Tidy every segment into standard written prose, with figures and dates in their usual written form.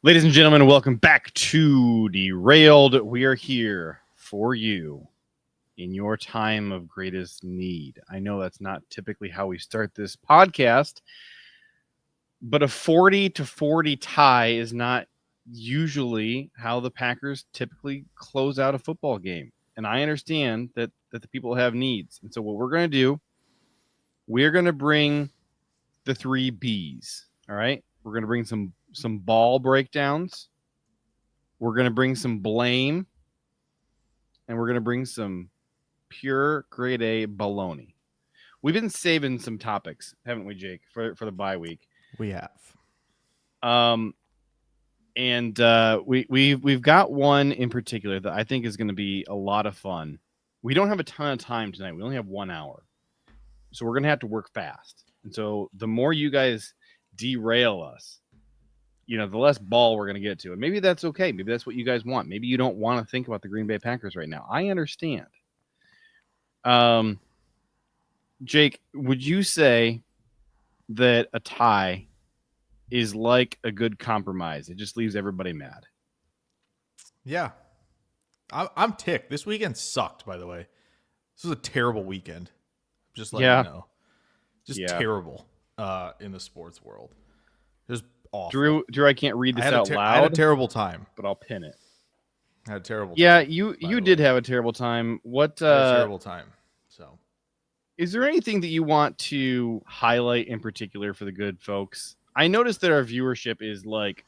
Ladies and gentlemen, welcome back to Derailed. We are here for you in your time of greatest need. I know that's not typically how we start this podcast, but a 40-40 tie is not usually how the Packers typically close out a football game. And I understand that the people have needs. And so what we're going to do, we're going to bring the 3 Bs, all right? We're going to bring some ball breakdowns. We're going to bring some blame. And we're going to bring some pure grade A baloney. We've been saving some topics, haven't we, Jake, for the bye week? We have. We've got one in particular that I think is going to be a lot of fun. We don't have a ton of time tonight. We only have 1 hour. So we're going to have to work fast. And so the more you guys derail us, the less ball we're going to get to. And maybe that's okay. Maybe that's what you guys want. Maybe you don't want to think about the Green Bay Packers right now. I understand. Jake, would you say that a tie is like a good compromise? It just leaves everybody mad. Yeah. I'm ticked. This weekend sucked, by the way. This was a terrible weekend. Just letting you know. Just terrible in the sports world. Just awful. Drew, I can't read this out loud. I had a terrible time. But I'll pin it. I had a terrible time. Yeah, you did have a terrible time. I had a terrible time. So, is there anything that you want to highlight in particular for the good folks? I noticed that our viewership is like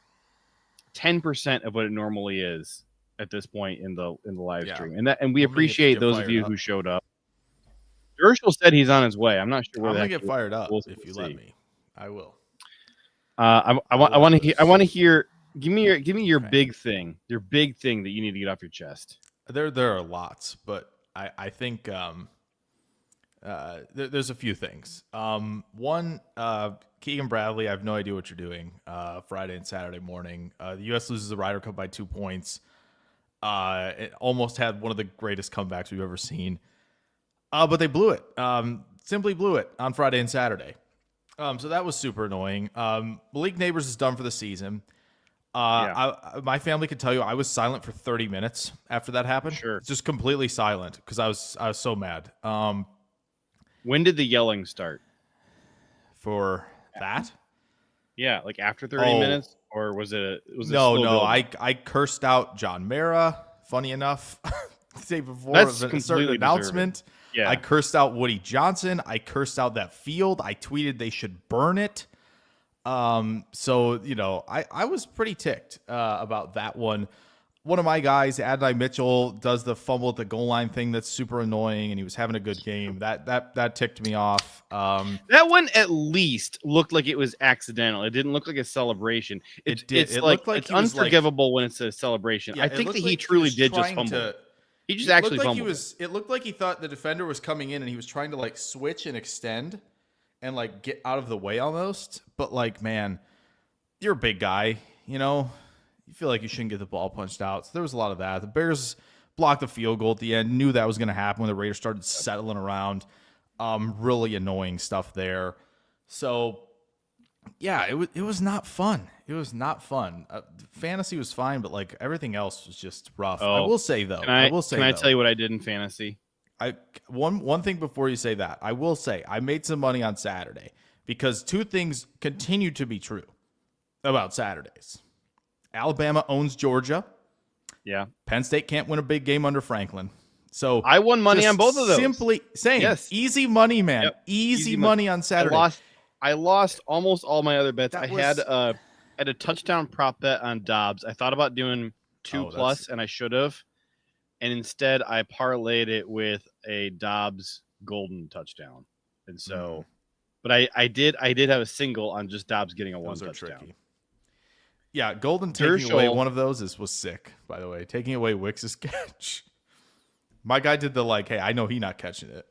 10% of what it normally is at this point in the live stream. And we appreciate those of you who showed up. Urshel said he's on his way. I'm not sure where I'm gonna get fired up if you let me. I will. I want to hear. Give me your big thing. Your big thing that you need to get off your chest. There are lots, but I think there's a few things. One, Keegan Bradley. I have no idea what you're doing. Friday and Saturday morning. The U.S. loses the Ryder Cup by 2 points. It almost had one of the greatest comebacks we've ever seen. But they blew it. Simply blew it on Friday and Saturday. So that was super annoying. Malik Neighbors is done for the season. My family could tell you I was silent for 30 minutes after that happened. Sure. Just completely silent because I was so mad. When did the yelling start? For that? Yeah, like after 30 minutes? Or was it No. I cursed out John Mara, funny enough. The day before a certain announcement. Yeah. I cursed out Woody Johnson. I cursed out that field. I tweeted they should burn it. So, I was pretty ticked about that one. One of my guys, Adonai Mitchell, does the fumble at the goal line thing that's super annoying, and he was having a good game. That ticked me off. That one at least looked like it was accidental. It didn't look like a celebration. It did. It's unforgivable when it's a celebration. Yeah, I think that he truly did just fumble. He just actually fumbled. It looked like he thought the defender was coming in and he was trying to switch and extend and get out of the way almost. But man, you're a big guy, you feel like you shouldn't get the ball punched out. So there was a lot of that. The Bears blocked the field goal at the end, knew that was going to happen when the Raiders started settling around. Really annoying stuff there. So yeah, it was not fun. It was not fun. Fantasy was fine, but everything else was just rough. I will say though. Can I tell you what I did in fantasy? One thing before you say that, I will say I made some money on Saturday because 2 things continue to be true about Saturdays. Alabama owns Georgia. Yeah. Penn State can't win a big game under Franklin. So I won money on both of those. Simply saying, yes. Easy money, man. Yep. Easy money on Saturday. I lost almost all my other bets. I had a touchdown prop bet on Doubs. I thought about doing 2+, and I should have. And instead, I parlayed it with a Doubs golden touchdown. And so, but I did have a single on just Doubs getting a 1 touchdown. Tricky. Yeah, golden taking away one of those was sick, by the way. Taking away Wicks' catch. My guy did the hey, I know he not catching it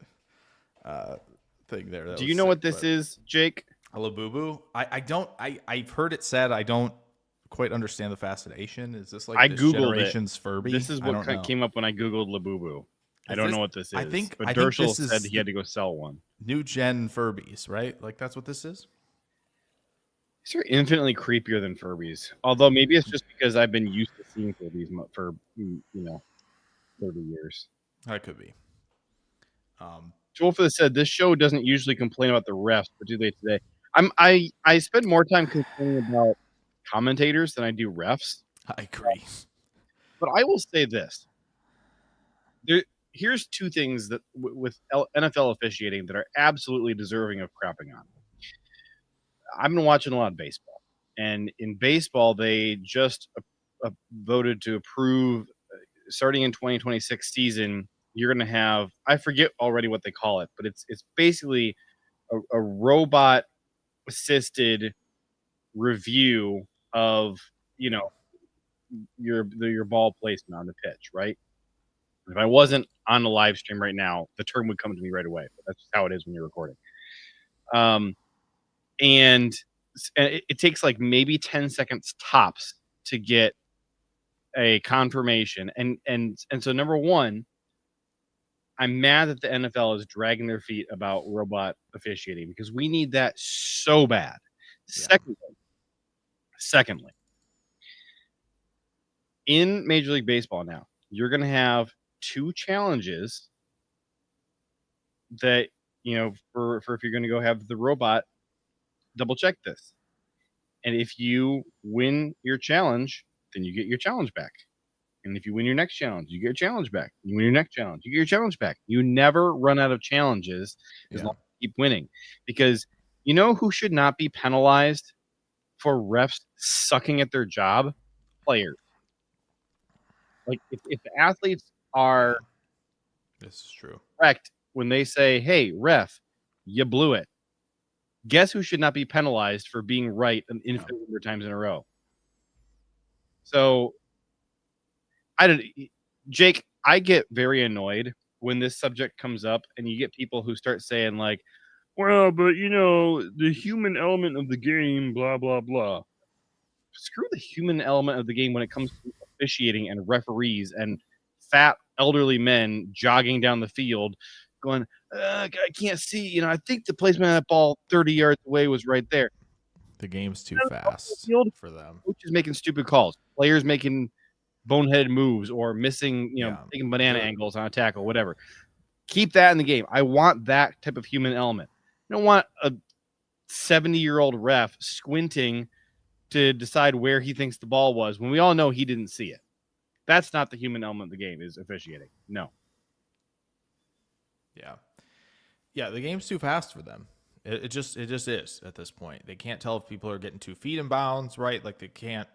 thing there. Do you know what this is, Jake? A Labubu? I don't. I've heard it said. I don't quite understand the fascination. Is this I this Googled generation's it. Furby? This is what came up when I Googled Labubu. I don't know what this is. But Dershel said he had to go sell one. New gen Furbies, right? That's what this is? These are infinitely creepier than Furbies. Although maybe it's just because I've been used to seeing Furbies for 30 years. That could be. Joelford said this show doesn't usually complain about the refs, but do they today? I spend more time complaining about commentators than I do refs. I agree. But I will say this: here's two things that with NFL officiating that are absolutely deserving of crapping on. I've been watching a lot of baseball, and in baseball, they just voted to approve starting in 2026 season. You're going to have, I forget already what they call it, but it's basically a robot assisted review of your ball placement on the pitch, right? If I wasn't on the live stream right now, the term would come to me right away. But that's just how it is when you're recording. And it takes like maybe 10 seconds tops to get a confirmation. And so number one, I'm mad that the NFL is dragging their feet about robot officiating because we need that so bad. Yeah. Secondly, in Major League Baseball now, you're going to have 2 challenges that, for if you're going to go have the robot double check this. And if you win your challenge, then you get your challenge back. And if you win your next challenge, you get your challenge back. You win your next challenge, you get your challenge back. You never run out of challenges as long as you keep winning. Because you know who should not be penalized for refs sucking at their job? Players. Like if the athletes are this is true. Correct when they say, hey, ref, you blew it. Guess who should not be penalized for being right an infinite number of times in a row? So Jake, I get very annoyed when this subject comes up and you get people who start saying like, well, but the human element of the game, blah, blah, blah. Screw the human element of the game when it comes to officiating and referees and fat elderly men jogging down the field going, I can't see. I think the placement of that ball 30 yards away was right there. The game's too fast for them. Coaches making stupid calls. Players making boneheaded moves or missing, taking banana angles on a tackle, whatever. Keep that in the game. I want that type of human element. I don't want a 70-year-old ref squinting to decide where he thinks the ball was when we all know he didn't see it. That's not the human element of the game, is officiating. No. Yeah, the game's too fast for them. It just is at this point. They can't tell if people are getting 2 feet in bounds, right? Like they can't.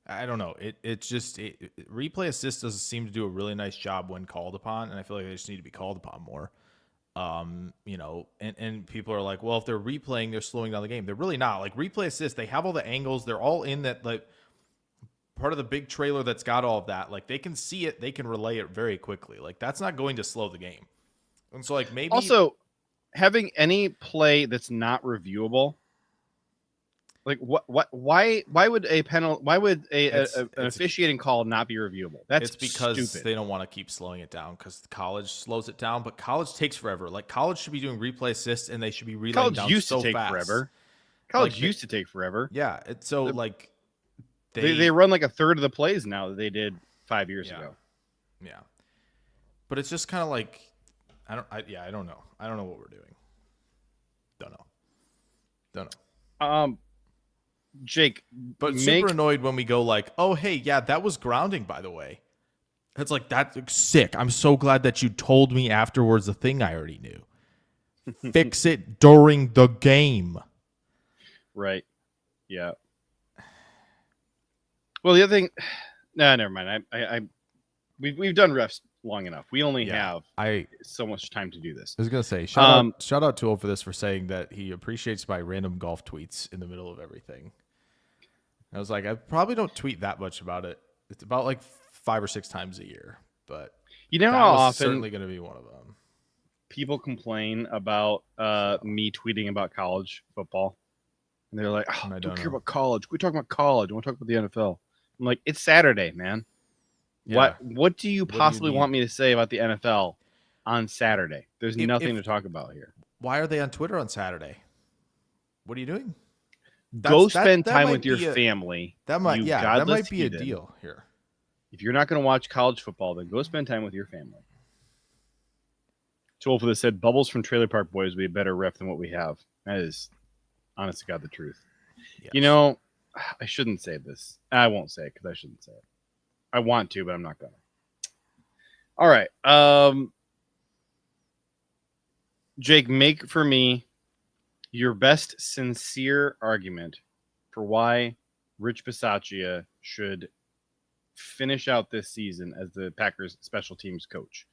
I don't know. Replay assist doesn't seem to do a really nice job when called upon, and I feel like they just need to be called upon more. And people are like, well, if they're replaying, they're slowing down the game. They're really not. Like replay assist, they have all the angles. They're all in that like part of the big trailer that's got all of that. Like they can see it, they can relay it very quickly. Like that's not going to slow the game. And so like maybe also having any play that's not reviewable. Like why would an officiating call not be reviewable? That's because stupid. They don't want to keep slowing it down because college slows it down, but college takes forever. Like college should be doing replay assists and they should be relaying down so fast. College used to take forever. Yeah, they run like a third of the plays now that they did 5 years ago. Yeah, but it's just kind of like I don't know. I don't know what we're doing. Don't know. Jake, but super annoyed when we go like, oh, hey, yeah, that was grounding, by the way. It's like, that's sick. I'm so glad that you told me afterwards the thing I already knew. Fix it during the game. Right. Yeah. Well, the other thing, never mind. We've done refs long enough. We only have so much time to do this. I was gonna say, shout out to Old for this for saying that he appreciates my random golf tweets in the middle of everything. I was like, I probably don't tweet that much about it. It's about like 5 or 6 times a year, but how often certainly going to be one of them. People complain about me tweeting about college football, and they're like, "Oh, I don't care about college. We talk about college. We want to talk about the NFL." I'm like, "It's Saturday, man. Yeah. What do you possibly want me to say about the NFL on Saturday? There's nothing to talk about here." Why are they on Twitter on Saturday? What are you doing? Go spend that time might with your be a- family. That might, you yeah, that godless might be a heathen. deal here. If you're not going to watch college football, then go spend time with your family. Tool for this said, Bubbles from Trailer Park Boys would be a better ref than what we have. That is, honest to God, the truth. Yes. You know, I shouldn't say this. I won't say it because I shouldn't say it. I want to, but I'm not going to. All right. Jake, make for me your best sincere argument for why Rich Bisaccia should finish out this season as the Packers special teams coach.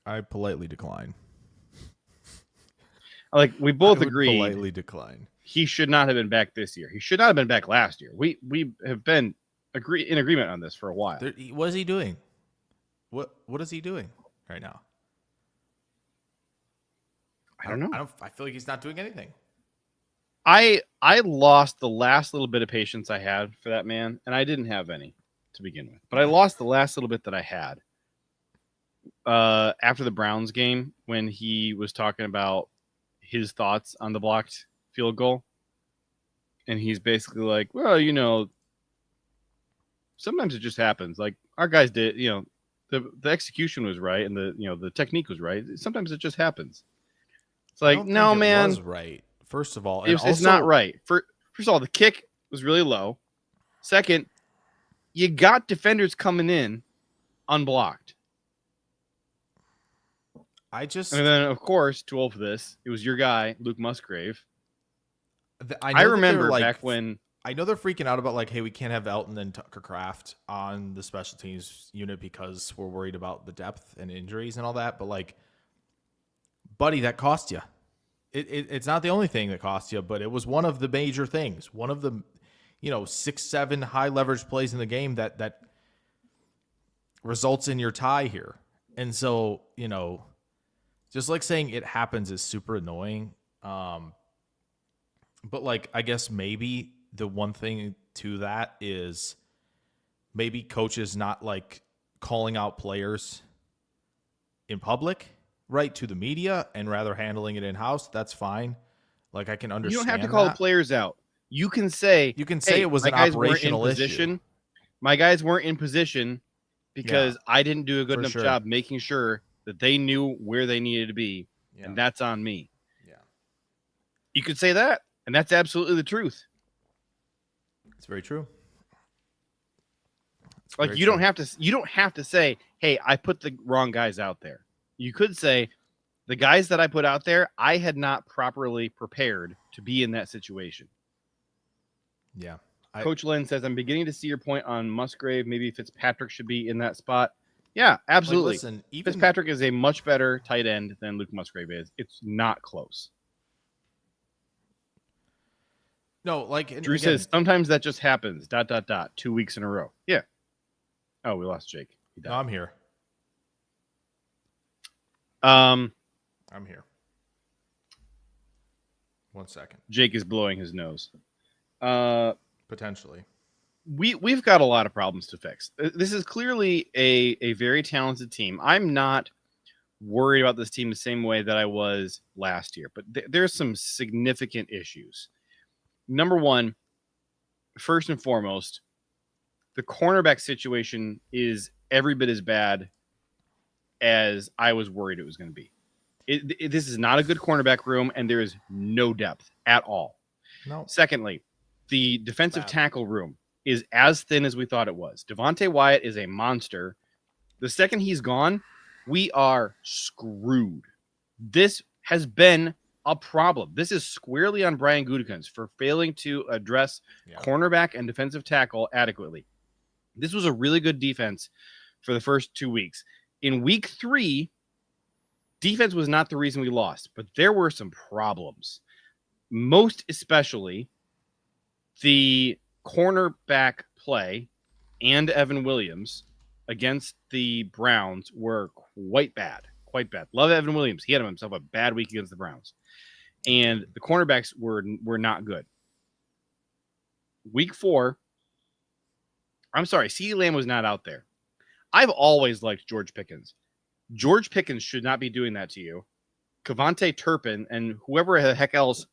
I politely decline. Like, we both agreed politely decline. He should not have been back this year. He should not have been back last year. We have been in agreement on this for a while. What is he doing? What is he doing right now? I don't know. I feel like he's not doing anything. I lost the last little bit of patience I had for that man, and I didn't have any to begin with. But I lost the last little bit that I had after the Browns game when he was talking about his thoughts on the blocked field goal. And he's basically like, well, you know, sometimes it just happens. Like, our guys did, you know, the execution was right and the technique was right. Sometimes it just happens. It's like, no, man. It was right. First of all, it's not right. First of all, the kick was really low. Second, you got defenders coming in unblocked. And then, of course, too old for this, it was your guy, Luke Musgrave. I remember back when... I know they're freaking out about, like, hey, we can't have Elgton and Tucker Kraft on the special teams unit because we're worried about the depth and injuries and all that. But, like, buddy, that cost you. It's not the only thing that cost you, but it was one of the major things. One of the, 6-7 high leverage plays in the game that results in your tie here. And so, just like saying it happens is super annoying. But like, I guess maybe the one thing to that is maybe coaches not like calling out players in public, right, to the media, and rather handling it in-house. That's fine. Like, I can understand. You don't have to call the players out. You can say, hey, it was an operational issue. My guys weren't in position because I didn't do a good enough job making sure that they knew where they needed to be, and that's on me. Yeah. You could say that, and that's absolutely the truth. It's very true. Like, you don't have to say, hey, I put the wrong guys out there. You could say, the guys that I put out there, I had not properly prepared to be in that situation. Yeah. Coach Lynn says, I'm beginning to see your point on Musgrave. Maybe Fitzpatrick should be in that spot. Yeah, absolutely. Like, listen, Fitzpatrick is a much better tight end than Luke Musgrave is. It's not close. No, like Drew says, sometimes that just happens. ... 2 weeks in a row. Yeah. Oh, we lost Jake. No, I'm here. I'm here. 1 second. Jake is blowing his nose. Potentially. We've got a lot of problems to fix. This is clearly a very talented team. I'm not worried about this team the same way that I was last year, but there's some significant issues. Number one, first and foremost, the cornerback situation is every bit as bad as I was worried it was going to be. This is not a good cornerback room, and there is no depth at all. No. Secondly, the defensive tackle room is as thin as we thought it was. Devontae Wyatt is a monster. The second he's gone, we are screwed. This has been a problem. This is squarely on Brian Gutekunst for failing to address cornerback and defensive tackle adequately. This was a really good defense for the first 2 weeks. In week 3, defense was not the reason we lost, but there were some problems. Most especially the cornerback play and Evan Williams against the Browns were quite bad. Quite bad. Love Evan Williams. He had himself a bad week against the Browns. And the cornerbacks were not good. Week 4, I'm sorry, CeeDee Lamb was not out there. I've always liked George Pickens. George Pickens should not be doing that to you. Kevontae Turpin and whoever the heck else,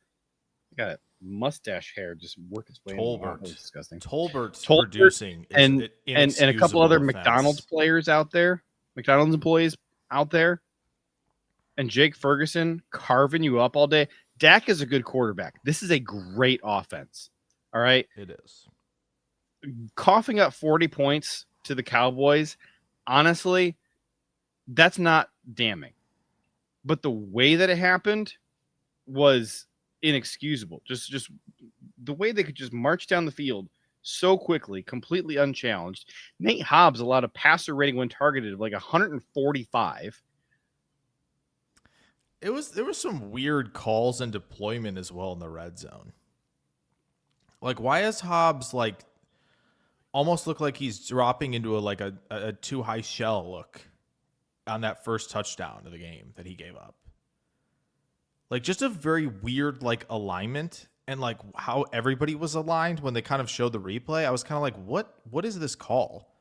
I gotta mustache hair just work its way into the mouth. That was disgusting. Tolbert's Tolbert producing and a couple other offense. McDonald's players out there, McDonald's employees out there, and Jake Ferguson carving you up all day. Dak is a good quarterback. This is a great offense. All right. It is. Coughing up 40 points to the Cowboys, honestly, that's not damning. But the way that it happened was inexcusable. Just the way they could just march down the field so quickly, completely unchallenged. Nate Hobbs allowed a passer rating when targeted of like 145. There was some weird calls and deployment as well in the red zone. Like, why is Hobbs like almost look like he's dropping into a too high shell look on that first touchdown of the game that he gave up? Like, just a very weird like alignment, and like how everybody was aligned when they kind of showed the replay. I was kind of like, what is this call?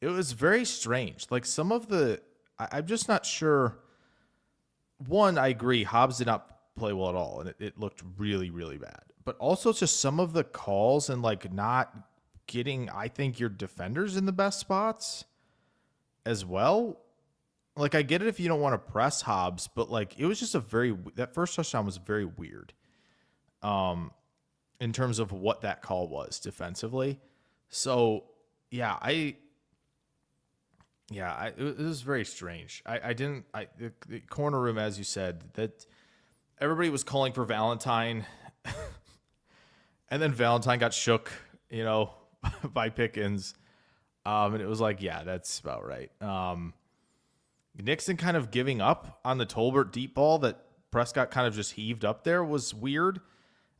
It was very strange. Like, some of the I'm just not sure. One, I agree, Hobbs did not play well at all, and it looked really, really bad. But also just some of the calls and like not getting, I think, your defenders in the best spots as well. Like, I get it if you don't want to press Hobbs, but like it was just that first touchdown was very weird in terms of what that call was defensively. So yeah, it was very strange. The corner room, as you said, that everybody was calling for Valentine, and then Valentine got shook, by Pickens. And it was like, yeah, that's about right. Nixon kind of giving up on the Tolbert deep ball that Prescott kind of just heaved up there was weird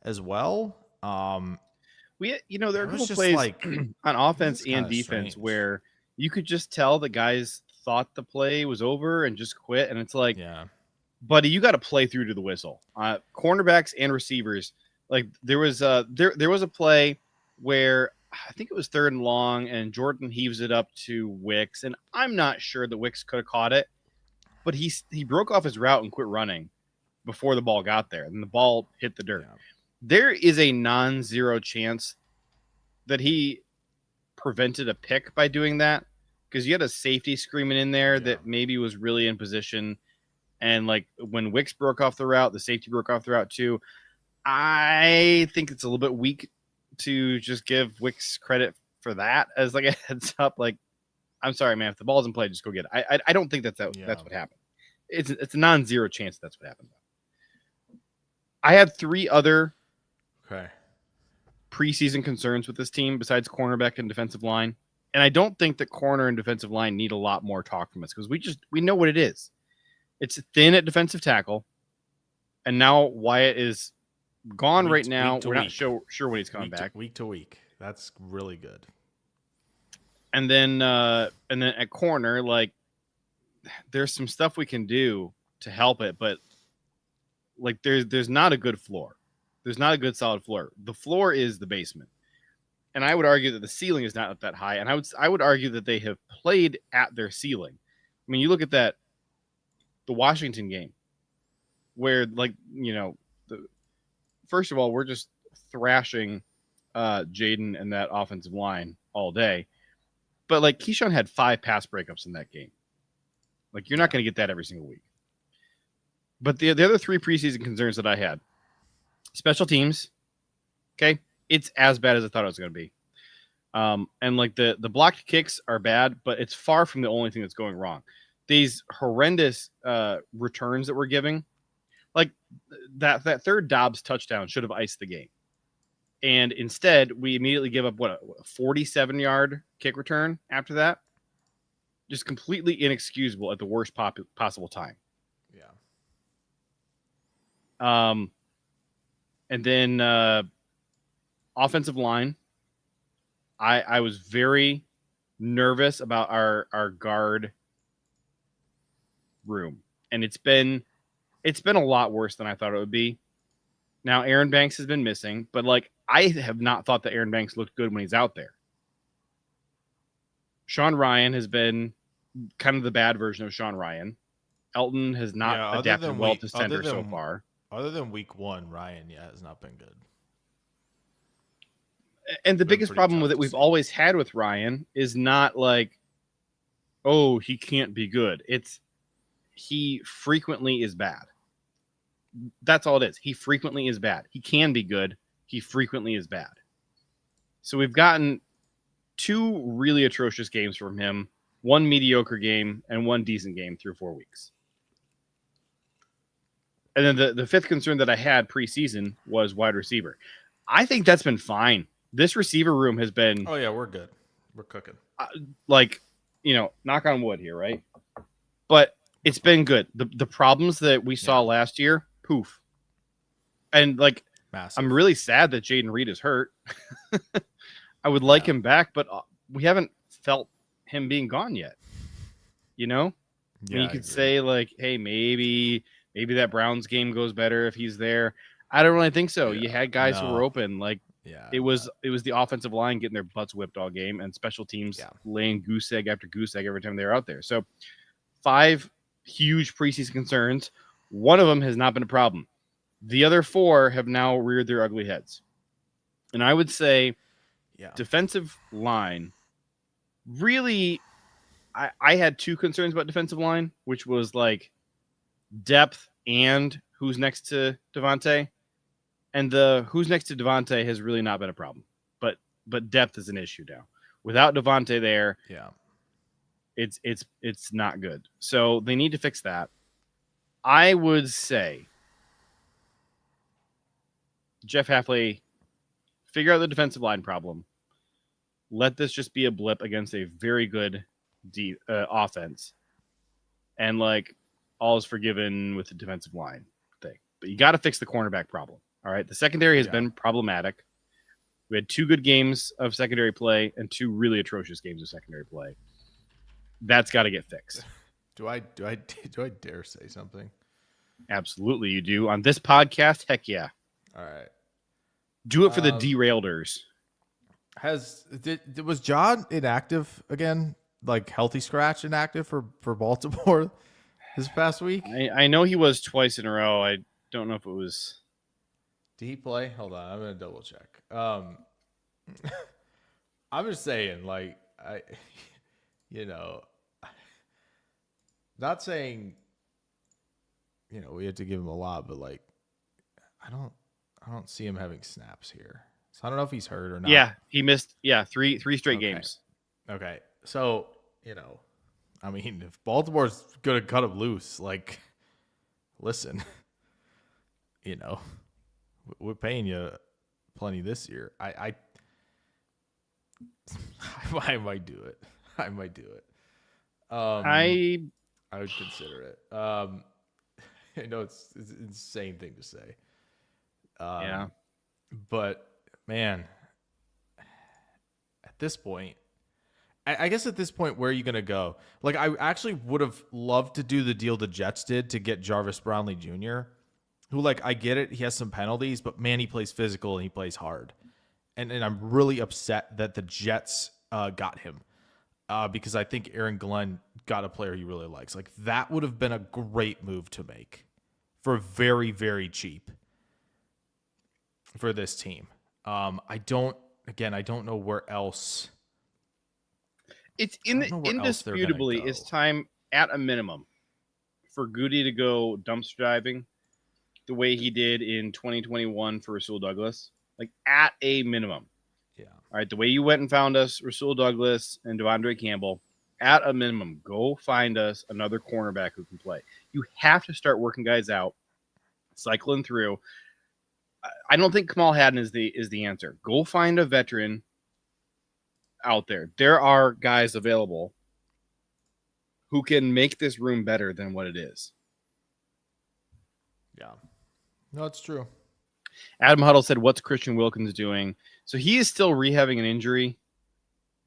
as well. There are a couple plays like on offense and defense where you could just tell the guys thought the play was over and just quit. And it's like, yeah, buddy, you got to play through to the whistle. Cornerbacks and receivers. Like, there was a play where I think it was 3rd and long, and Jordan heaves it up to Wicks, and I'm not sure that Wicks could have caught it, but he broke off his route and quit running before the ball got there, and the ball hit the dirt. Yeah. There is a non-zero chance that he prevented a pick by doing that, because you had a safety screaming in there that maybe was really in position, and like when Wicks broke off the route, the safety broke off the route too. I think it's a little bit weak to just give Wicks credit for that as like a heads up. Like, I'm sorry, man, if the ball's in play, just go get it. I don't think that's what happened. It's a non-zero chance that's what happened. I had 3 other preseason concerns with this team besides cornerback and defensive line. And I don't think that corner and defensive line need a lot more talk from us, because we know what it is. It's thin at defensive tackle. And now Wyatt is gone right now. We're not sure when he's coming back. Week to week. That's really good. And then at corner, like, there's some stuff we can do to help it, but like there's not a good floor. There's not a good solid floor. The floor is the basement. And I would argue that the ceiling is not that high. And I would argue that they have played at their ceiling. I mean, you look at the Washington game where, like, first of all, we're just thrashing Jayden and that offensive line all day. But like, Keisean had 5 pass breakups in that game. Like, you're not going to get that every single week. But the other 3 preseason concerns that I had: special teams. Okay. It's as bad as I thought it was going to be. And like the blocked kicks are bad, but it's far from the only thing that's going wrong. These horrendous returns that we're giving, like that 3rd Doubs touchdown should have iced the game. And instead, we immediately give up a 47-yard kick return after that. Just completely inexcusable at the worst possible time. Yeah. And then offensive line. I was very nervous about our guard room, and it's been a lot worse than I thought it would be. Now, Aaron Banks has been missing, but like, I have not thought that Aaron Banks looked good when he's out there. Sean Ryan has been kind of the bad version of Sean Ryan. Elgton has not adapted well to center so far. Other than week 1, Ryan, has not been good. And the biggest problem with it to we've see. always had with Ryan is not like, oh, he can't be good. It's he frequently is bad. That's all it is. He frequently is bad. He can be good. He frequently is bad. So we've gotten 2 really atrocious games from him, 1 mediocre game, and 1 decent game through 4 weeks. And then the fifth concern that I had preseason was wide receiver. I think that's been fine. This receiver room has been... Oh, yeah, we're good. We're cooking. Knock on wood here, right? But it's been good. The problems that we saw last year, poof. And, massive. I'm really sad that Jayden Reed is hurt. I would like him back, but we haven't felt him being gone yet. Yeah, you could say, hey, maybe that Browns game goes better if he's there. I don't really think so. You had guys who were open. It was the offensive line getting their butts whipped all game and special teams laying goose egg after goose egg every time they were out there. So 5 huge preseason concerns. One of them has not been a problem. The other 4 have now reared their ugly heads. And I would say defensive line, really, I had 2 concerns about defensive line, which was depth and who's next to Devontae. And the who's next to Devontae has really not been a problem. But depth is an issue now. Without Devontae there, it's not good. So they need to fix that. I would say Jeff Hafley, figure out the defensive line problem. Let this just be a blip against a very good offense. And all is forgiven with the defensive line thing. But you got to fix the cornerback problem. All right. The secondary has been problematic. We had 2 good games of secondary play and 2 really atrocious games of secondary play. That's got to get fixed. Do I dare say something? Absolutely, you do. On this podcast, heck yeah. All right. Do it for the deraileders. Was John inactive again? Healthy scratch inactive for Baltimore this past week? I know he was twice in a row. I don't know if it was... Did he play? Hold on, I'm gonna double check. I'm just saying, not saying, we have to give him a lot, but I don't see him having snaps here. So I don't know if he's hurt or not. Yeah, he missed. Yeah, three straight games. Okay, so if Baltimore's gonna cut him loose, listen, we're paying you plenty this year. I might do it. I might do it. I would consider it. I know it's an insane thing to say. But man, at this point, I guess at this point, where are you going to go? I actually would have loved to do the deal the Jets did to get Jarvis Brownlee Jr., who, I get it. He has some penalties, but man, he plays physical and he plays hard. And I'm really upset that the Jets got him because I think Aaron Glenn got a player he really likes. That would have been a great move to make for very, very cheap for this team. I don't know where else. It's indisputably it's time at a minimum for Goody to go dumpster diving the way he did in 2021 for Rasul Douglas, at a minimum. Yeah. All right. The way you went and found us Rasul Douglas and Devondre Campbell, at a minimum, go find us another cornerback who can play. You have to start working guys out, cycling through. I don't think Kamal Hadden is the answer. Go find a veteran out there. There are guys available who can make this room better than what it is. Yeah. No, it's true. Adam Huddle said, what's Christian Wilkins doing? So he is still rehabbing an injury.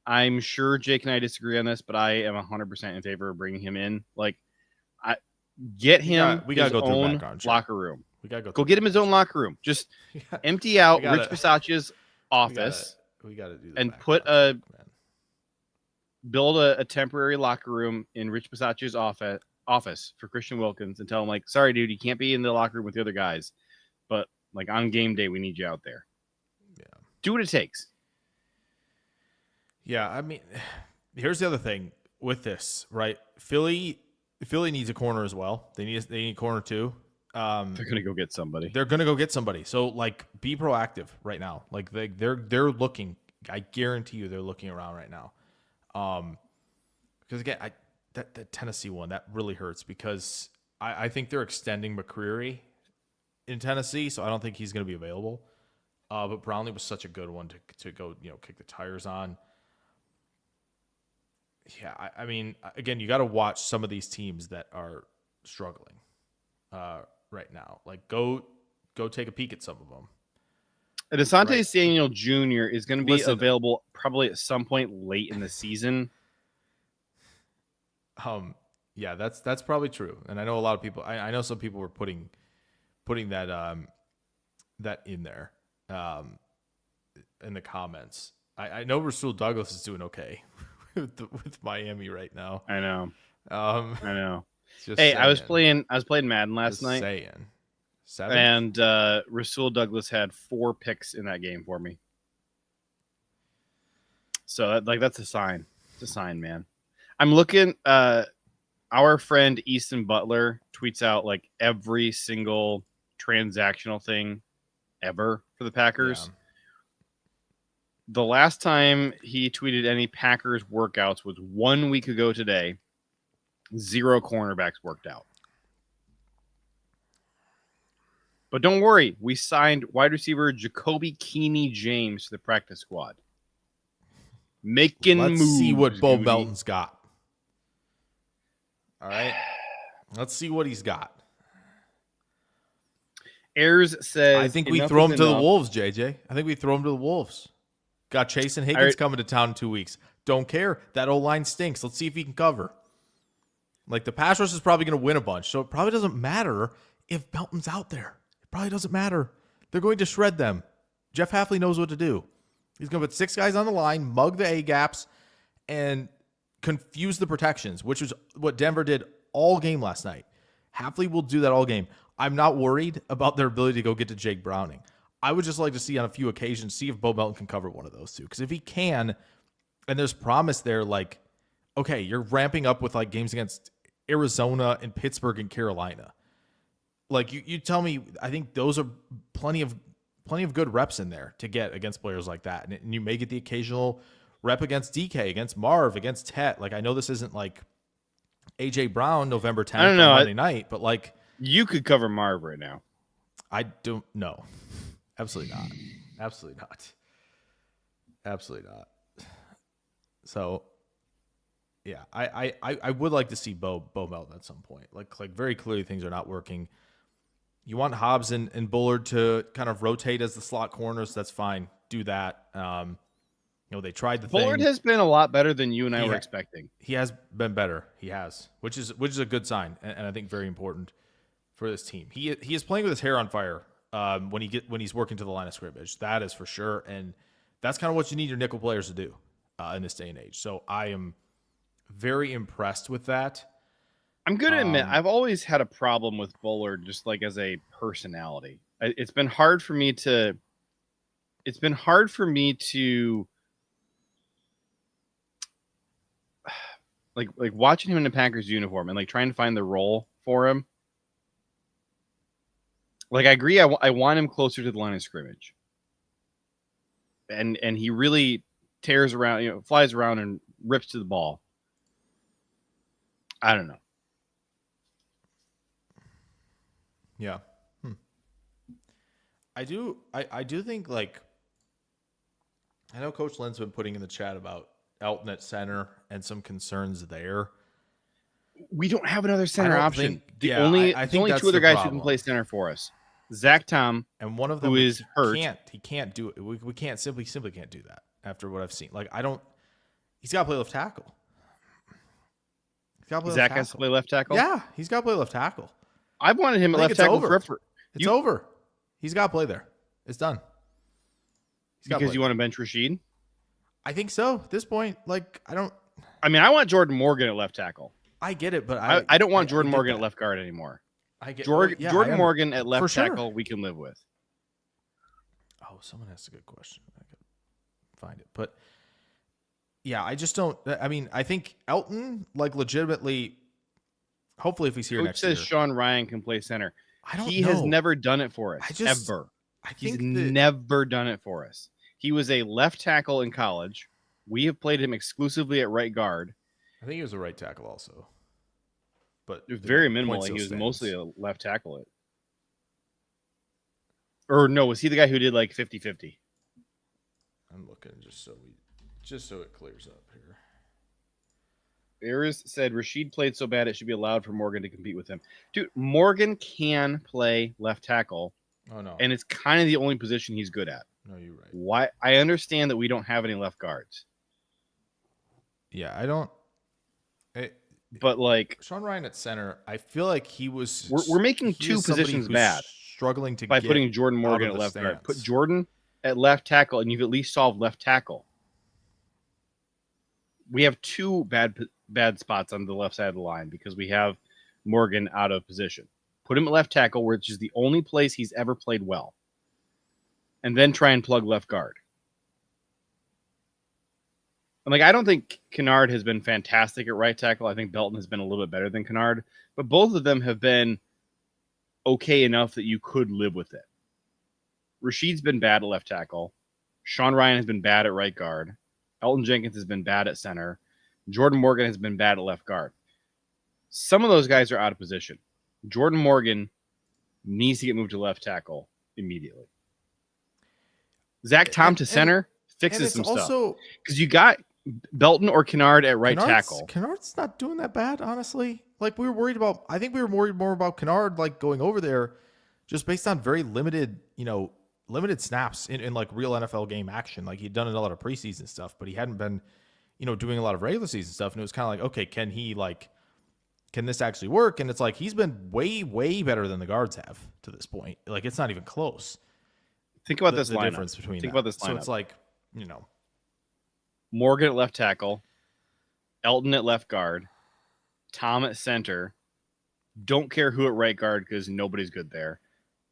I'm sure Jake and I disagree on this, but I am 100% in favor of bringing him in. Get him we gotta his go through own background check. locker room. We gotta go get him his own locker room. Just empty out Rich Bisaccia's office. We gotta do and put build a temporary locker room in Rich Bisaccia's office for Christian Wilkins and tell him, like, sorry, dude, you can't be in the locker room with the other guys, but like on game day, we need you out there. Yeah. Do what it takes. Yeah. I mean, here's the other thing with this, right? Philly needs a corner as well. They need a corner too. They're gonna go get somebody. They're gonna go get somebody. So like, be proactive right now. Like they're looking. I guarantee you, they're looking around right now. Because again, that Tennessee one that really hurts because I think they're extending McCreary in Tennessee, so I don't think he's gonna be available. But Brownlee was such a good one to go kick the tires on. Yeah, I mean, again, you got to watch some of these teams that are struggling right now. Like, go take a peek at some of them. Asante Samuel Jr. is going to be available probably at some point late in the season. Yeah, that's probably true. And I know a lot of people. I know some people were putting that that in there in the comments. I know Rasul Douglas is doing okay with Miami right now. I know. I know. Just hey, saying. I was playing Madden last night. Saying. 7? And Rasul Douglas had 4 picks in that game for me. So that's a sign. It's a sign, man. I'm looking. Our friend Easton Butler tweets out like every single transactional thing ever for the Packers. Yeah. The last time he tweeted any Packers workouts was 1 week ago today. 0 cornerbacks worked out. But don't worry, we signed wide receiver Jacoby Keeney-James to the practice squad. Making moves. Let's see what Bo Melton's got. All right. Let's see what he's got. Ayers says, I think we throw him to the Wolves, JJ. I think we throw him to the Wolves. Got Chase and Higgins coming to town in 2 weeks. Don't care. That O-line stinks. Let's see if he can cover. Like, the pass rush is probably going to win a bunch, so it probably doesn't matter if Melton's out there. It probably doesn't matter. They're going to shred them. Jeff Hafley knows what to do. He's going to put 6 guys on the line, mug the A-gaps, and confuse the protections, which is what Denver did all game last night. Hafley will do that all game. I'm not worried about their ability to go get to Jake Browning. I would just like to see on a few occasions, see if Bo Melton can cover one of those two. Because if he can, and there's promise there, like, okay, you're ramping up with like games against Arizona and Pittsburgh and Carolina. Like you tell me, I think those are plenty of good reps in there to get against players like that. And you may get the occasional rep against DK, against Marv, against Tet. Like, I know this isn't like AJ Brown November 10th on Monday night, but like, you could cover Marv right now. I don't know. Absolutely not. Absolutely not. Absolutely not. So, yeah, I would like to see Bo Melton at some point. Like very clearly things are not working. You want Hobbs and Bullard to kind of rotate as the slot corners. That's fine. Do that. They tried the Bullard thing. has been a lot better than you and I were expecting. He has been better. He has, which is a good sign, and I think very important for this team. He is playing with his hair on fire when he's working to the line of scrimmage. That is for sure, and that's kind of what you need your nickel players to do in this day and age. So I am very impressed with that. I'm going to admit, I've always had a problem with Bullard, just like as a personality. It's been hard for me to like watching him in the Packers uniform and like trying to find the role for him. Like, I agree. I want him closer to the line of scrimmage. And he really tears around, flies around and rips to the ball. I don't know. Yeah. I do think, like, I know Coach Lynn's been putting in the chat about Elgton at center and some concerns there. We don't have another center option. I think only 2 other guys who can play center for us. Zach Tom, and one of them who is hurt. He can't do it. We can't simply can't do that after what I've seen. Like, he's got to play left tackle. Zach has to play left tackle? Yeah, he's got to play left tackle. I've wanted him at left tackle forever. It's over. He's got to play there. It's done. Because you want to bench Rashid? I think so. At this point, like, I want Jordan Morgan at left tackle. I get it, but I don't want Jordan get Morgan that. at left guard anymore. I get Jordan Morgan at left sure. tackle, we can live with. Oh, someone asked a good question. I could find it. But yeah, I just don't. I mean, I think Elgton, like, legitimately, hopefully if he's here Coach next says year. Sean Ryan can play center. I don't He know. has never done it for us, ever. He's never done it for us. He was a left tackle in college. We have played him exclusively at right guard. I think he was a right tackle also. But very minimal. He was mostly a left tackle. Or no, was he the guy who did like 50-50? I'm looking just so it clears up here. Ayers said Rashid played so bad it should be allowed for Morgan to compete with him. Dude, Morgan can play left tackle. Oh no. And it's kind of the only position he's good at. No, you're right. Why? I understand that we don't have any left guards. Yeah, I don't. But like Sean Ryan at center, I feel like he was. We're making two positions bad, struggling to by get putting Jordan Morgan at left guard. Put Jordan at left tackle, and you've at least solved left tackle. We have two bad spots on the left side of the line because we have Morgan out of position. Put him at left tackle, which is the only place he's ever played well, and then try and plug left guard. And like, I don't think Kennard has been fantastic at right tackle. I think Belton has been a little bit better than Kennard, but both of them have been okay enough that you could live with it. Rashid's been bad at left tackle. Sean Ryan has been bad at right guard. Elgton Jenkins has been bad at center. Jordan Morgan has been bad at left guard. Some of those guys are out of position. Jordan Morgan needs to get moved to left tackle immediately. Zach Tom to center fixes some stuff. Because you got Belton or Kennard at right tackle. Kennard's not doing that bad, honestly. Like, we were worried about, I think we were worried more about Kennard, like, going over there just based on very limited snaps in like real NFL game action. Like, he'd done a lot of preseason stuff, but he hadn't been, doing a lot of regular season stuff. And it was kind of like, okay, can this actually work? And it's like, he's been way, way better than the guards have to this point. Like, it's not even close. Think about this lineup. Difference between Think about this lineup. So it's like, Morgan at left tackle, Elgton at left guard, Tom at center. Don't care who at right guard because nobody's good there.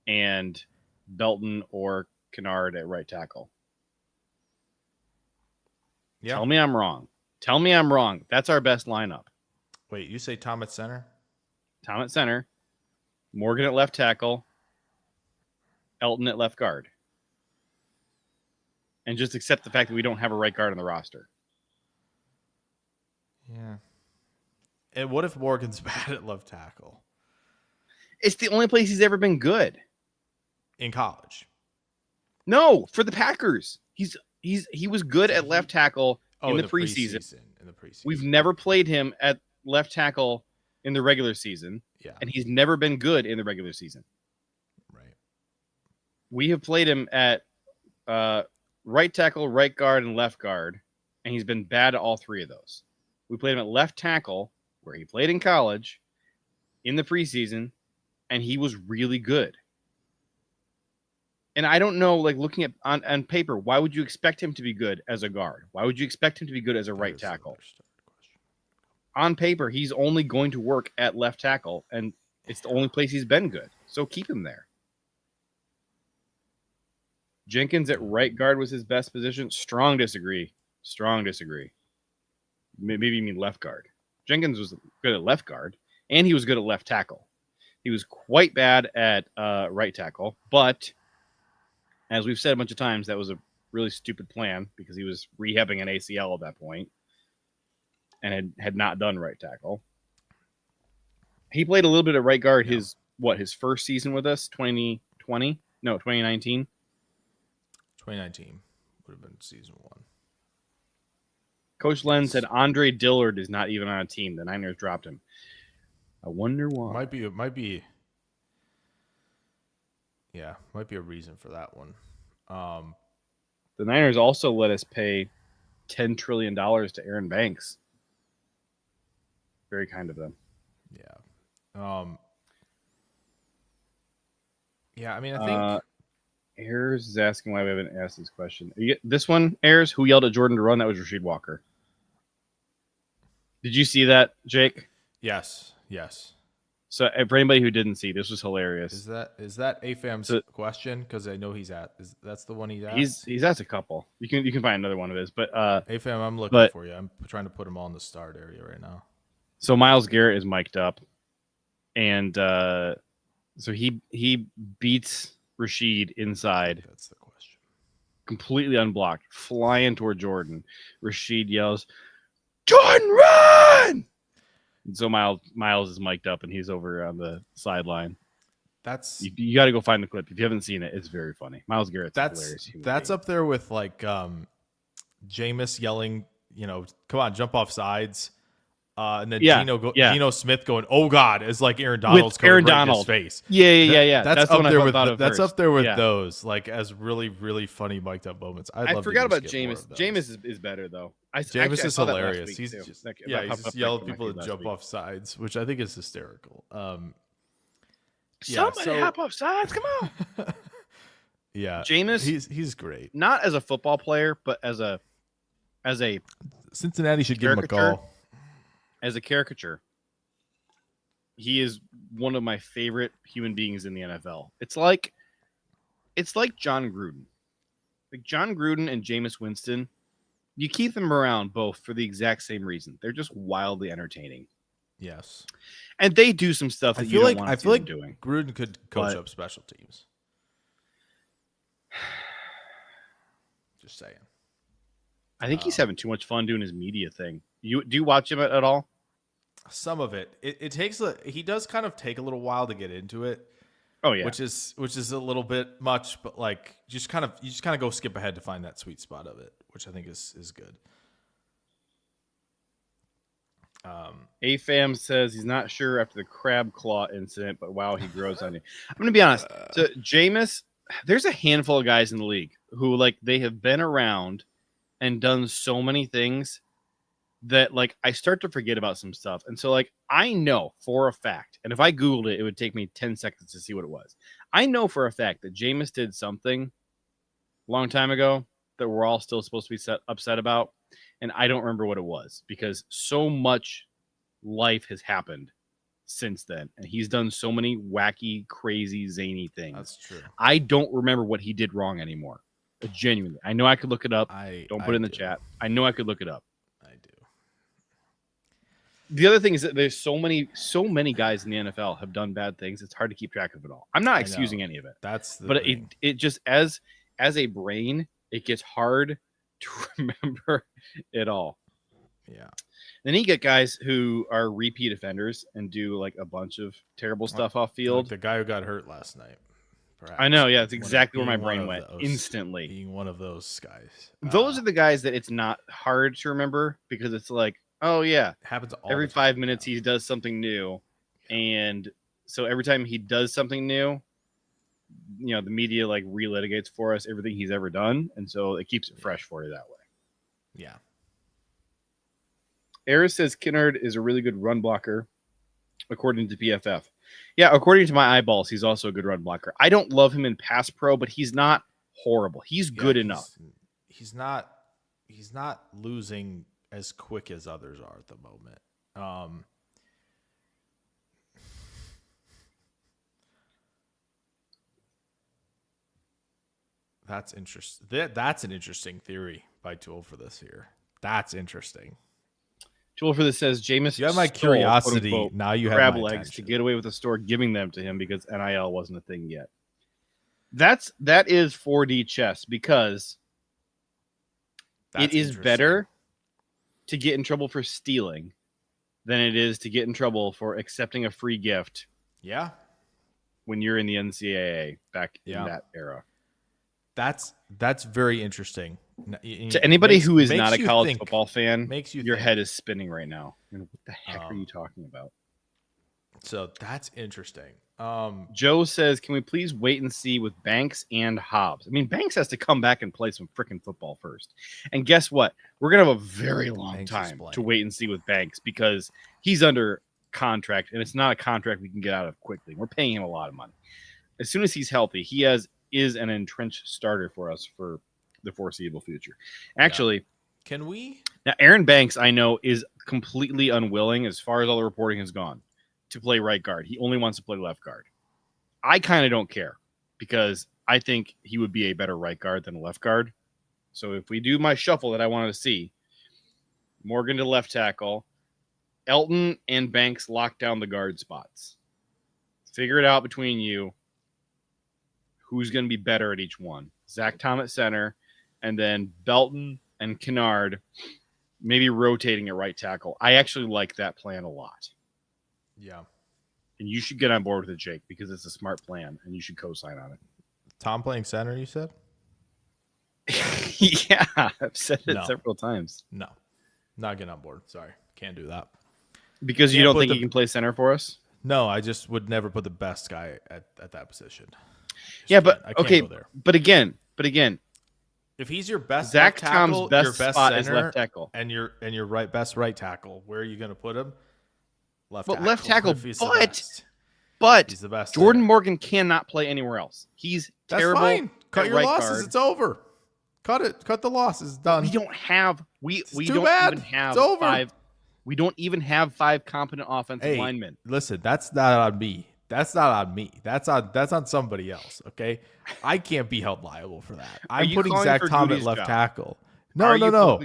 And Belton or Kennard at right tackle. Yeah. Tell me I'm wrong. That's our best lineup. Wait, you say Tom at center? Tom at center, Morgan at left tackle, Elgton at left guard. And just accept the fact that we don't have a right guard on the roster. Yeah. And what if Morgan's bad at left tackle? It's the only place he's ever been good. In college? No, for the Packers. He was good at left tackle in the preseason. We've never played him at left tackle in the regular season. Yeah. And he's never been good in the regular season. Right. We have played him at right tackle, right guard, and left guard, and he's been bad at all three of those. We played him at left tackle, where he played in college, in the preseason, and he was really good. And I don't know, like, looking at on paper, why would you expect him to be good as a guard? Why would you expect him to be good as a right tackle? On paper, he's only going to work at left tackle, and it's the only place he's been good. So keep him there. Jenkins at right guard was his best position. Strong disagree. Maybe you mean left guard. Jenkins was good at left guard, and he was good at left tackle. He was quite bad at right tackle, but as we've said a bunch of times, that was a really stupid plan because he was rehabbing an ACL at that point and had not done right tackle. He played a little bit of right guard his first season with us, 2020? No, 2019. 2019 would have been season 1. Coach Len said Andre Dillard is not even on a team. The Niners dropped him. I wonder why. Might be a reason for that one. The Niners also let us pay $10 trillion to Aaron Banks. Very kind of them. Yeah. Yeah, I mean, I think Ayers is asking why we haven't asked this question. This one, Ayers, who yelled at Jordan to run? That was Rasheed Walker. Did you see that, Jake? Yes. So for anybody who didn't see, this was hilarious. Is that AFAM's question? Because I know that's the one he's asked. He's asked a couple. You can find another one of his, but AFAM, I'm looking for you. I'm trying to put them all in the start area right now. So Myles Garrett is mic'd up, and so he beats Rashid inside. That's the question. Completely unblocked, flying toward Jordan. Rashid yells, "Jordan, run!" And so Myles is mic'd up, and he's over on the sideline. That's you got to go find the clip if you haven't seen it. It's very funny. Myles Garrett's hilarious. That's up there with like Jameis yelling, come on, jump off sides. And then Geno Smith going, "Oh God!" It's like Aaron Donald's coming right in his face. Yeah. That's up there with up there with those like as really really funny mic'd up moments. I forgot about Jameis. Jameis is better though. Jameis is hilarious. He's just yelling at people to jump off sides, which I think is hysterical. Somebody hop off sides, come on. Yeah, Jameis. He's great. Not as a football player, but as a Cincinnati should give him a call. As a caricature, he is one of my favorite human beings in the NFL. It's like John Gruden. Like John Gruden and Jameis Winston, you keep them around both for the exact same reason. They're just wildly entertaining. Yes. And they do some stuff that you don't want to see them doing. Gruden could coach up special teams. Just saying. I think he's having too much fun doing his media thing. Do you watch him at all? Some of it. It takes he does kind of take a little while to get into it. Oh yeah. Which is a little bit much, but like you just kind of go skip ahead to find that sweet spot of it, which I think is good. AFAM says he's not sure after the crab claw incident, but wow, he grows on you. I'm gonna be honest. So Jameis, there's a handful of guys in the league who like they have been around and done so many things that like I start to forget about some stuff. And so like I know for a fact, and if I Googled it, it would take me 10 seconds to see what it was. I know for a fact that Jameis did something a long time ago that we're all still supposed to be upset about. And I don't remember what it was because so much life has happened since then. And he's done so many wacky, crazy, zany things. That's true. I don't remember what he did wrong anymore. Genuinely. I know I could look it up. Don't put it in the chat. I know I could look it up. I do. The other thing is that there's so many guys in the NFL have done bad things. It's hard to keep track of it all. I'm not excusing any of it. But it just as a brain, it gets hard to remember it all. Yeah. Then you get guys who are repeat offenders and do like a bunch of terrible stuff off field. Like the guy who got hurt last night. Perhaps. I know, yeah, it's exactly where my brain went instantly. Being one of those guys. Those are the guys that it's not hard to remember because it's like, oh yeah, it happens every 5 minutes he does something new, and so every time he does something new, the media like relitigates for us everything he's ever done, and so it keeps it fresh for you that way. Yeah. Eris says Kinnard is a really good run blocker, according to PFF. Yeah, according to my eyeballs, he's also a good run blocker. I don't love him in pass pro, but he's not horrible. He's good enough. He's not losing as quick as others are at the moment. That's interesting. That's an interesting theory by Tool for this here. That's interesting. Tool for this says Jameis. You have my curiosity. Quote, now you have crab my legs attention. to get away with the store giving them to him because NIL wasn't a thing yet. That is 4D chess because it is better to get in trouble for stealing than it is to get in trouble for accepting a free gift. Yeah. When you're in the NCAA back in that era. That's very interesting. To anybody who is not a college football fan, your think. head is spinning right now. What the heck are you talking about? So that's interesting. Joe says, can we please wait and see with Banks and Hobbs? I mean, Banks has to come back and play some freaking football first. And guess what? We're going to have a very long time to wait and see with Banks because he's under contract, and it's not a contract we can get out of quickly. We're paying him a lot of money. As soon as he's healthy, he is an entrenched starter for us for the foreseeable future. Actually, can we? Now, Aaron Banks, I know, is completely unwilling, as far as all the reporting has gone, to play right guard. He only wants to play left guard. I kind of don't care because I think he would be a better right guard than left guard. So if we do my shuffle that I wanted to see, Morgan to left tackle, Elgton and Banks lock down the guard spots. Figure it out between you. Who's going to be better at each one? Zach Tom at center, and then Belton and Kennard maybe rotating at right tackle. I actually like that plan a lot. Yeah. And you should get on board with it, Jake, because it's a smart plan, and you should co-sign on it. Tom playing center, you said? Yeah, I've said it several times. No. Not getting on board. Sorry. Can't do that. Because you don't think he can play center for us? No, I just would never put the best guy at that position. Yeah, but I can't okay, go there. but again, if he's your best Zach left tackle, Tom's best your best spot center, is left tackle, and your best right tackle, where are you going to put him? Left tackle. But he's the best. Jordan Morgan cannot play anywhere else. He's terrible. That's fine. Cut your right losses. guard. It's over. Cut it. Cut the losses. Done. We don't have we It's we too don't bad. even have It's over. 5. We don't even have 5 competent offensive linemen. Listen, that's not on me. That's not on me. That's on somebody else. Okay, I can't be held liable for that. I'm putting Zach Tom at left tackle. No.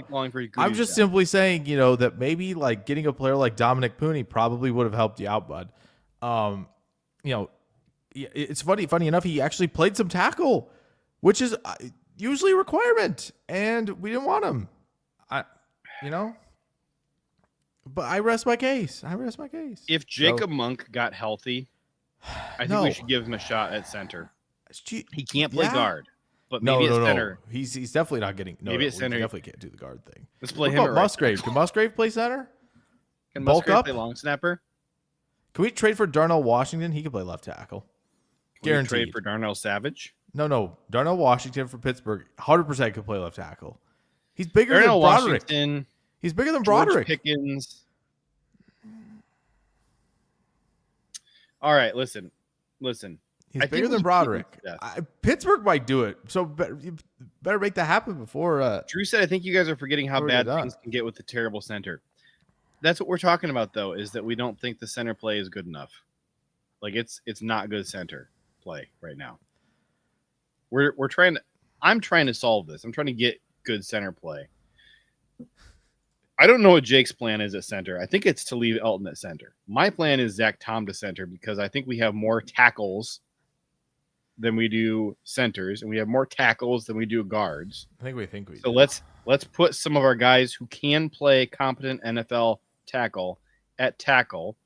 I'm just simply saying, that maybe like getting a player like Dominic Pooney probably would have helped you out, bud. It's funny enough, he actually played some tackle, which is usually a requirement, and we didn't want him. But I rest my case. If Jacob Monk got healthy, I think we should give him a shot at center. He can't play guard, but maybe at center. He's definitely not getting. Maybe at center. He definitely can't do the guard thing. Let's play what him. About Musgrave? Can Musgrave play center? Can Musgrave play long snapper? Can we trade for Darnell Washington? He can play left tackle. Guaranteed. Trade for Darnell Savage? No. Darnell Washington from Pittsburgh, 100% could play left tackle. He's bigger Darnell than Broderick. Washington, He's bigger than George Broderick. Pickens. All right, listen. He's bigger than Broderick. Pittsburgh might do it, so you better make that happen before. Drew said, I think you guys are forgetting how bad things can get with the terrible center. That's what we're talking about, though, is that we don't think the center play is good enough. Like, it's not good center play right now. I'm trying to solve this. I'm trying to get good center play. I don't know what Jake's plan is at center. I think it's to leave Elgton at center. My plan is Zach Tom to center because I think we have more tackles than we do centers, and we have more tackles than we do guards. I think we So let's put some of our guys who can play competent NFL tackle at tackle,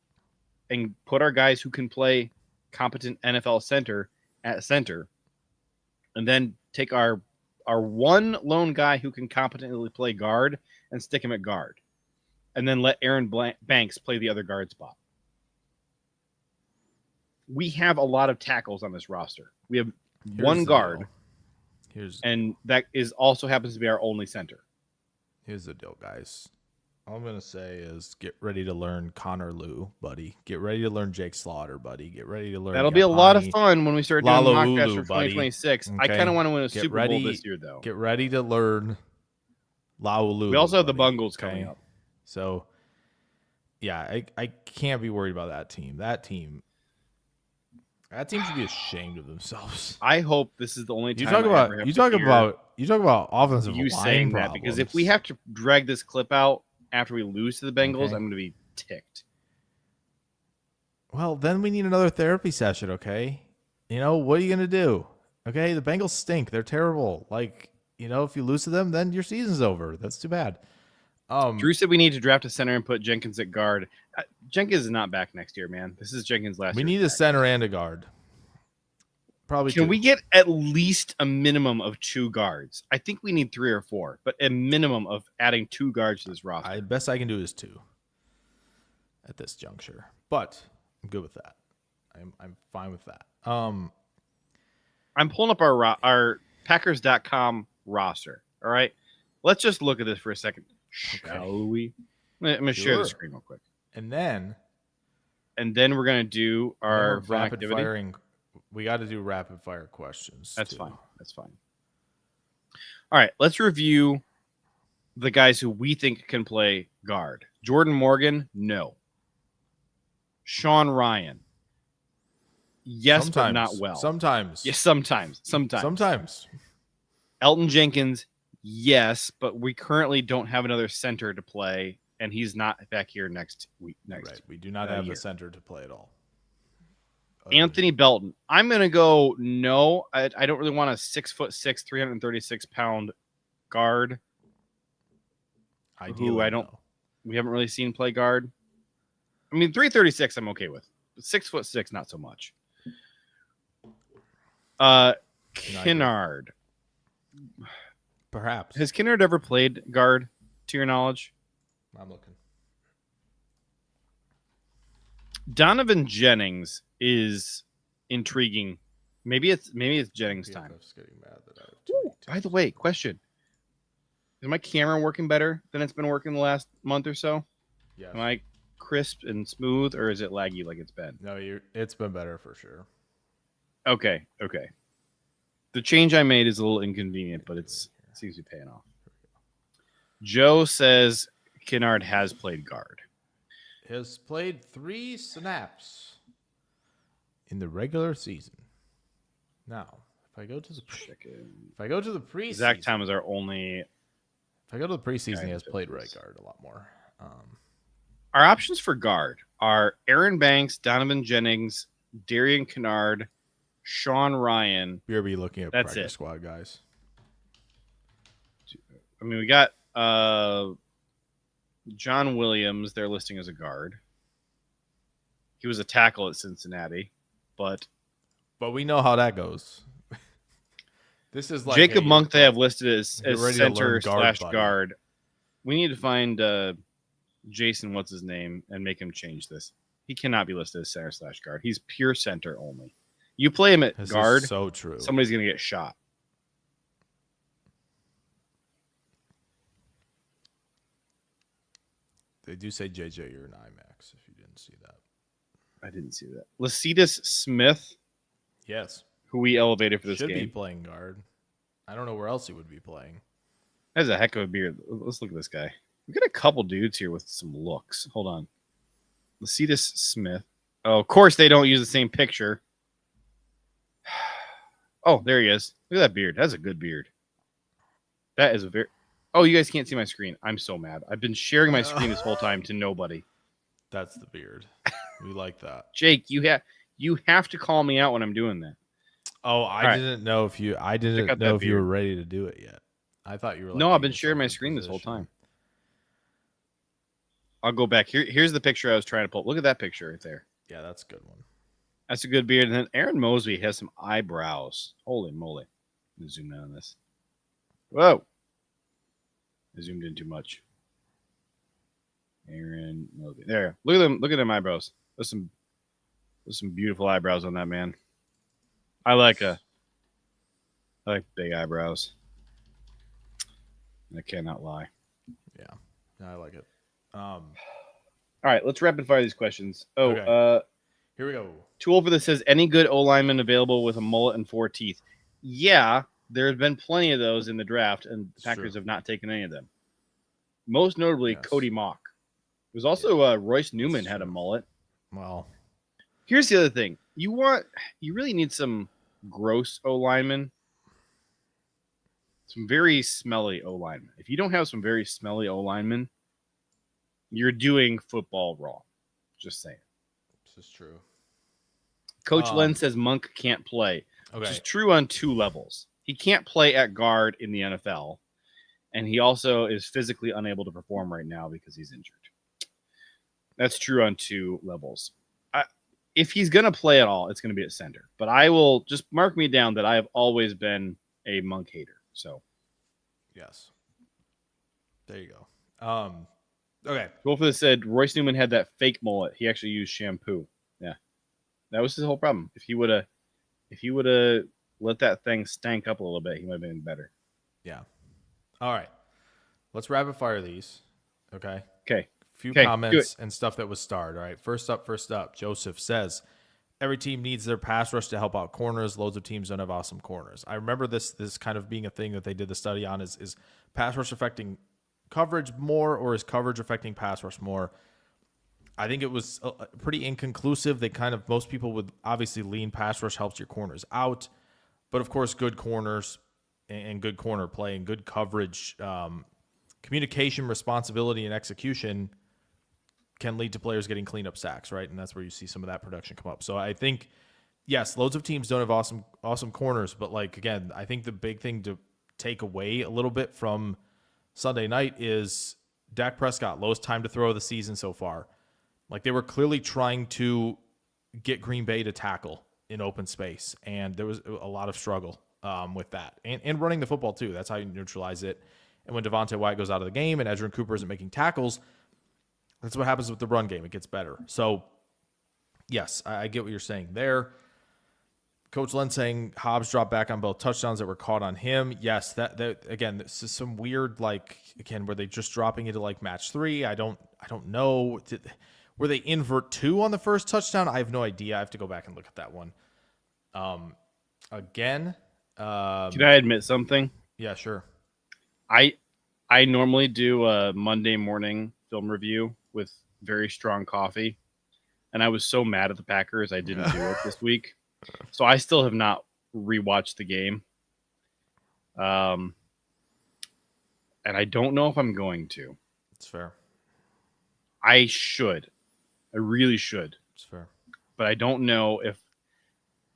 and put our guys who can play competent NFL center at center, and then take our one lone guy who can competently play guard and stick him at guard, and then let Aaron Banks play the other guard spot. We have a lot of tackles on this roster. We have one guard, and that is also happens to be our only center. Here's the deal, guys. All I'm going to say is get ready to learn Connor Liu, buddy. Get ready to learn Jake Slaughter, buddy. Get ready to learn. That'll be a lot of fun when we start doing mock drafts for buddy. 2026. Okay. I kind of want to win a Super Bowl this year, though. Get ready to learn Laulu. We also have the Bungles coming up. So, yeah, I can't be worried about that team. That team should be ashamed of themselves. I hope this is the only time you talk about offensive line saying problems. that, because if we have to drag this clip out after we lose to the Bengals, I'm going to be ticked. Well, then we need another therapy session, okay? What are you going to do? Okay, the Bengals stink. They're terrible. Like, if you lose to them, then your season's over. That's too bad. Drew said we need to draft a center and put Jenkins at guard. Jenkins is not back next year, man. This is Jenkins last year. We need a center and a guard. Probably Can we get at least a minimum of 2 guards? I think we need 3 or 4, but a minimum of adding 2 guards to this roster. The best I can do is 2 at this juncture, but I'm good with that. I'm fine with that. I'm pulling up our Packers.com roster. All right, let's just look at this for a second, shall we? I'm going to share the screen real quick, and then we're going to do our rapid firing. We got to do rapid fire questions. That's fine. All right, let's review the guys who we think can play guard. Jordan Morgan, no. Sean Ryan, yes, but not well. Sometimes. Yes, sometimes. Elgton Jenkins, yes, but we currently don't have another center to play, and he's not back here next week. Right. We do not have a center to play at all. Anthony Belton. I'm going to go no. I don't really want a 6'6", 336-pound guard. Ideally, who I don't. No. We haven't really seen play guard. I mean, 336 I'm okay with. But 6'6", not so much. Kennard. Perhaps. Has Kennard ever played guard, to your knowledge? I'm looking. Dontayvion Jennings is intriguing. Maybe it's Jennings time. Ooh, by the way, question. Is my camera working better than it's been working the last month or so? Yes. Am I crisp and smooth, or is it laggy like it's been? No, it's been better for sure. Okay. The change I made is a little inconvenient, but it seems to be paying off. Joe says Kennard has played guard. Has played 3 snaps in the regular season. Now, if I go to the preseason, Zach Tom is our only. If I go to the preseason, he has played right guard a lot more. Our options for guard are Aaron Banks, Dontayvion Jennings, Darian Kennard, Sean Ryan. BRB looking at practice squad guys. I mean, we got John Williams. They're listing as a guard. He was a tackle at Cincinnati, but we know how that goes. This is like Jacob Monk. They have listed as center / guard. guard. We need to find Jason, what's his name, and make him change this. He cannot be listed as center / guard. He's pure center only. You play him at guard, so true. Somebody's going to get shot. They do say, JJ, you're an IMAX, if you didn't see that. I didn't see that. Lacetus Smith. Yes. Who we elevated for this game. Should be playing guard. I don't know where else he would be playing. That's a heck of a beard. Let's look at this guy. We got a couple dudes here with some looks. Hold on. Lacetus Smith. Oh, of course they don't use the same picture. Oh, there he is. Look at that beard. That's a good beard. That is a very... Oh, you guys can't see my screen. I'm so mad. I've been sharing my screen this whole time to nobody. That's the beard. We like that. Jake, you have to call me out when I'm doing that. Oh, I didn't know if you were ready to do it yet. I thought you were. No, I've been sharing my screen this whole time. I'll go back. Here's the picture I was trying to pull. Look at that picture right there. Yeah, that's a good one. That's a good beard. And then Aaron Mosby has some eyebrows. Holy moly. Let me zoom in on this. Whoa. I zoomed in too much. Aaron Mosby. There. Look at them. Look at them eyebrows. There's some beautiful eyebrows on that man. I like big eyebrows. I cannot lie. Yeah, I like it. All right, let's rapid fire these questions. Oh, okay. Here we go. Tool for this says, any good O-lineman available with a mullet and 4 teeth? Yeah, there have been plenty of those in the draft, and the Packers have not taken any of them. Most notably, Cody Mock. There's also Royce Newman had a mullet. Well, here's the other thing. You really need some gross O-linemen. Some very smelly O-linemen. If you don't have some very smelly O-linemen, you're doing football wrong. Just saying. This is true. Coach Len says Monk can't play. Okay. Which is true on 2 levels. He can't play at guard in the NFL, and he also is physically unable to perform right now because he's injured. That's true on 2 levels. If he's going to play at all, it's going to be at center. But I will just mark me down that I have always been a Monk hater. So, yes. There you go. Okay. Wolford said Royce Newman had that fake mullet. He actually used shampoo. Yeah. That was his whole problem. If he would have let that thing stank up a little bit, he might have been better. Yeah. All right. Let's rapid fire these. Okay. Okay. Few comments and stuff that was starred. All right. First up. Joseph says, every team needs their pass rush to help out corners. Loads of teams don't have awesome corners. I remember this kind of being a thing that they did the study on is pass rush affecting coverage more, or is coverage affecting pass rush more? I think it was pretty inconclusive. Most people would obviously lean pass rush helps your corners out. But of course, good corners and good corner play and good coverage, communication, responsibility, and execution can lead to players getting clean up sacks, right? And that's where you see some of that production come up. So I think, yes, loads of teams don't have awesome corners, but like, again, I think the big thing to take away a little bit from Sunday night is Dak Prescott, lowest time to throw of the season so far. Like, they were clearly trying to get Green Bay to tackle in open space, and there was a lot of struggle with that. And running the football, too. That's how you neutralize it. And when Devontae Wyatt goes out of the game and Edgerrin Cooper isn't making tackles, that's what happens with the run game. It gets better. So, yes, I get what you're saying there. Coach Len saying Hobbs dropped back on both touchdowns that were caught on him. Yes, that again, this is some weird, like, again, were they just dropping into like match 3? I don't know. Were they invert 2 on the first touchdown? I have no idea. I have to go back and look at that one. Again. Can I admit something? Yeah, sure. I normally do a Monday morning film review with very strong coffee, and I was so mad at the Packers I didn't do it this week. So I still have not rewatched the game. And I don't know if I'm going to. It's fair. I should. I really should. It's fair. But I don't know if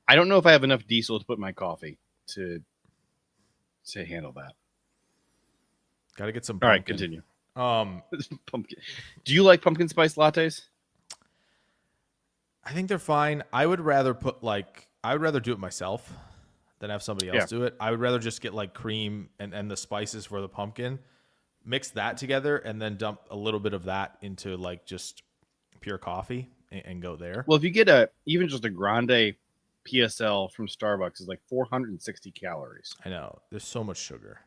I have enough diesel to put in my coffee to handle that. Got to get some pumpkin. All right, continue. Pumpkin. Do you like pumpkin spice lattes? I think they're fine. I would rather do it myself than have somebody else do it. I would rather just get like cream and the spices for the pumpkin, mix that together, and then dump a little bit of that into like just pure coffee and go there. Well, if you get even just a grande PSL from Starbucks is like 460 calories. I know. There's so much sugar.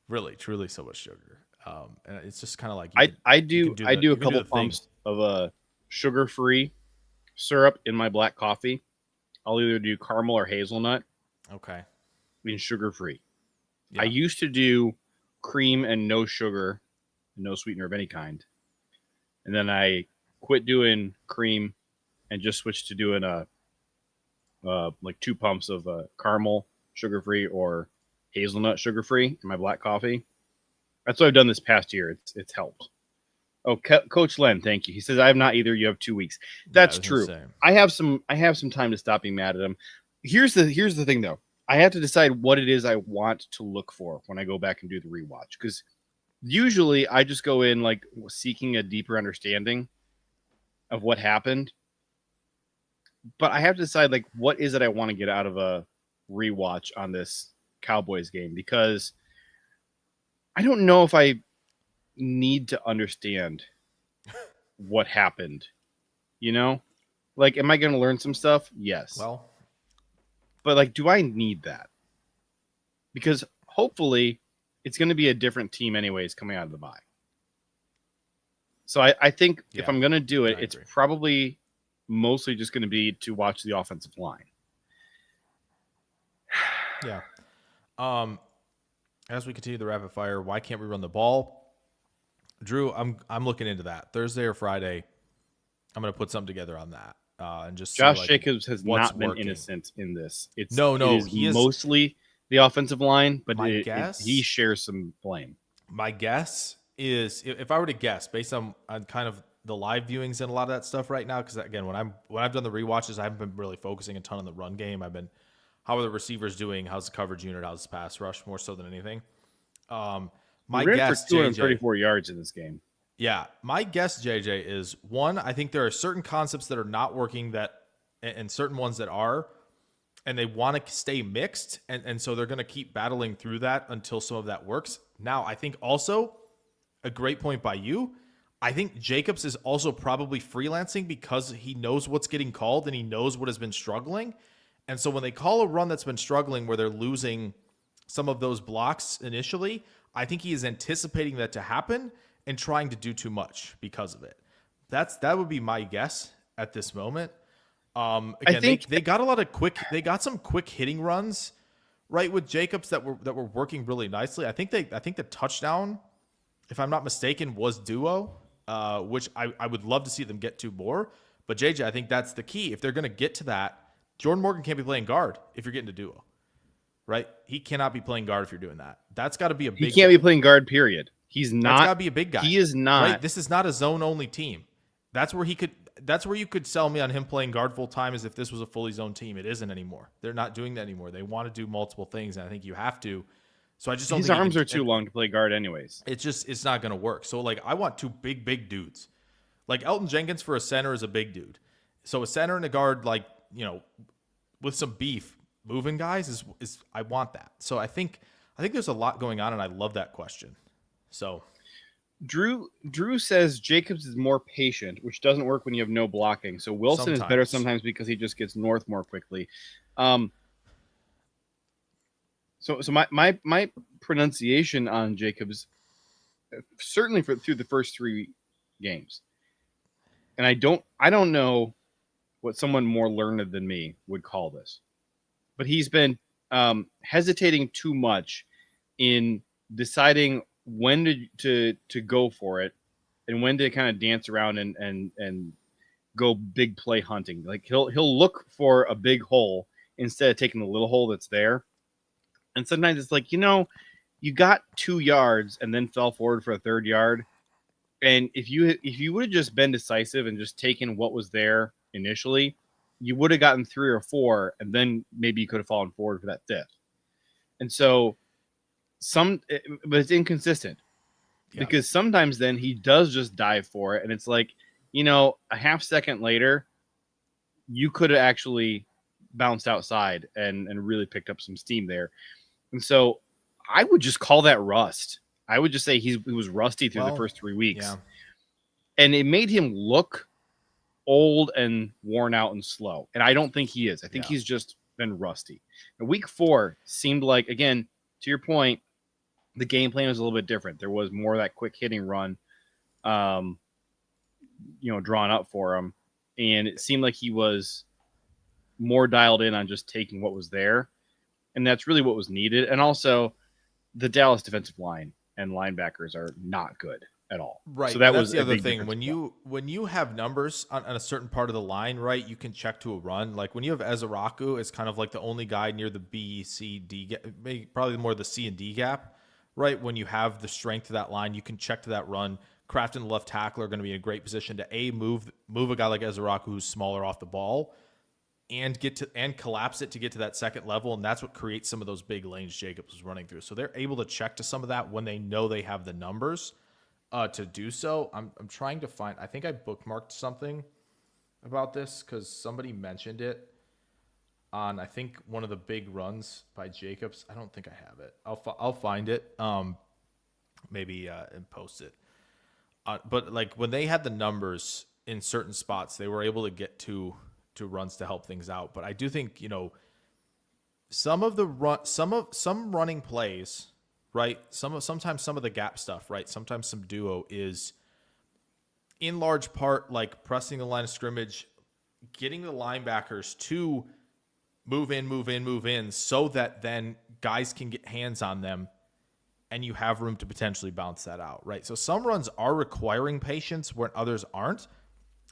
Really, truly so much sugar. And it's just kind of like I do a couple pumps of sugar-free syrup in my black coffee. I'll either do caramel or hazelnut. Okay. I mean, sugar-free. Yeah. I used to do cream and no sugar, no sweetener of any kind. And then I quit doing cream and just switched to doing like 2 pumps of caramel sugar-free or hazelnut sugar-free in my black coffee. That's what I've done this past year. It's helped. Oh, Coach Len, thank you. He says I have not either. You have 2 weeks. That's true. I have some time to stop being mad at him. Here's the thing though. I have to decide what it is I want to look for when I go back and do the rewatch, because usually I just go in like seeking a deeper understanding of what happened. But I have to decide like what is it I want to get out of a rewatch on this Cowboys game, because I don't know if I need to understand what happened. You know? Like, am I going to learn some stuff? Yes. Well, but like, do I need that? Because hopefully it's going to be a different team anyways coming out of the bye. So I think if I'm going to do it, it's probably mostly just going to be to watch the offensive line. Yeah. As we continue the rapid fire, why can't we run the ball? Drew, I'm looking into that. Thursday or Friday, I'm going to put something together on that. And just Josh Jacobs has not been innocent in this. He mostly the offensive line, but he shares some blame. My guess is, if I were to guess, based on kind of the live viewings and a lot of that stuff right now, because again, when I've done the rewatches, I haven't been really focusing a ton on the run game. I've been, how are the receivers doing? How's the coverage unit? How's the pass rush? More so than anything. My guess, for 234 yards in this game. Yeah, my guess, JJ, is one, I think there are certain concepts that are not working and certain ones that are, and they want to stay mixed, and so they're going to keep battling through that until some of that works. Now, I think also a great point by you. I think Jacobs is also probably freelancing because he knows what's getting called and he knows what has been struggling. And so when they call a run that's been struggling where they're losing some of those blocks initially, I think he is anticipating that to happen and trying to do too much because of it. That would be my guess at this moment. Again, they got a lot of they got some quick hitting runs right, with Jacobs that were working really nicely. I think the touchdown, if I'm not mistaken, was duo, which I would love to see them get to more. But JJ, I think that's the key. If they're going to get to that, Jordan Morgan can't be playing guard if you're getting to duo, right? He cannot be playing guard if you're doing that. That's got to be a big. He can't be playing guard. Period. He's not. That's got to be a big guy. He is not. Right? This is not a zone only team. That's where you could sell me on him playing guard full time as if this was a fully zoned team. It isn't anymore. They're not doing that anymore. They want to do multiple things, and I think you have to. So I just don't. His think arms are too long to play guard, anyways. It's not going to work. So like I want two big dudes. Like Elgton Jenkins for a center is a big dude. So a center and a guard, like, you know, with some beef, moving guys is I want that. So I think there's a lot going on, and I love that question. So Drew says Jacobs is more patient, which doesn't work when you have no blocking. So Wilson is better sometimes because he just gets north more quickly. So my pronunciation on Jacobs, certainly through the first 3 games, and I don't know what someone more learned than me would call this, but he's been hesitating too much in deciding when to go for it and when to kind of dance around and go big play hunting. Like he'll look for a big hole instead of taking the little hole that's there. And sometimes it's like, you got 2 yards and then fell forward for a 3rd yard. And if you would have just been decisive and just taken what was there initially, you would have gotten 3 or 4, and then maybe you could have fallen forward for that 5th. And so but it's inconsistent because sometimes then he does just dive for it. And it's like, a half second later, you could have actually bounced outside and really picked up some steam there. And so I would just call that rust. I would just say he was rusty through the first 3 weeks. Yeah. And it made him look old and worn out and slow. And I don't think he is. I think he's just been rusty. And week 4 seemed like, again, to your point, the game plan was a little bit different. There was more of that quick hitting run, drawn up for him. And it seemed like he was more dialed in on just taking what was there. And that's really what was needed. And also the Dallas defensive line and linebackers are not good at all. Right. So that's was the other thing. When you have numbers on a certain part of the line, right, you can check to a run. Like when you have Ezaraku, it's kind of like the only guy near the B, C, D gap, maybe probably more the C and D gap, right? When you have the strength of that line, you can check to that run. Kraft and the left tackle are going to be in a great position to move a guy like Ezaraku who's smaller off the ball and collapse it to get to that second level. And that's what creates some of those big lanes Jacobs was running through. So they're able to check to some of that when they know they have the numbers to do so. I'm trying to find, I think I bookmarked something about this because somebody mentioned it on, I think, one of the big runs by Jacobs. I don't think I have it. I'll find it, maybe and post it. But like when they had the numbers in certain spots, they were able to get to runs to help things out. But I do think, some running plays, right? Sometimes some of the gap stuff, right? Sometimes some duo is in large part like pressing the line of scrimmage, getting the linebackers to move in so that then guys can get hands on them and you have room to potentially bounce that out, right? So some runs are requiring patience when others aren't.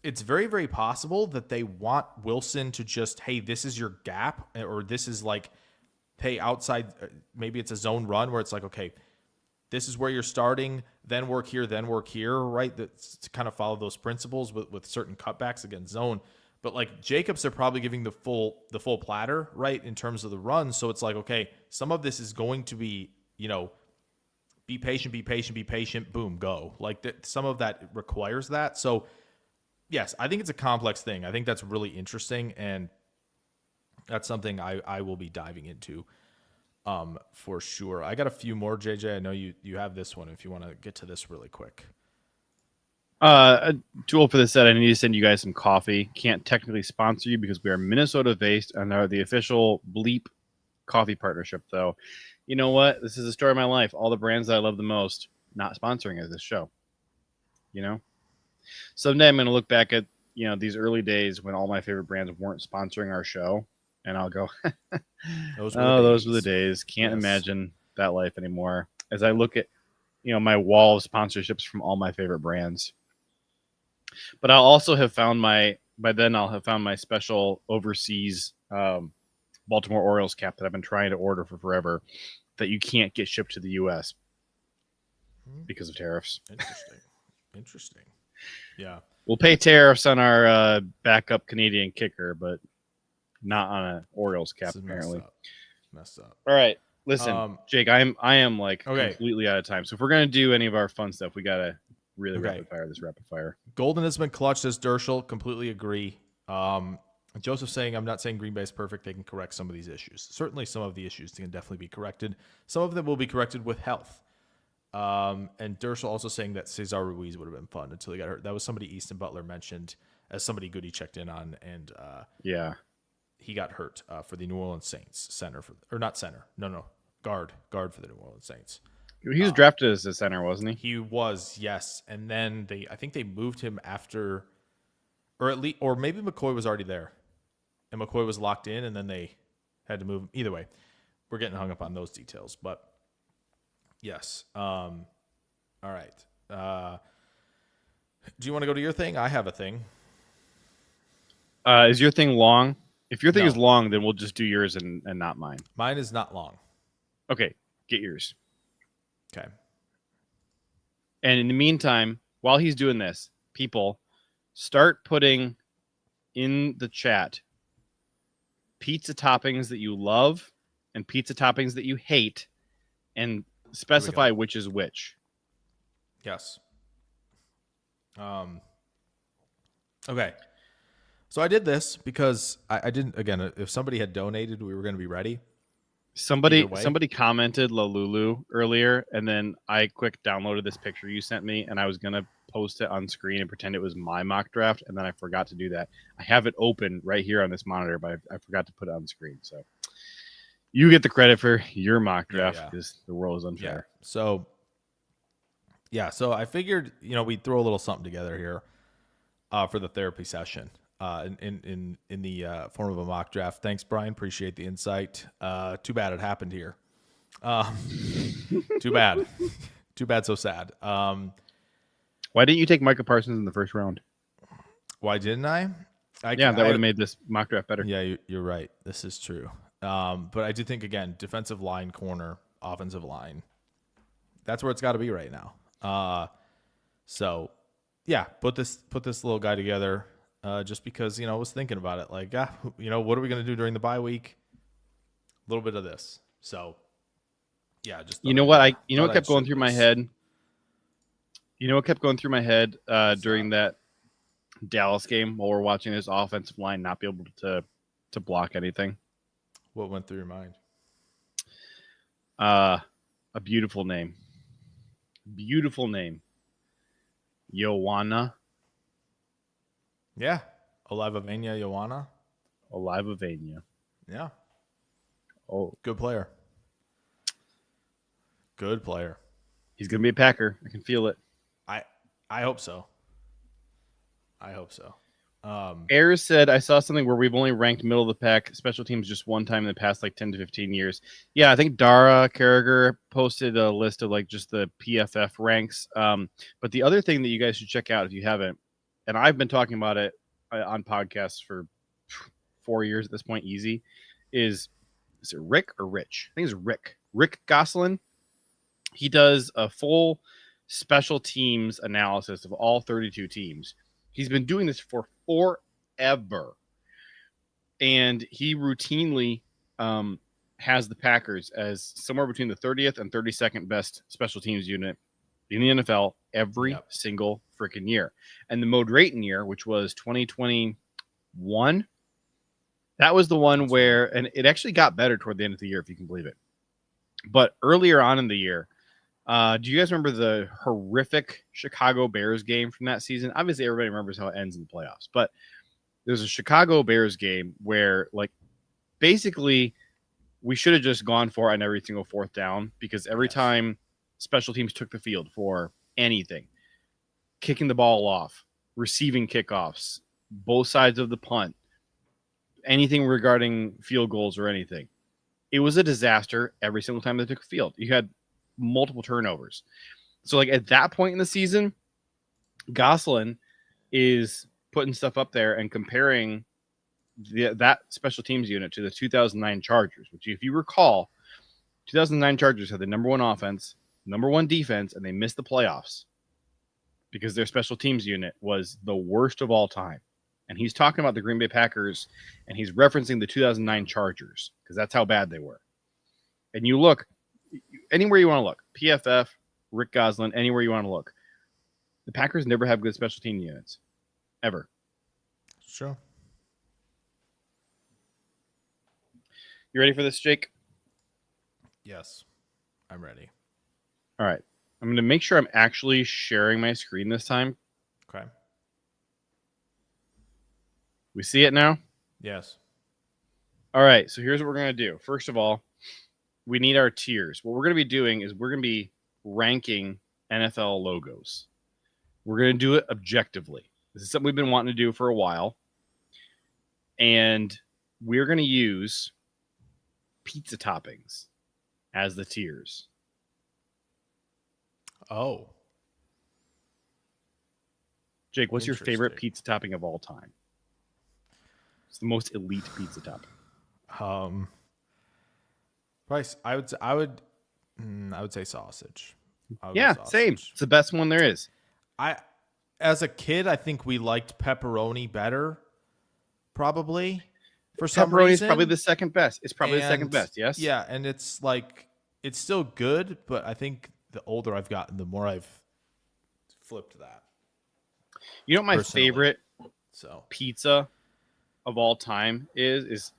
It's very, very possible that they want Wilson to just, hey, this is your gap, or this is like, hey, outside, maybe it's a zone run where it's like, okay, this is where you're starting, then work here, right? That's to kind of follow those principles with certain cutbacks against zone. But like Jacobs are probably giving the full platter, right, in terms of the run. So it's like, okay, some of this is going to be, be patient, boom, go. Like that, some of that requires that. So yes, I think it's a complex thing. I think that's really interesting, and that's something I will be diving into for sure. I got a few more, JJ. I know you have this one if you want to get to this really quick. Tool for this set, I need to send you guys some coffee. Can't technically sponsor you because we are Minnesota-based and are the official Bleep coffee partnership, though. You know what? This is the story of my life. All the brands that I love the most, not sponsoring this show. Someday I'm going to look back at, these early days when all my favorite brands weren't sponsoring our show and I'll go, Those those were the days. days. Can't Yes. imagine that life anymore. As I look at, my wall of sponsorships from all my favorite brands. But I'll also have found by then I'll have found my special overseas Baltimore Orioles cap that I've been trying to order for forever that you can't get shipped to the U.S. because of tariffs. Interesting. Yeah. We'll pay tariffs on our backup Canadian kicker, but not on an Orioles cap, apparently. Messed up. All right. Listen, Jake, I am like completely out of time. So if we're going to do any of our fun stuff, we got to really rapid fire. Golden has been clutch, says Dershel. Completely agree. Joseph saying, I'm not saying Green Bay is perfect. They can correct some of these issues. Certainly some of the issues can definitely be corrected. Some of them will be corrected with health. And Dershel also saying that Cesar Ruiz would have been fun until he got hurt. That was somebody Easton Butler mentioned as somebody good he checked in on. And he got hurt for the New Orleans Saints guard for the New Orleans Saints. He was drafted as a center, wasn't he? He was, yes. And then I think they moved him after, or maybe McCoy was already there, and McCoy was locked in, and then they had to move him. Either way, we're getting hung up on those details, but yes. All right. Do you want to go to your thing? I have a thing. Is your thing long? If your thing is long, then we'll just do yours and not mine. Mine is not long. Okay, get yours. Okay. And in the meantime, while he's doing this, people start putting in the chat pizza toppings that you love and pizza toppings that you hate, and specify which is which. Yes. Okay. So I did this because I didn't, again, if somebody had donated, we were going to be ready. Somebody commented La Lulu earlier, and then I quick downloaded this picture you sent me, and I was going to post it on screen and pretend it was my mock draft, and then I forgot to do that. I have it open right here on this monitor, but I forgot to put it on screen. So you get the credit for your mock draft because the world is unfair. Yeah. So I figured, we'd throw a little something together here for the therapy session. In the form of a mock draft. Thanks, Brian. Appreciate the insight. Too bad it happened here. Too bad. Too bad, so sad. Why didn't you take Micah Parsons in the first round? Why didn't I? That would have made this mock draft better. Yeah, you're right. This is true. But I do think, again, defensive line, corner, offensive line, that's where it's got to be right now. So, yeah, put this little guy together. Just because, I was thinking about it, like, what are we going to do during the bye week? A little bit of this. So, yeah, just what kept going through my head? What kept going through my head during that Dallas game while we're watching this offensive line not be able to block anything? What went through your mind? A beautiful name. Beautiful name. Ioana. Yeah. Olivavenia Ioana. Olivavenia. Yeah. Oh. Good player. Good player. He's going to be a Packer. I can feel it. I hope so. Ayers said, I saw something where we've only ranked middle of the pack special teams just one time in the past 10 to 15 years. Yeah, I think Dara Carragher posted a list of just the PFF ranks. But the other thing that you guys should check out if you haven't, and I've been talking about it on podcasts for 4 years at this point, easy, is it Rick or Rich? I think it's Rick. Rick Gosselin. He does a full special teams analysis of all 32 teams. He's been doing this for forever. And he routinely has the Packers as somewhere between the 30th and 32nd best special teams unit in the NFL every single freaking year. And the Mo Drayton year, which was 2021, that was the one where, and it actually got better toward the end of the year, if you can believe it. But earlier on in the year, do you guys remember the horrific Chicago Bears game from that season? Obviously, everybody remembers how it ends in the playoffs. But there's a Chicago Bears game where, basically, we should have just gone for it on every single fourth down because every time special teams took the field for anything, kicking the ball off, receiving kickoffs, both sides of the punt, anything regarding field goals or anything. It was a disaster every single time they took a field. You had multiple turnovers. So, like, at that point in the season, Gosselin is putting stuff up there and comparing that special teams unit to the 2009 Chargers, which, if you recall, 2009 Chargers had the number one offense, number one defense, and they missed the playoffs because their special teams unit was the worst of all time. And he's talking about the Green Bay Packers, and he's referencing the 2009 Chargers because that's how bad they were. And you look anywhere you want to look, PFF, Rick Gosselin, anywhere you want to look. The Packers never have good special team units, ever. Sure. You ready for this, Jake? Yes, I'm ready. All right. I'm going to make sure I'm actually sharing my screen this time. Okay. We see it now? Yes. All right. So here's what we're going to do. First of all, we need our tiers. What we're going to be doing is we're going to be ranking NFL logos. We're going to do it objectively. This is something we've been wanting to do for a while. And we're going to use pizza toppings as the tiers. Oh. Jake, what's your favorite pizza topping of all time? It's the most elite pizza topping. Price. I would say sausage. Yeah, same. It's the best one there is. As a kid, I think we liked pepperoni better. Probably for some reason. Pepperoni is probably the second best. It's probably the second best. Yes. Yeah, and it's like it's still good, but I think the older I've gotten, the more I've flipped that. You know what my personally. favorite pizza of all time is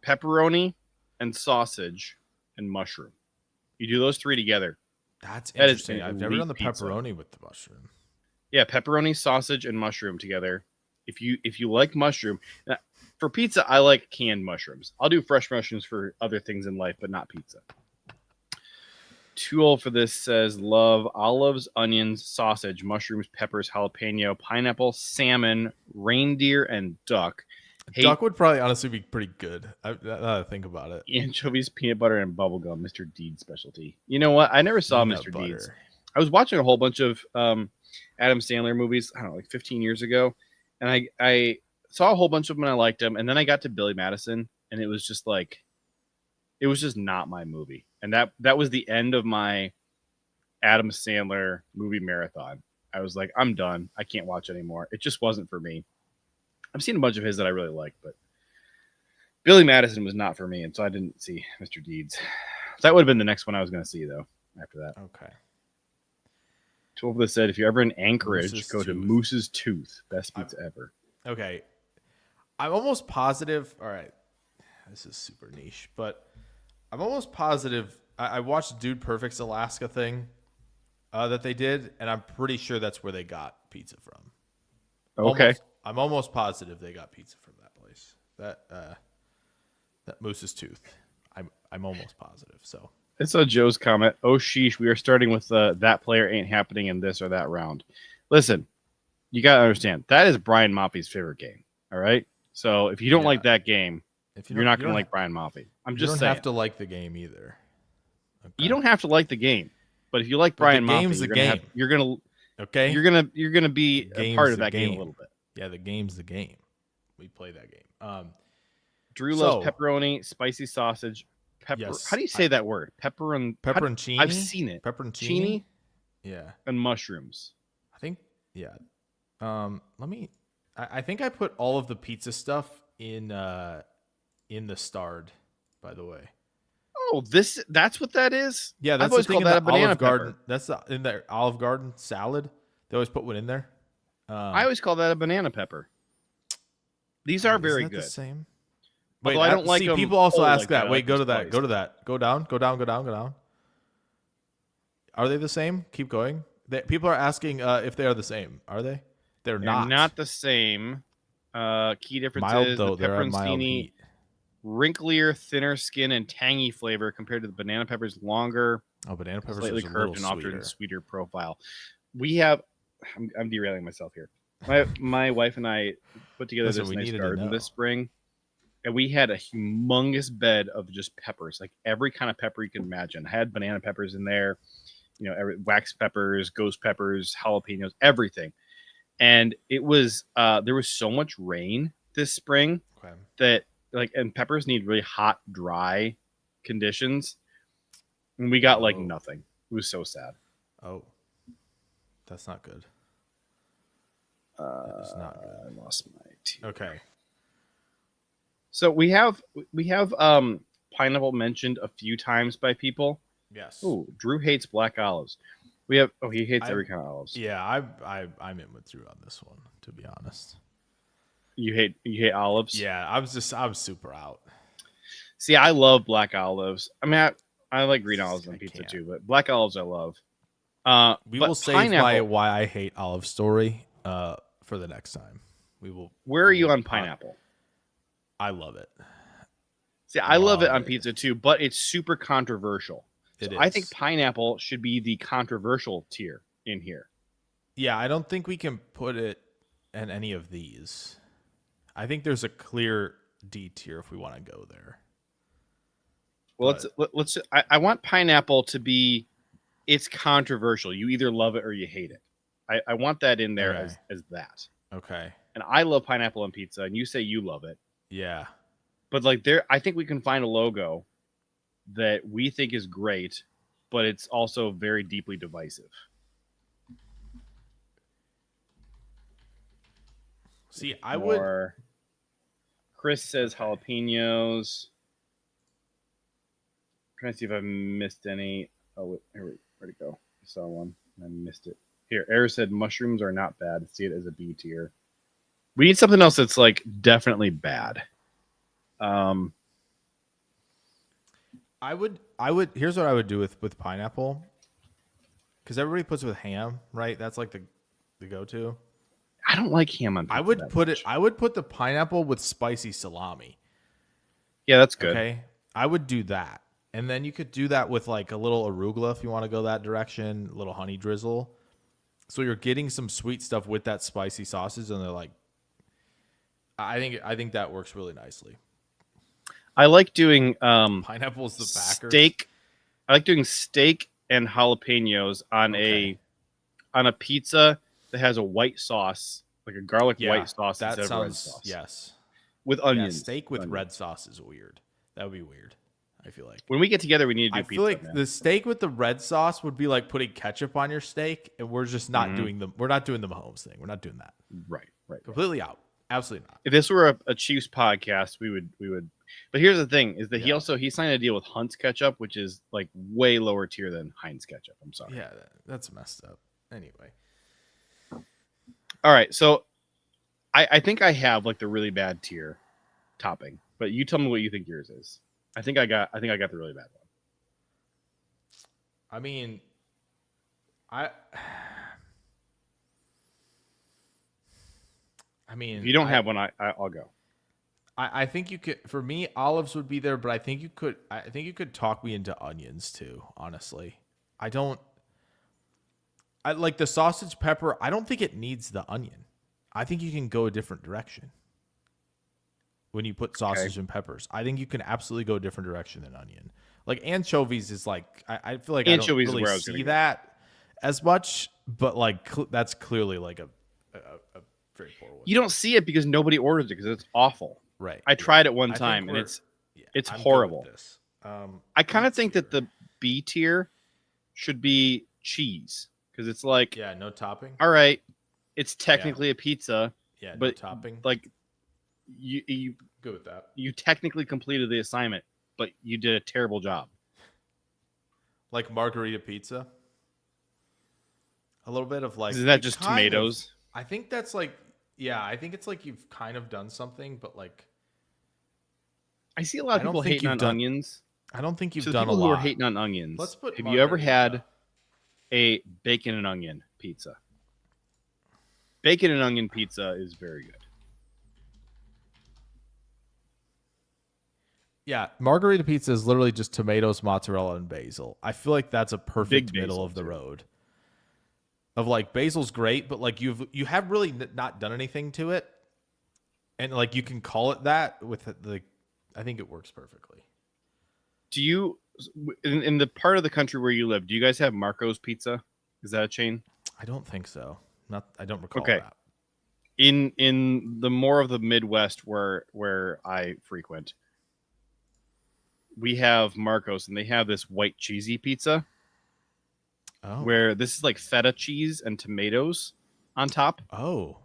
pepperoni and sausage and mushroom. You do those three together. That's interesting. I've never done the pizza. pepperoni with the mushroom. Yeah, pepperoni, sausage, and mushroom together. If you like mushroom, for pizza, I like canned mushrooms. I'll do fresh mushrooms for other things in life, but not pizza. Too old for this says love olives, onions, sausage, mushrooms, peppers, jalapeno, pineapple, salmon, reindeer, and duck. Duck would probably honestly be pretty good. Now that I think about it. Anchovies, peanut butter, and bubblegum. Mr. Deed's specialty. You know what? I never saw Mr. Deed's. I was watching a whole bunch of Adam Sandler movies, I don't know, like 15 years ago. And I saw a whole bunch of them and I liked them. And then I got to Billy Madison and it was just not my movie. And that was the end of my Adam Sandler movie marathon. I was like, I'm done. I can't watch anymore. It just wasn't for me. I've seen a bunch of his that I really like, but Billy Madison was not for me. And so I didn't see Mr. Deeds. That would have been the next one I was going to see though, after that. Okay. 12 said, if you're ever in Anchorage, go to Moose's Tooth. Best pizza ever. Okay. I'm almost positive. All right. This is super niche, but I'm almost positive. I watched Dude Perfect's Alaska thing that they did, and I'm pretty sure that's where they got pizza from. Okay. I'm almost positive they got pizza from that place. That Moose's Tooth. I'm almost positive. So. I saw Joe's comment. Oh, sheesh. We are starting with that player ain't happening in this or that round. Listen, you got to understand. That is Brian Maupay's favorite game. All right? So if you don't like that game, you're not going to like Brian Maupay. I'm just saying. You don't have to like the game either. Okay. You don't have to like the game. But if you like Brian Maupay, you're going to be a part of that game a little bit. Yeah, the game's the game. We play that game. Drew loves pepperoni, spicy sausage, pepper. Yes, how do you say that word? Pepperoncini. I've seen it. Pepperoncini. Yeah. And mushrooms. I think. Yeah. I think I put all of the pizza stuff in the starred. By the way. Oh, that's what that is. Yeah, that's the thing in the Olive Garden. That's in the Olive Garden salad. They always put one in there. I always call that a banana pepper. These are very good. The same. Wait, I don't like them. People also ask that. Wait, go to that. Go to that. Go down. Go down. Go down. Go down. Are they the same? Keep going. People are asking if they are the same. Are they? They're not. Not the same. Key difference mild, is though. The pepperoncini, wrinklier, thinner skin and tangy flavor compared to the banana pepper's longer, banana pepper's slightly curved and sweeter. often sweeter profile. We have. I'm derailing myself here. My wife and I put together this nice garden this spring. and we had a humongous bed of just peppers, like every kind of pepper you can imagine. I had banana peppers in there, wax peppers, ghost peppers, jalapenos, everything. And it was there was so much rain this spring that and peppers need really hot, dry conditions. And we got like nothing. It was so sad. Oh, that's not good. That is not good. I lost my team. Okay. So we have pineapple mentioned a few times by people. Yes. Oh, Drew hates black olives. We have he hates every kind of olives. Yeah, I'm in with Drew on this one, to be honest. You hate olives? Yeah, I'm super out. See, I love black olives. I mean, I like green olives on pizza too, but black olives I love. We will save why I hate olive story for the next time. We will. Where are you on pineapple? I love it. See, I love it on pizza too, but it's super controversial. It is. I think pineapple should be the controversial tier in here. Yeah, I don't think we can put it in any of these. I think there's a clear D tier if we want to go there. Well, let's. I want pineapple to be. It's controversial. You either love it or you hate it. I want that in there as that. Okay. And I love pineapple on pizza, and you say you love it. Yeah. But I think we can find a logo that we think is great, but it's also very deeply divisive. See, I would. Chris says jalapenos. I'm trying to see if I missed any. Oh, where'd it go? I saw one and I missed it. Here, Eric said mushrooms are not bad. See it as a B tier. We need something else that's like definitely bad. I would. Here's what I would do with pineapple, because everybody puts it with ham, right? That's like the go-to. I don't like ham on pizza. I would put the pineapple with spicy salami. Yeah, that's good. Okay, I would do that, and then you could do that with like a little arugula if you want to go that direction, a little honey drizzle. So you're getting some sweet stuff with that spicy sausage, and they're like, I think that works really nicely. I like doing pineapple's the backer. Steak. I like doing steak and jalapenos on a pizza that has a white sauce, like a garlic white sauce instead of red sauce. Yes. With onions. Yeah, steak with red sauce is weird. That would be weird. I feel like when we get together, we need to do I pizza. I feel like the steak with the red sauce would be like putting ketchup on your steak, and we're just not doing them. We're not doing the Mahomes thing. We're not doing that. Right. Completely out. Absolutely not. If this were a Chiefs podcast, we would. But here's the thing: is that he signed a deal with Hunt's ketchup, which is like way lower tier than Heinz ketchup. I'm sorry. Yeah, that's messed up. Anyway. All right, so I think I have like the really bad tier topping, but you tell me what you think yours is. I think I got the really bad one. I mean, if you don't have one, I'll go. I think you could. For me, olives would be there, but I think you could talk me into onions too. Honestly, I like the sausage pepper. I don't think it needs the onion. I think you can go a different direction when you put sausage and peppers. I think you can absolutely go a different direction than onion. Like anchovies is like I feel like anchovies I don't really see that as much, but like that's clearly like a very poor one. You don't see it because nobody orders it because it's awful. Right. I tried it one time and it's horrible. I kind of think that the B tier should be cheese because it's like no topping. All right, it's technically a pizza. Yeah, but no topping. Like you good with that. You technically completed the assignment, but you did a terrible job. Like margarita pizza. A little bit of like. Is that just tomatoes? I think that's like. Yeah, I think it's like you've kind of done something, but like. I see a lot of people hating on onions. I don't think you've done a lot. People who are hating on onions. Have you ever had a bacon and onion pizza? Bacon and onion pizza is very good. Yeah, margarita pizza is literally just tomatoes, mozzarella, and basil. I feel like that's a perfect middle of the road. Of like basil's great, but like you have really not done anything to it, and like you can call it that with the I think it works perfectly. Do you in the part of the country where you live? Do you guys have Marco's Pizza? Is that a chain? I don't think so. I don't recall Okay. that. In the more of the Midwest where I frequent, we have Marco's, and they have this white cheesy pizza. Oh. Where this is like feta cheese and tomatoes on top. Oh.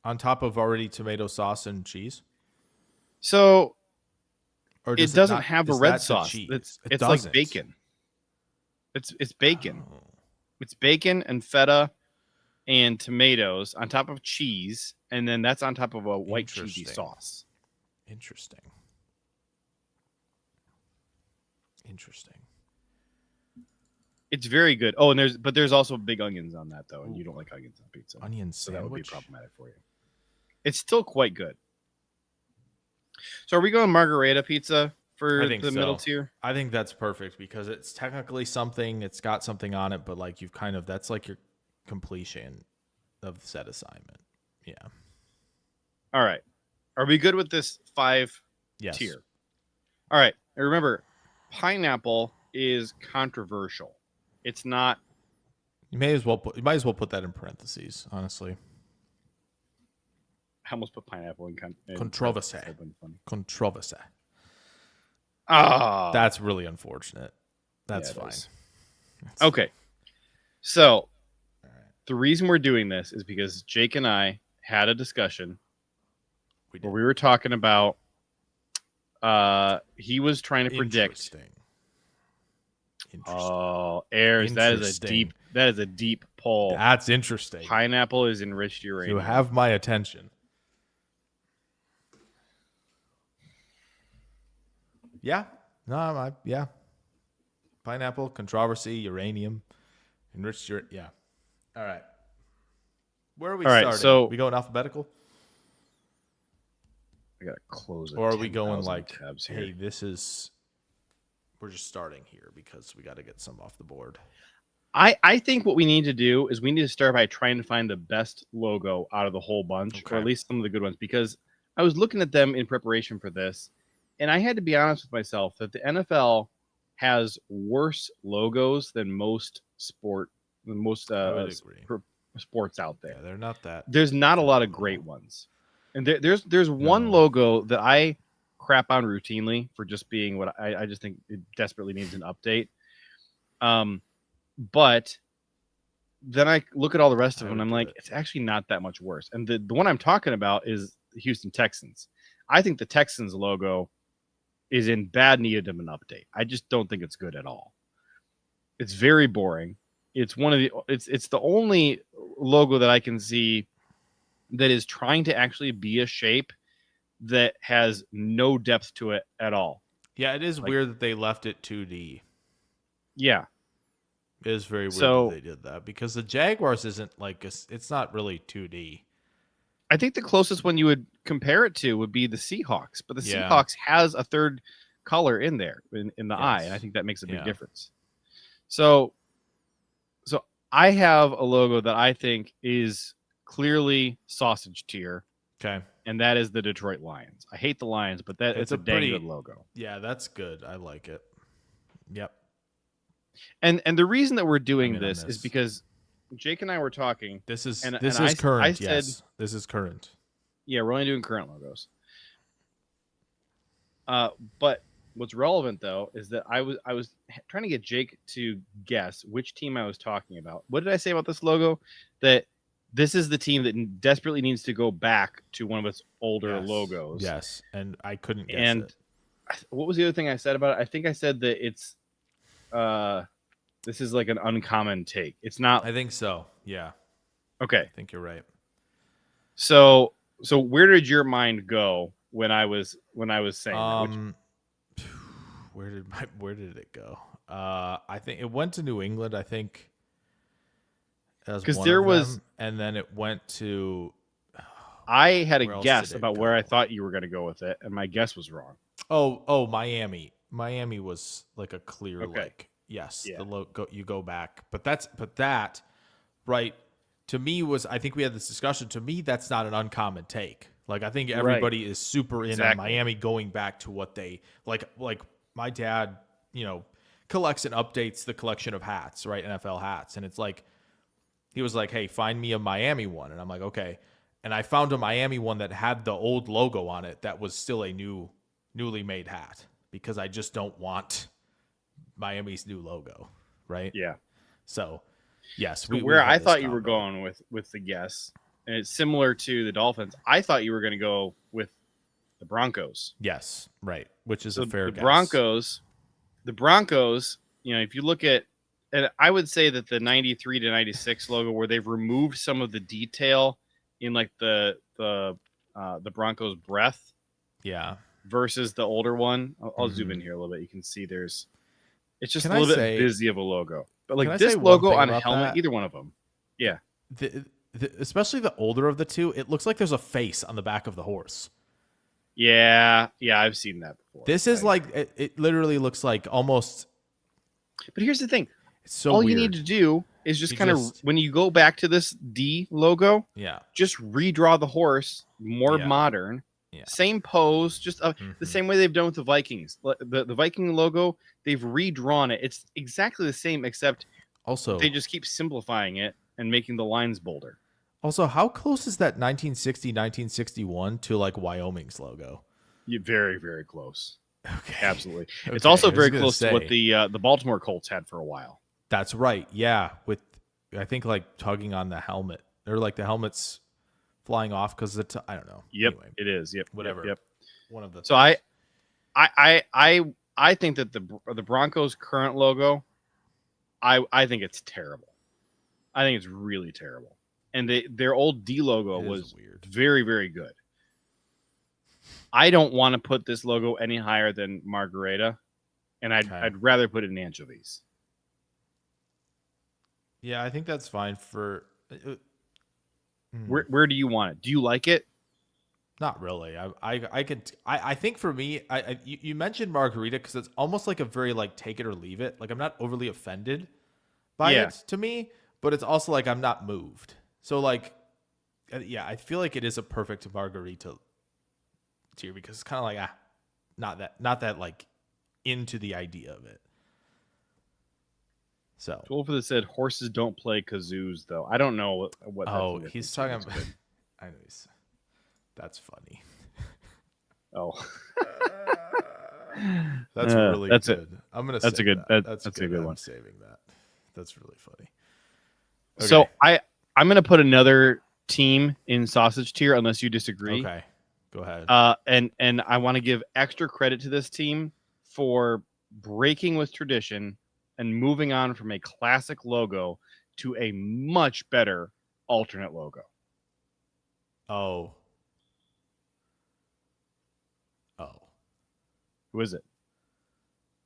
On top of already tomato sauce and cheese? So Or it doesn't have a red sauce. It's like bacon. It's bacon. Oh. It's bacon and feta and tomatoes on top of cheese, and then that's on top of a white cheesy sauce. Interesting. It's very good. Oh, and there's also big onions on that though, and you don't like onions on pizza. Onion so sandwich? That would be problematic for you. It's still quite good. So are we going margarita pizza for the middle tier? I think that's perfect because it's technically something. It's got something on it, but like that's like your completion of set assignment. Yeah. All right. Are we good with this 5 tier? All right. And remember, pineapple is controversial. It's not. You might as well put that in parentheses, honestly. I almost put pineapple in controversy. Controversy. Ah, that's really unfortunate. That's fine. Okay. So the reason we're doing this is because Jake and I had a discussion where we were talking about he was trying to predict. Oh, Ayers, that is a deep poll. That's interesting. Pineapple is enriched uranium. You have my attention. Yeah. No, yeah. Pineapple, controversy, uranium, enriched uranium. Yeah. All right. Where are we starting? So we going alphabetical? I gotta close it. Or are we going like, tabs here. Hey, we're just starting here because we got to get some off the board. I think what we need to do is we need to start by trying to find the best logo out of the whole bunch, or at least some of the good ones, because I was looking at them in preparation for this, and I had to be honest with myself that the NFL has worse logos than most sports out there. Yeah, they're not that. There's not a lot of great ones, and there's one logo that I crap on routinely for just being what I just think it desperately needs an update. But then I look at all the rest of them and I'm like, it's actually not that much worse. And the one I'm talking about is the Houston Texans. I think the Texans logo is in bad need of an update. I just don't think it's good at all. It's very boring. It's the only logo that I can see that is trying to actually be a shape that has no depth to it at all. Yeah, it is weird that they left it 2D. Yeah. It is very weird that they did that because the Jaguars isn't it's not really 2D. I think the closest one you would compare it to would be the Seahawks, but the Seahawks has a third color in there in the eye, and I think that makes a big difference. So I have a logo that I think is clearly sausage tier. Okay. And that is the Detroit Lions. I hate the Lions, but it's a dang good logo. Yeah, that's good. I like it. Yep. And the reason that we're doing this is because Jake and I were talking. This is current. I said, this is current. Yeah, we're only doing current logos. But what's relevant though is that I was trying to get Jake to guess which team I was talking about. What did I say about this logo? That this is the team that desperately needs to go back to one of its older logos. Yes, and I couldn't guess it. What was the other thing I said about it? I think I said that it's this is like an uncommon take. It's not. I think so. Yeah. Okay. I think you're right. So where did your mind go when I was saying that? Where did it go? I think it went to New England. I think because there was, and then it went to. I had a guess about where I thought you were going to go with it, and my guess was wrong. Oh, Miami. Miami was like a clear yes. Yeah. The logo you go back, but that right to me was. I think we had this discussion. To me, that's not an uncommon take. Like I think everybody is super in on Exactly. Miami going back to what they like my dad, collects and updates the collection of hats, right? NFL hats. And it's like, he was like, hey, find me a Miami one. And I'm like, okay. And I found a Miami one that had the old logo on it that was still a newly made hat because I just don't want Miami's new logo, right? Yeah. So, yes. Where I thought you were going with the guess, and it's similar to the Dolphins, I thought you were going to go with the Broncos. Yes, right, which is a fair guess. The Broncos, if you look at, and I would say that the 93 to 96 logo, where they've removed some of the detail in like the Broncos breath, versus the older one. I'll zoom in here a little bit. You can see it's just a little bit busy of a logo, but like this logo on a helmet, either one of them, yeah. Especially the older of the two, it looks like there's a face on the back of the horse. Yeah, I've seen that before. This is like it literally looks like almost. But here's the thing. It's so all weird. You need to do is just kind of, when you go back to this D logo, just redraw the horse more modern. Yeah. Same pose, just the same way they've done with the Vikings. The Viking logo, they've redrawn it. It's exactly the same, except also they just keep simplifying it and making the lines bolder. Also, how close is that 1960, 1961 to like Wyoming's logo? Very, very close. Okay. Absolutely. Okay. It's also very close to what the Baltimore Colts had for a while. That's right. Yeah. With, I think, like tugging on the helmet, or like the helmet's flying off because I don't know. Yep. Anyway, it is. Yep. Whatever. Yep. One of the. So I think that the Broncos' current logo, I think it's terrible. I think it's really terrible. And their old D logo was weird. Very, very good. I don't want to put this logo any higher than Margarita, and I'd rather put it in anchovies. Yeah, I think that's fine for. Where do you want it? Do you like it? Not really. I think for me, you mentioned Margarita because it's almost like a very like take it or leave it. Like I'm not overly offended by it to me, but it's also like I'm not moved. So like, I feel like it is a perfect Margarita tier because it's kind of like not that like into the idea of it. So Wolford said horses don't play kazoos though. I don't know what. Oh, he's talking about. I know that's funny. Oh, that's really that's good. It. I'm gonna. That's a good. That's a good one. I'm saving that. That's really funny. Okay. So I'm gonna put another team in sausage tier unless you disagree. Okay, go ahead. And I want to give extra credit to this team for breaking with tradition and moving on from a classic logo to a much better alternate logo. Oh. Who is it?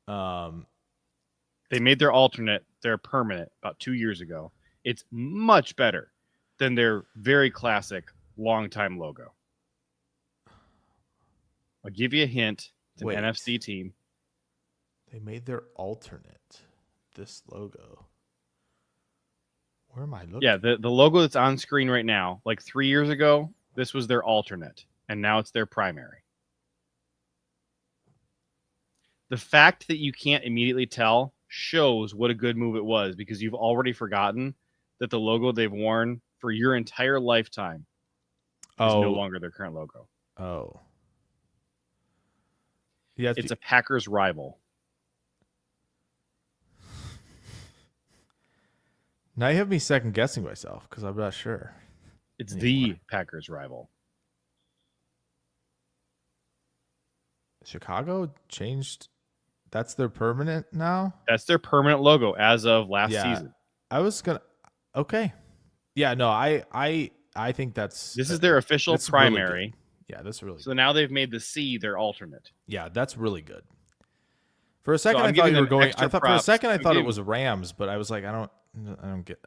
They made their alternate their permanent about 2 years ago. It's much better than their very classic long-time logo. I'll give you a hint. It's an NFC team. They made their alternate. This logo. Where am I looking? Yeah, the logo that's on screen right now, like 3 years ago, this was their alternate, and now it's their primary. The fact that you can't immediately tell shows what a good move it was because you've already forgotten that the logo they've worn for your entire lifetime is no longer their current logo. Oh. Yeah, it's a Packers rival. Now you have me second guessing myself because I'm not sure. It's the Packers rival. Chicago changed. That's their permanent now? That's their permanent logo as of last season. I was going to. Okay. Yeah, no, I think this is their official primary. Really that's really good. So now they've made the C their alternate. Yeah, that's really good. For a second, I thought you were going. I thought for a second I thought it was Rams, but I was like, I don't get.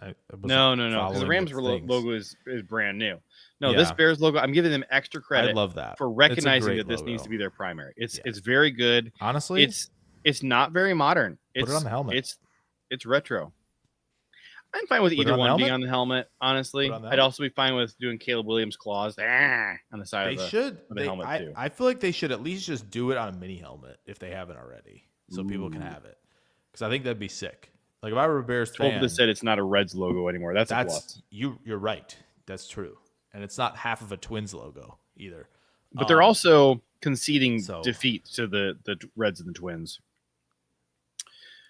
No. Because the Rams logo is brand new. No, this Bears logo, I'm giving them extra credit. I love that for recognizing that this needs to be their primary. It's very good. Honestly, it's not very modern. Put it on the helmet. It's retro. I'm fine with Put it either on the one being helmet? on the helmet. Honestly, Put it on the I'd helmet? also be fine with doing Caleb Williams claws on the side They of the, should. of the helmet too. I feel like they should at least just do it on a mini helmet if they haven't already, so people can Ooh. have it. Because I think that'd be sick. Like if I were a Bears Hope fan, that said it's not a Reds logo anymore. That's a plus. you're right. That's true, and it's not half of a Twins logo either. But they're also conceding so- defeat to the Reds and the Twins.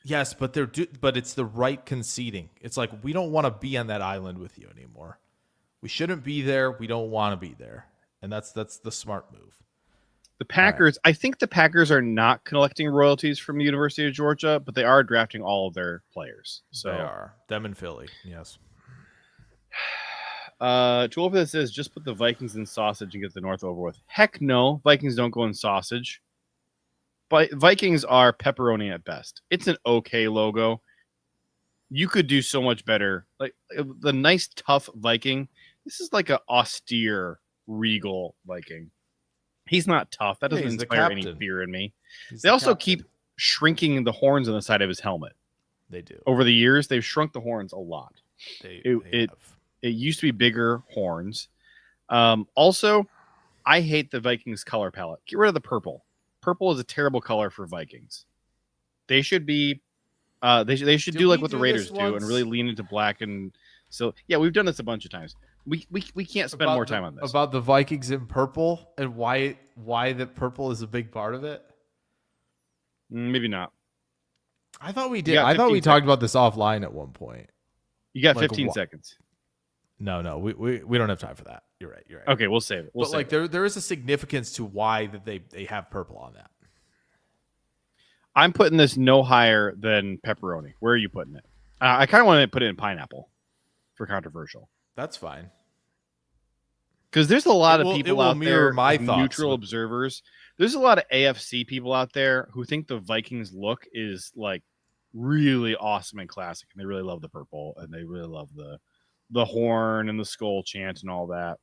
Yes, but but it's the right conceding. It's like we don't want to be on that island with you anymore. We shouldn't be there. We don't want to be there, and that's the smart move. The Packers, I think the Packers are not collecting royalties from the University of Georgia, but they are drafting all of their players. So They are them in Philly. Yes. Tool for this is just put the Vikings in sausage and get the North over with. Heck no, Vikings don't go in sausage. But Vikings are pepperoni at best. It's an okay logo. You could do so much better. Like the nice tough Viking. This is like an austere regal Viking. He's not tough. That doesn't he's the inspire any captain. fear in me. He's They the also captain. keep shrinking the horns on the side of his helmet. They do. Over the years, they've shrunk the horns a lot. They It have. used to be bigger horns. Also, I hate the Vikings color palette. Get rid of the purple. Purple is a terrible color for Vikings. They should be. They should Did do like we what the do Raiders this do and once? really lean into black and. So yeah, we've done this a bunch of times. We can't spend more time on this. About the Vikings in purple and why the purple is a big part of it. Maybe not. I thought we You did. got I thought we 15 talked about this offline at one point. You got Like 15 what? seconds. No, we don't have time for that. You're right. Okay, we'll save it. We'll But save like there is a significance to why that they have purple on that. I'm putting this no higher than pepperoni. Where are you putting it? I kind of want to put it in pineapple for controversial. That's fine. Because there's a lot It of will- people it will out mirror there, my like thoughts, neutral but- observers. There's a lot of AFC people out there who think the Vikings look is like really awesome and classic, and they really love the purple, and they really love the horn and the skull chant and all that.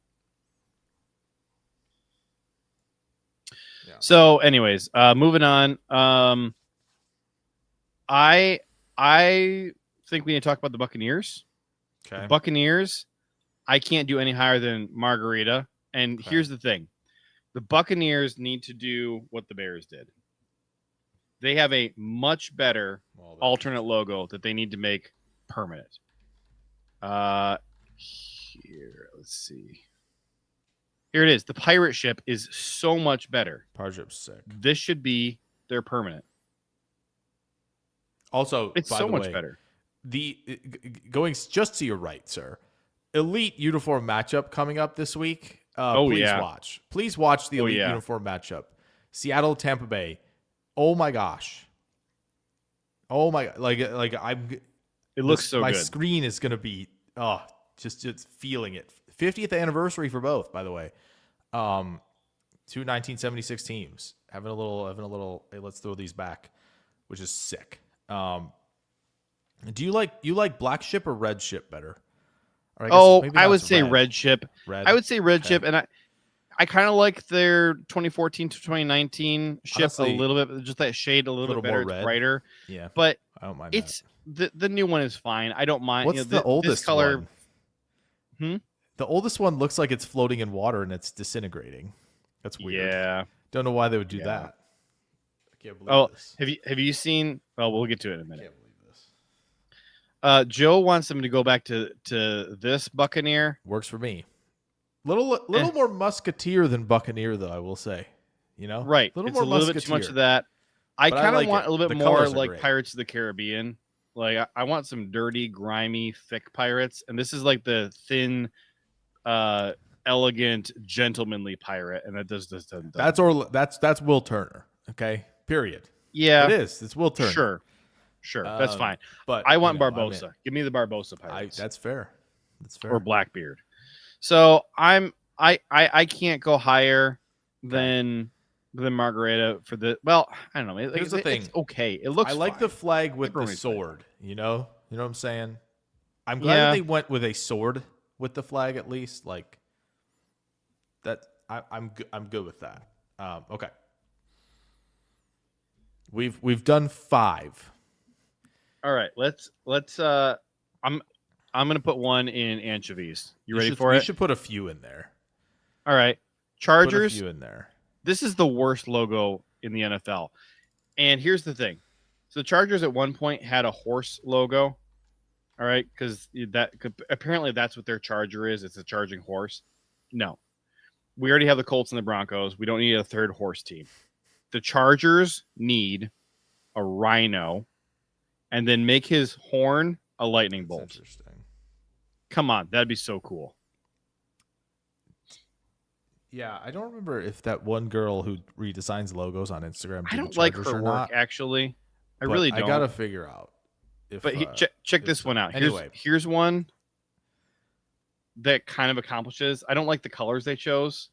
Yeah. So, anyways, moving on. I think we need to talk about the Buccaneers. Okay. The Buccaneers, I can't do any higher than Margarita. And Okay. here's the thing. The Buccaneers need to do what the Bears did. They have a much better alternate logo that they need to make permanent. Here, let's see. Here it is. The pirate ship is so much better. Parship's sick. This should be their permanent. Also, It's by so the much way, better. Going just to your right, sir. Elite uniform matchup coming up this week. Please yeah. watch. Please watch the elite yeah. uniform matchup. Seattle, Tampa Bay. Oh my gosh. Oh my, like I'm. It looks so my good. screen is gonna be just feeling it. 50th anniversary for both, by the way. Two 1976 teams having a little. Hey, let's throw these back, which is sick. Do you like black ship or red ship better? Or maybe I not, would it's say red ship. Red. I would say red Okay. ship, and I kind of like their 2014 to 2019 ship Honestly, a little bit, just that shade a little bit more better, it's red. brighter. Yeah, But I don't mind. it's the new one is fine. I don't mind. What's the oldest this color? one? The oldest one looks like it's floating in water and it's disintegrating. That's weird. Yeah. Don't know why they would do Yeah. that. I can't believe Oh, this. have you seen? Well, we'll get to it in a I minute. can't believe this. Joe wants them to go back to this Buccaneer. Works for me. Little more musketeer than buccaneer, though. I will say. You know, Right. Little It's more a little bit too much musketeer. of that. I But I kind of like want it. a little bit The more colors are like great. Pirates of the Caribbean. Like I want some dirty, grimy, thick pirates, and this is like the thin, elegant, gentlemanly pirate, and that doesn't. That's Will Turner. Okay. Period. Yeah, It is. It's Will Turner. Sure, that's fine. But I want you know, I'm Barbosa. in. Give me the Barbosa pirates. That's fair. That's fair. or Blackbeard. So I can't go higher than Margarita for the. Well, I don't know. Here's the thing. It's okay. It looks. I like the fine. flag with the Pepperoni's fine. sword. You know what I'm saying? I'm glad Yeah. that they went with a sword with the flag at least. Like that, I'm good with that. Okay, we've done 5. All right, let's I'm gonna put one in anchovies. You ready should, for it? You should put a few in there. All right. Put a Chargers. few in there. This is the worst logo in the NFL. And here's the thing. So the Chargers at one point had a horse logo. All right, because apparently that's what their charger is. It's a charging horse. No. We already have the Colts and the Broncos. We don't need a third horse team. The Chargers need a rhino and then make his horn a lightning bolt. That's interesting. Come on, that'd be so cool. Yeah, I don't remember if that one girl who redesigns logos on Instagram. I don't like her work, actually. I really don't. I gotta figure out. But check this one out. Anyway, here's one that kind of accomplishes. I don't like the colors they chose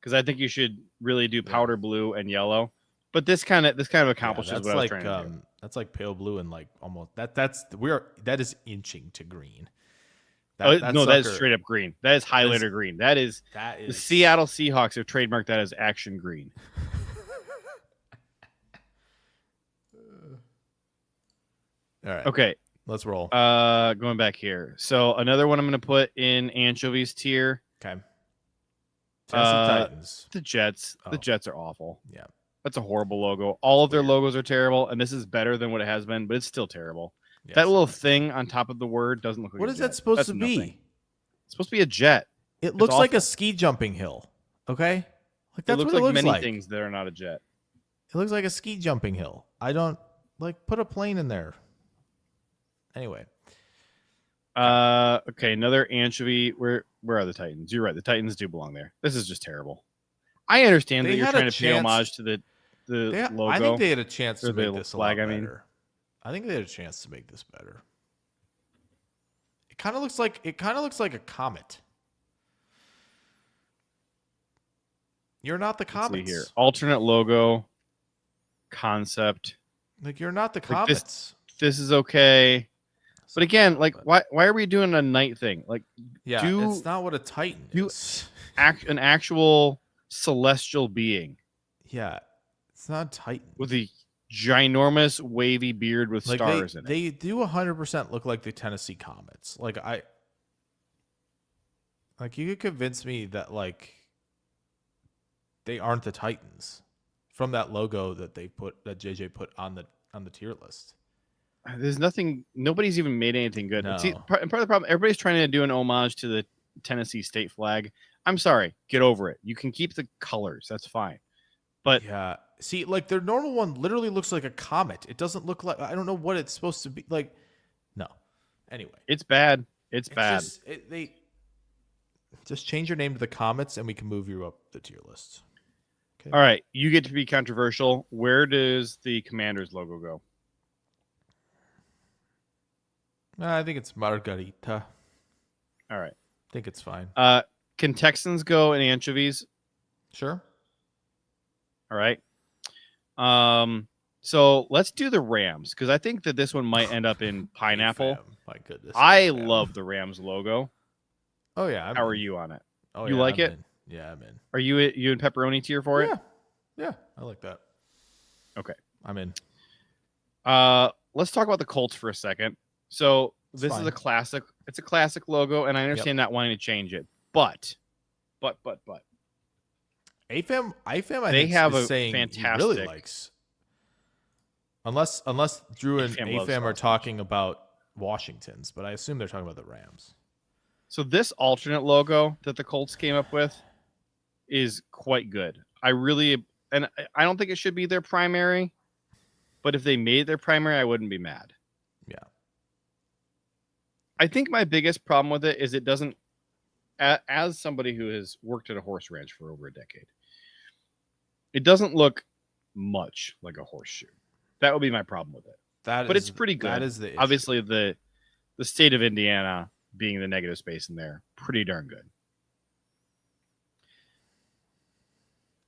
because I think you should really do powder blue and yellow. But this kind of accomplishes what I was trying to do. That's like pale blue and like almost that is inching to green. That is straight up green. That is highlighter green. That is the Seattle Seahawks have trademarked that as action green. All right. Okay. Let's roll. Going back here. So another one I'm going to put in anchovies tier. Okay. Tennessee Titans. The Jets. The Jets are awful. Yeah. That's a horrible logo. All of their logos are terrible, and this is better than what it has been, but it's still terrible. Yeah, that little thing on top of the word doesn't look like what a is jet. That supposed That's to nothing. be? It's supposed to be a jet. It looks like a ski jumping hill. Okay? Like that's what it looks like. Things that are not a jet. It looks like a ski jumping hill. I don't put a plane in there. Anyway. Okay, another anchovy. Where are the Titans? You're right. The Titans do belong there. This is just terrible. I understand that you're trying to pay homage to the logo. I think they had a chance to make this flag, a lot better. I think they had a chance to make this better. It kind of looks like a comet. You're not the comets. Let's see here. Alternate logo concept. Like you're not the comets. This is okay. But again, like why are we doing a night thing? Like it's not what a Titan is. An actual celestial being. Yeah. It's not a Titan. With a ginormous wavy beard with stars in it. They do 100% look like the Tennessee Comets. Like you could convince me that like they aren't the Titans from that logo that JJ put on the tier list. There's nothing. Nobody's even made anything good. No. See, part of the problem, everybody's trying to do an homage to the Tennessee state flag. I'm sorry, get over it. You can keep the colors. That's fine. But yeah, see, like their normal one literally looks like a comet. It doesn't look like, I don't know what it's supposed to be like. No. Anyway, it's bad. It's bad. They just change your name to the Comets and we can move you up the tier list. Okay. All right. You get to be controversial. Where does the Commanders logo go? I think it's Margarita. All right. I think it's fine. Can Texans go in anchovies? Sure. All right. So let's do the Rams because I think that this one might end up in pineapple. My goodness. I love the Rams logo. Oh yeah. How are you on it? Oh, you like it? In. Yeah, I'm in. Are you in pepperoni tier for it? Yeah, I like that. Okay, I'm in. Let's talk about the Colts for a second. So this is a classic. It's a classic logo, and I understand not wanting to change it, but. AFAM, I they think have is a saying fantastic. He really likes. Unless Drew and AFAM are talking about Washington's, but I assume they're talking about the Rams. So this alternate logo that the Colts came up with is quite good. I don't think it should be their primary, but if they made their primary, I wouldn't be mad. Yeah. I think my biggest problem with it is it doesn't, as somebody who has worked at a horse ranch for over a decade, it doesn't look much like a horseshoe. That would be my problem with it. But it's pretty good. That is the issue. Obviously, the state of Indiana being the negative space in there, pretty darn good.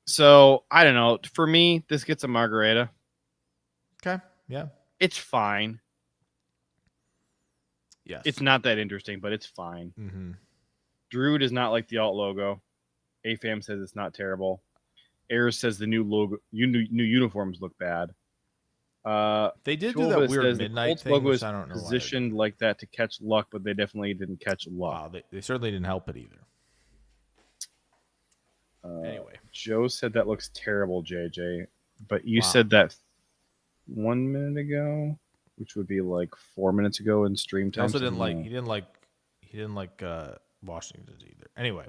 So, I don't know. For me, this gets a margarita. Okay. Yeah. It's fine. Yes. It's not that interesting, but it's fine. Mm-hmm. Drew does not like the alt logo. AFAM says it's not terrible. Ayers says the new logo, new uniforms look bad. They did do Silva that weird says the midnight Colts thing, logo which is I don't know positioned like that to catch luck, but they definitely didn't catch luck. Wow, they certainly didn't help it either. Anyway, Joe said that looks terrible, JJ. But you Wow. said that 1 minute ago, which would be like 4 minutes ago in stream he time. also didn't like Washington either. Anyway,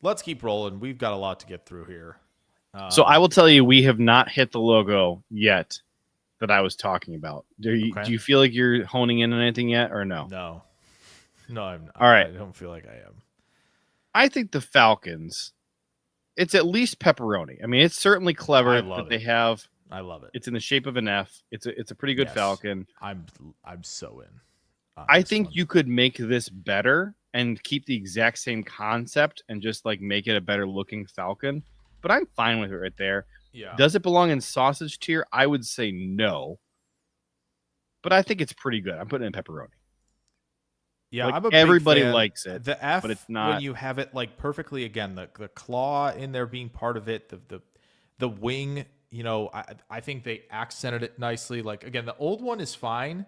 let's keep rolling. We've got a lot to get through here. So I will tell you, we have not hit the logo yet that I was talking about. Do you feel like you're honing in on anything yet, or no? No, I'm not. All right. I don't feel like I am. I think the Falcons, it's at least pepperoni. I mean, it's certainly clever that they have. I love it. It's in the shape of an F. It's a pretty good Falcon. I'm so in. I think you could make this better and keep the exact same concept and just like make it a better looking Falcon. But I'm fine with it right there. Yeah. Does it belong in sausage tier? I would say no. But I think it's pretty good. I'm putting it in pepperoni. Yeah, like, I'm a big everybody fan. likes it. The F, but it's not when you have it like perfectly again, the claw in there being part of it, the wing. You know, I think they accented it nicely. Like again, the old one is fine.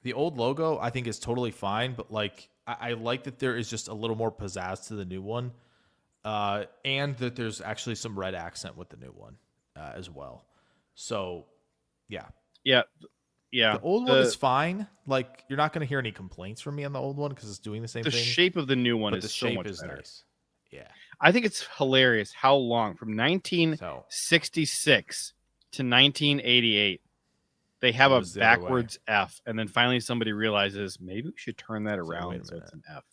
The old logo I think is totally fine, but like I like that there is just a little more pizzazz to the new one. And that there's actually some red accent with the new one as well. So, yeah. The old one is fine. Like, you're not going to hear any complaints from me on the old one because it's doing the same thing. The shape of the new one is so much better. Nice. Yeah. I think it's hilarious how long, from 1966 to 1988, they have a backwards F, and then finally somebody realizes maybe we should turn that around so it's an F.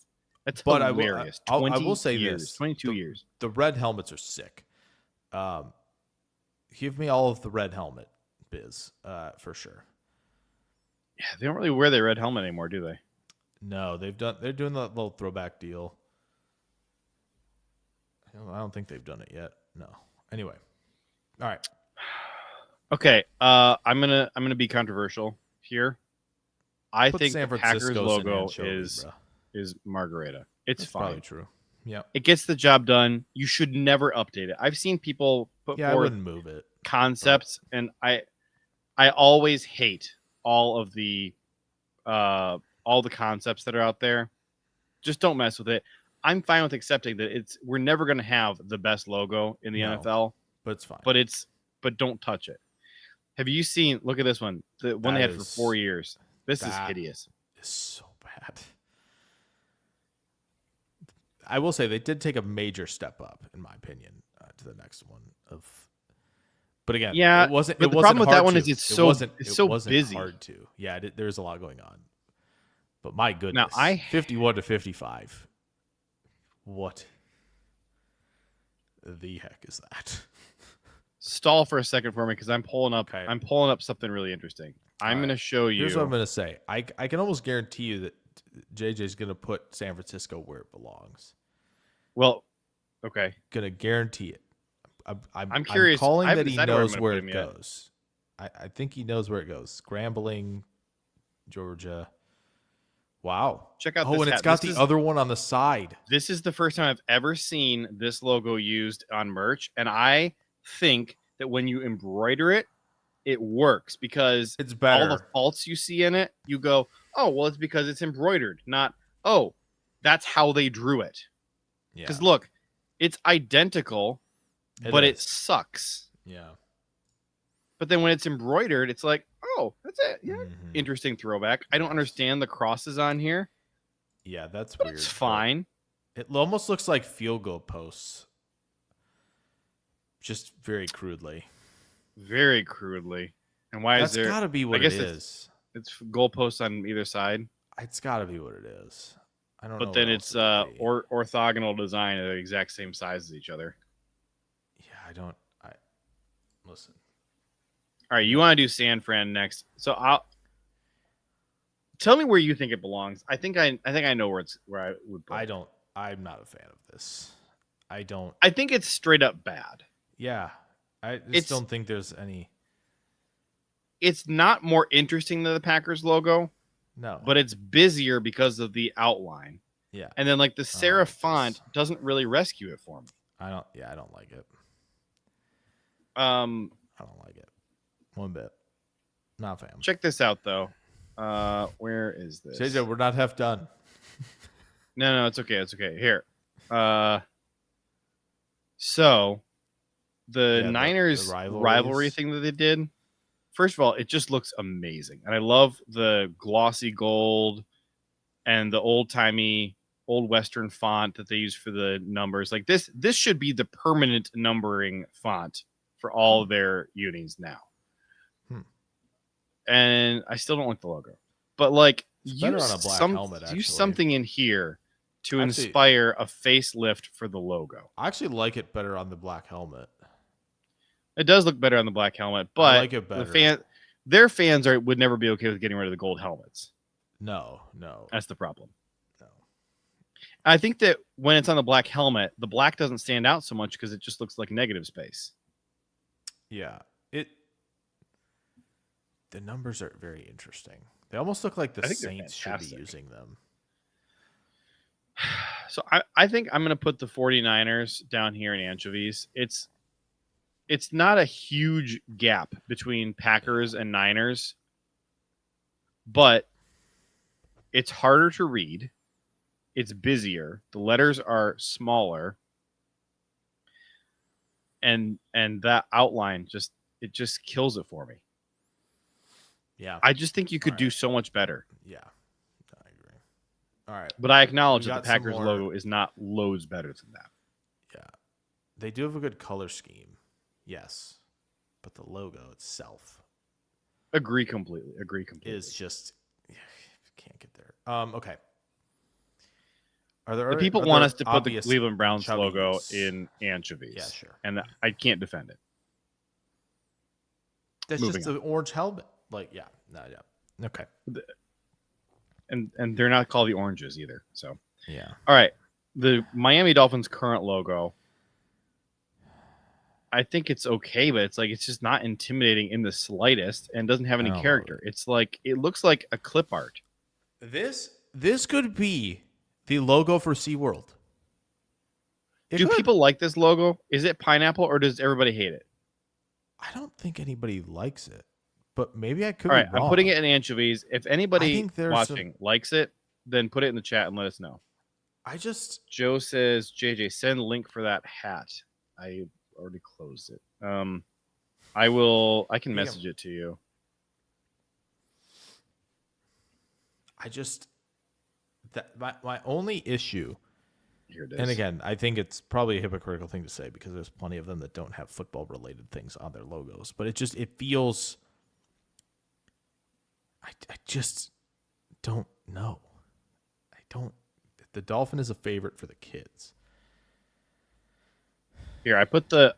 That's hilarious. I will say this. 22 years. The red helmets are sick. Give me all of the red helmet biz for sure. Yeah, they don't really wear their red helmet anymore, do they? No, they're doing the little throwback deal. I don't think they've done it yet. No. Anyway. All right. Okay. I'm gonna be controversial here. I think the Packers logo is Margarita. It's fine. Probably true. Yeah. It gets the job done. You should never update it. I've seen people put I forward wouldn't move it. concepts, and I always hate all the concepts that are out there. Just don't mess with it. I'm fine with accepting that we're never going to have the best logo in the NFL, but it's fine. But don't touch it. Have you seen? Look at this one. The one they had for 4 years. This is hideous. It's so bad. I will say they did take a major step up, in my opinion, to the next one. But again, it wasn't. But the problem with that one is it's so busy. Hard to. Yeah, there's a lot going on. But my goodness, now 51 to 55. What the heck is that? Stall for a second for me because I'm pulling up. Okay. I'm pulling up something really interesting. I'm going to show you. Here's what I'm going to say. I can almost guarantee you that JJ's going to put San Francisco where it belongs. Well, okay. Going to guarantee it. I'm curious. I'm calling that he knows where it goes. I think he knows where it goes. Scrambling, Georgia. Wow. Check out this. Oh, and it's got the other one on the side. This is the first time I've ever seen this logo used on merch. And I think that when you embroider it, it works because it's better. All the faults you see in it, you go, oh, well, it's because it's embroidered, not, oh, that's how they drew it. Because look, it's identical, but it sucks. Yeah. But then when it's embroidered, it's like, oh, that's it. Yeah. Mm-hmm. Interesting throwback. I don't understand the crosses on here. Yeah, that's weird. It's fine. It almost looks like field goal posts. Just very crudely. Very crudely. And why is there? That's got to be what it is. It's goalposts on either side. It's got to be what it is. I don't know. But then it's orthogonal design at the exact same size as each other. Yeah, listen. All right, you want to do San Fran next. So I'll tell me where you think it belongs. I think I know where I would put it. I'm not a fan of this. I think it's straight up bad. Yeah. I just don't think there's any. It's not more interesting than the Packers logo. No. But it's busier because of the outline. Yeah. And then like the serif font doesn't really rescue it for me. I don't like it. I don't like it. One bit. Not a fan. Check this out, though. Where is this? JJ, we're not half done. No, it's okay. It's okay. Here. So the Niners the rivalry thing that they did, first of all, it just looks amazing. And I love the glossy gold and the old-timey, old Western font that they use for the numbers. Like this should be the permanent numbering font for all of their unis now. And I still don't like the logo. But like use something in here to inspire a facelift for the logo. I actually like it better on the black helmet. It does look better on the black helmet, but I like it better. Their fans would never be okay with getting rid of the gold helmets. No. That's the problem. No. I think that when it's on the black helmet, the black doesn't stand out so much because it just looks like negative space. Yeah. The numbers are very interesting. They almost look like the Saints should be using them. So I think I'm going to put the 49ers down here in anchovies. It's not a huge gap between Packers and Niners, but it's harder to read. It's busier. The letters are smaller. And that outline just kills it for me. Yeah. I just think you could do so much better. Yeah. I agree. All right. But I acknowledge that the Packers logo is not loads better than that. Yeah. They do have a good color scheme. Yes. But the logo itself. Agree completely. Is just can't get there. Okay. The people want us to put the Cleveland Browns logo in anchovies. Yeah, sure. And I can't defend it. That's just the orange helmet. Yeah. Okay. And they're not called the oranges either. So yeah. All right. The Miami Dolphins current logo, I think it's okay, but it's just not intimidating in the slightest and doesn't have any character. It's like it looks like a clip art. This could be the logo for SeaWorld. Do people like this logo? Is it pineapple or does everybody hate it? I don't think anybody likes it, but maybe I could. All right, I'm putting it in anchovies. If anybody watching likes it, then put it in the chat and let us know. Joe says, JJ, send link for that hat. I already closed it. I can message it to you. My only issue, here it is. And again, I think it's probably a hypocritical thing to say because there's plenty of them that don't have football related things on their logos, but it feels. I just don't know. The Dolphin is a favorite for the kids. Here, I put the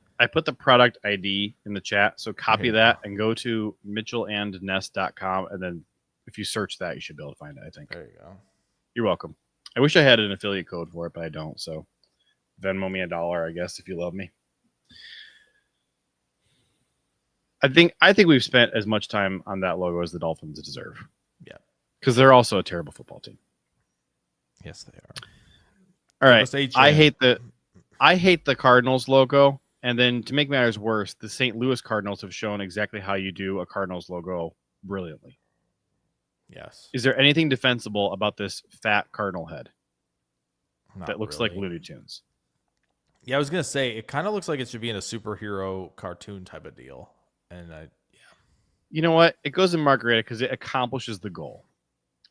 product ID in the chat, so copy that and go to mitchellandness.com, and then if you search that, you should be able to find it, I think. There you go. You're welcome. I wish I had an affiliate code for it, but I don't, so Venmo me $1, I guess, if you love me. I think we've spent as much time on that logo as the Dolphins deserve. Yeah. Because they're also a terrible football team. Yes, they are. All right. I hate the Cardinals logo. And then to make matters worse, the St. Louis Cardinals have shown exactly how you do a Cardinals logo brilliantly. Yes. Is there anything defensible about this fat Cardinal head that looks like Looney Tunes? Yeah, I was going to say, it kind of looks like it should be in a superhero cartoon type of deal. And you know what? It goes in Margarita because it accomplishes the goal.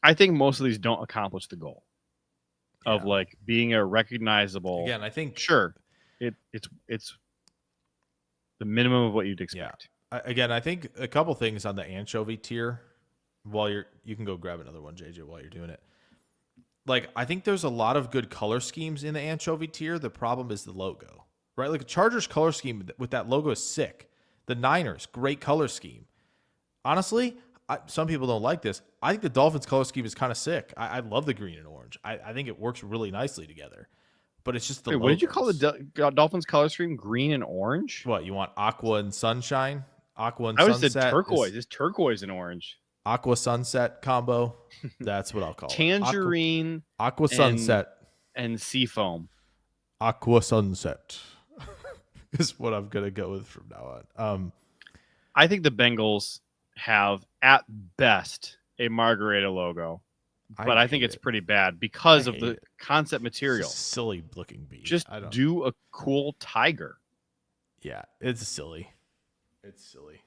I think most of these don't accomplish the goal of like being a recognizable. Again, I think it's the minimum of what you'd expect. Yeah. Again, I think a couple things on the anchovy tier. While you can go grab another one, JJ, while you're doing it. Like, I think there's a lot of good color schemes in the anchovy tier. The problem is the logo, right? Like a Chargers color scheme with that logo is sick. The Niners, great color scheme. Honestly, some people don't like this. I think the Dolphins color scheme is kind of sick. I love the green and orange. I think it works really nicely together. But it's just the logos. What did you call the Dolphins color scheme? Green and orange? What, you want aqua and sunshine? Aqua and sunset? I would say turquoise. It's turquoise and orange. Aqua sunset combo. That's what I'll call Tangerine. it. Aqua sunset. And seafoam. Aqua sunset is what I'm going to go with from now on. I think the Bengals have at best a margarita logo, but I think it's pretty bad because of the concept material. It's a silly looking bee. Just do a cool tiger. Yeah, it's silly. It's silly.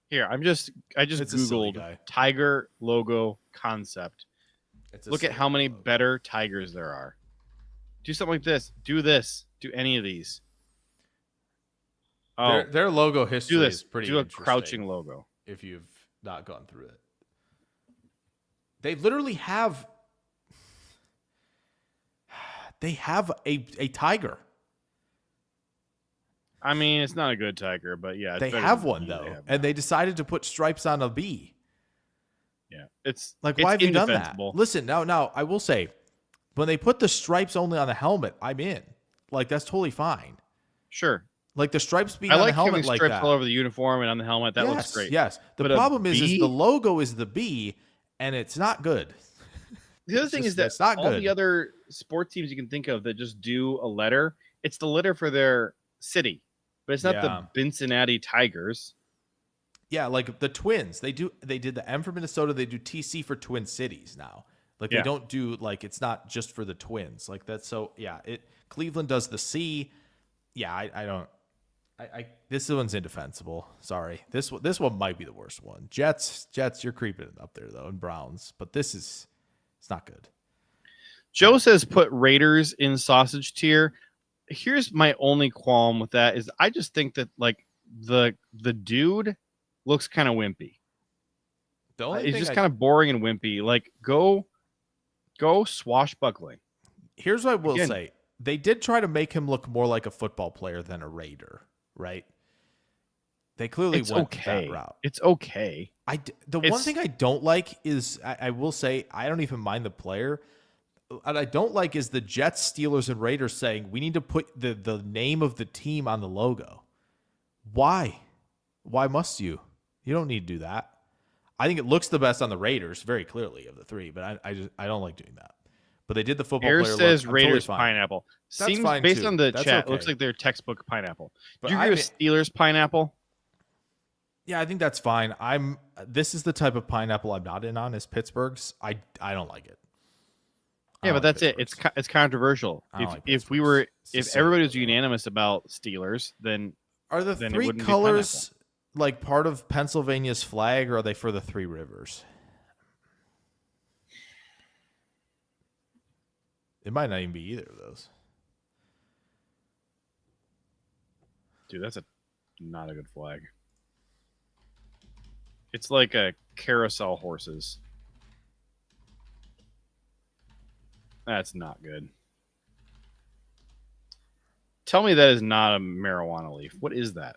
Here, I just Googled tiger logo concept. Look at how many better tigers there are. Do something like this. Do this. Do any of these. Oh, their logo history is pretty interesting. Do a crouching logo. If you've not gone through it. They literally have a tiger. I mean, it's not a good tiger, but yeah. They have one, though, and they decided to put stripes on a bee. Yeah. It's like, why have you done that? Listen, now, I will say, when they put the stripes only on the helmet, I'm in. Like, that's totally fine. Sure. Like, the stripes being on the helmet like that. I like stripes all over the uniform and on the helmet. That looks great. Yes. The problem is the logo is the bee, and it's not good. The other thing is that all the other sports teams you can think of that just do a letter, it's the letter for their city, but it's not the Cincinnati Tigers. Yeah, like the Twins, they did the M for Minnesota. They do TC for Twin Cities now. Like they don't do it's not just for the Twins. Like that's Cleveland does the C. Yeah, I don't. This one's indefensible. Sorry, this one might be the worst one. Jets, you're creeping up there though, and Browns, but it's not good. Joe says put Raiders in sausage tier. Here's my only qualm with that is I just think that like the dude looks kind of wimpy. He's just kind of boring and wimpy. Like go swashbuckling. Here's what I will say: they did try to make him look more like a football player than a Raider, right? They clearly went that route. It's okay. One thing I don't like is I will say I don't even mind the player. What I don't like is the Jets, Steelers, and Raiders saying we need to put the name of the team on the logo. Why? Why must you? You don't need to do that. I think it looks the best on the Raiders, very clearly, of the three, but I don't like doing that. But they did the football player look. Says Raiders pineapple. Seems based on the chat, okay. Looks like they're textbut pineapple. Do you agree with Steelers pineapple? Yeah, I think that's fine. This is the type of pineapple I'm not in on is Pittsburgh's. I don't like it. Yeah, but that's it. It's controversial. If everybody was unanimous about Steelers, then are the three colors like part of Pennsylvania's flag, or are they for the Three Rivers? It might not even be either of those. Dude, that's not a good flag. It's like a carousel horses. That's not good. Tell me that is not a marijuana leaf. What is that?